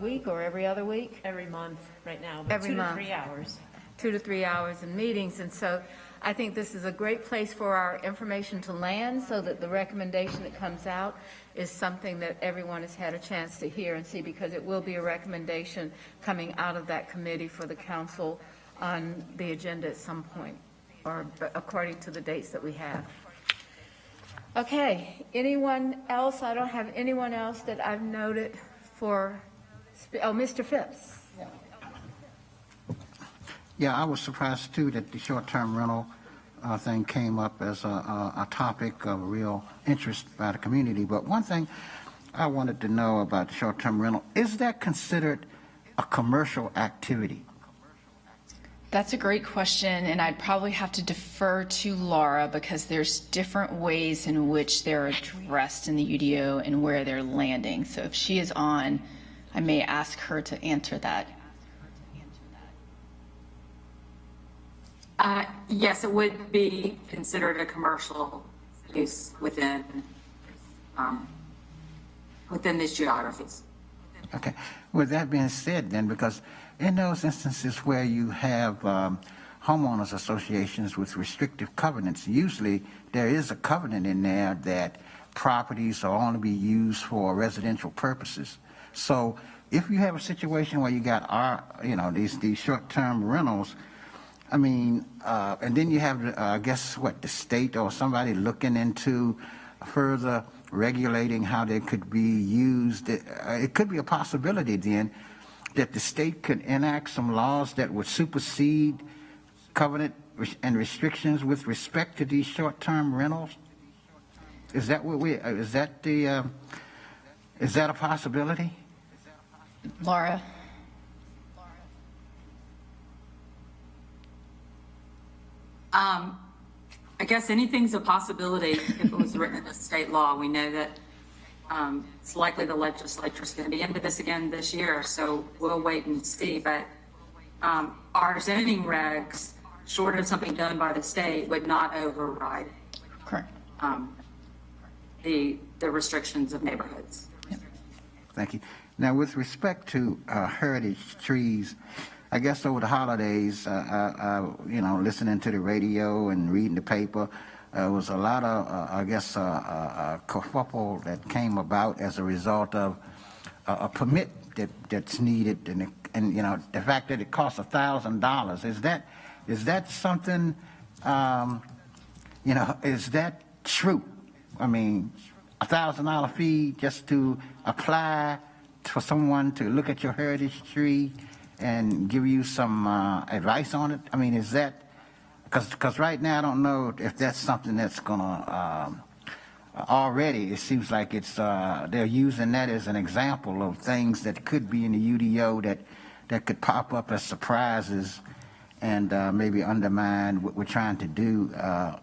A: week or every other week?
B: Every month right now, but
A: Every
B: 2
A: month.
B: to 3 hours.
A: 2 to 3 hours in meetings. And so I think this is a great place for our information to land, so that the recommendation that comes out is something that everyone has had a chance to hear and see, because it will be a recommendation coming out of that committee for the council on the agenda at some point, or according to the dates that we have. Okay, anyone else? I don't have anyone else that I've noted for, Mr. Phipps.
E: Yeah, I was surprised too that the short-term rental thing came up as a topic of real interest by the community. But one thing I wanted to know about the short-term rental, is that considered a commercial activity?
L: That's a great question, and I'd probably have to defer to Laura, because there's different ways in which they're addressed in the UDO and where they're landing. So if she is on, I may ask her to answer that.
Q: Yes, it would be considered a commercial use within these geographies.
E: Okay. With that being said, then, because in those instances where you have homeowners associations with restrictive covenants, usually there is a covenant in there that properties are only be used for residential purposes. So if you have a situation where you got these short-term rentals, I mean, and then you have, the state or somebody looking into further regulating how they could be used. It could be a possibility then that the state could enact some laws that would supersede covenant and restrictions with respect to these short-term rentals. Is that a possibility?
L: Laura?
Q: I guess anything's a possibility if it was written into state law. We know that it's likely the legislature's going to be into this again this year, so we'll wait and see. But our zoning regs, short of something done by the state, would not override
L: Correct.
Q: The restrictions of neighborhoods.
E: Thank you. Now, with respect to heritage trees, I guess over the holidays, listening to the radio and reading the paper, was a lot of, kerfuffle that came about as a result of a permit that's needed, and the fact that it costs $1,000. Is that something? Is that true? I mean, $1,000 fee just to apply for someone to look at your heritage tree and give you some advice on it? I mean, is that, because right now I don't know if that's something that's going to, already it seems like it's, they're using that as an example of things that could be in the UDO that could pop up as surprises and maybe undermine what we're trying to do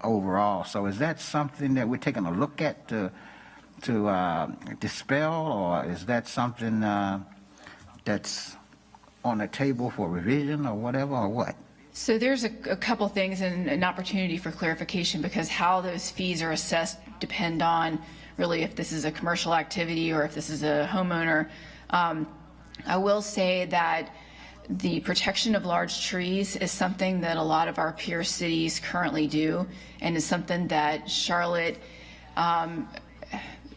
E: overall. So is that something that we're taking a look at to dispel, or is that something that's on the table for revision or whatever, or what?
L: So there's a couple things and an opportunity for clarification, because how those fees are assessed depend on really if this is a commercial activity or if this is a homeowner. I will say that the protection of large trees is something that a lot of our peer cities currently do, and is something that Charlotte,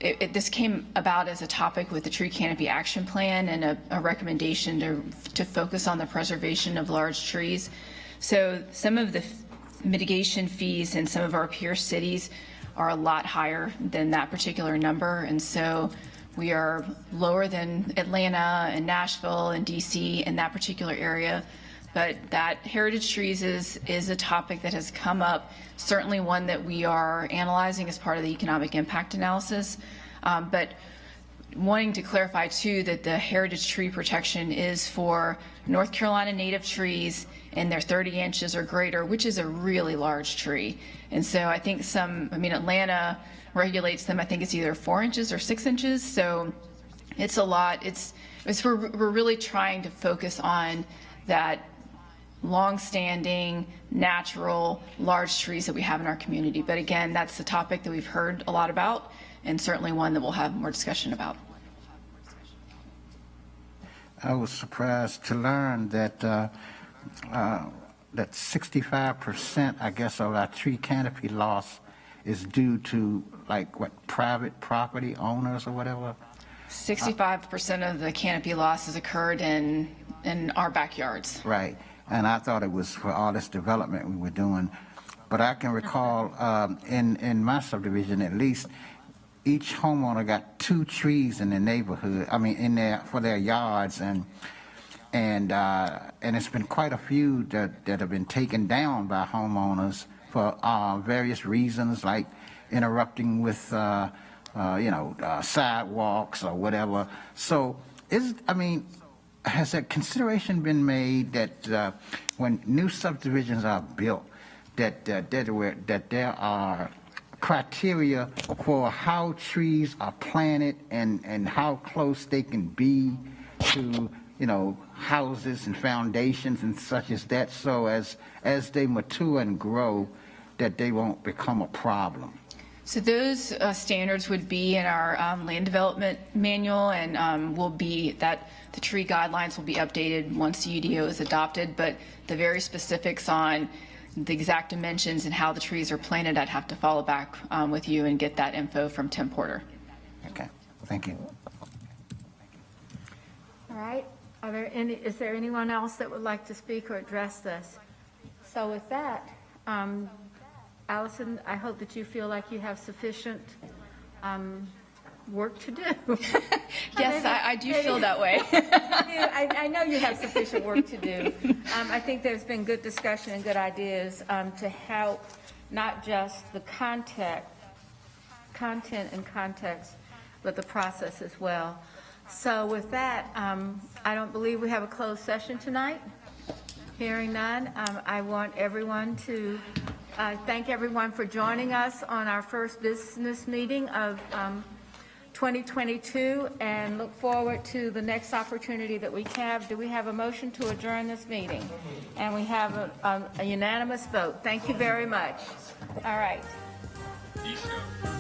L: this came about as a topic with the Tree Canopy Action Plan and a recommendation to focus on the preservation of large trees. So some of the mitigation fees in some of our peer cities are a lot higher than that particular number, and so we are lower than Atlanta and Nashville and DC in that particular area. But that heritage trees is a topic that has come up, certainly one that we are analyzing as part of the economic impact analysis. But wanting to clarify too that the heritage tree protection is for North Carolina native trees and they're 30 inches or greater, which is a really large tree. And so I think Atlanta regulates them, I think it's either 4 inches or 6 inches. So it's a lot. We're really trying to focus on that long-standing, natural, large trees that we have in our community. But again, that's the topic that we've heard a lot about, and certainly one that we'll have more discussion about.
E: I was surprised to learn that that 65%, I guess, of our tree canopy loss is due to private property owners or whatever.
L: 65% of the canopy loss has occurred in our backyards.
E: Right, and I thought it was for all this development we were doing, but I can recall in my subdivision at least, each homeowner got 2 trees in the neighborhood. For their yards, and it's been quite a few that have been taken down by homeowners for various reasons, like interrupting with sidewalks or whatever. So has a consideration been made that when new subdivisions are built, that there are criteria for how trees are planted and how close they can be to houses and foundations and such as that, so as they mature and grow, that they won't become a problem?
L: So those standards would be in our land development manual, and the tree guidelines will be updated once the UDO is adopted, but the very specifics on the exact dimensions and how the trees are planted, I'd have to follow back with you and get that info from Tim Porter.
E: Okay, thank you.
A: All right. Is there anyone else that would like to speak or address this? So with that, Allison, I hope that you feel like you have sufficient work to do.
L: Yes, I do feel that way.
A: I know you have sufficient work to do. I think there's been good discussion and good ideas to help not just the content and context, but the process as well. So with that, I don't believe we have a closed session tonight. Hearing none, I want everyone to thank everyone for joining us on our first business meeting of 2022, and look forward to the next opportunity that we have. Do we have a motion to adjourn this meeting? And we have a unanimous vote. Thank you very much. All right.
M: Peace out.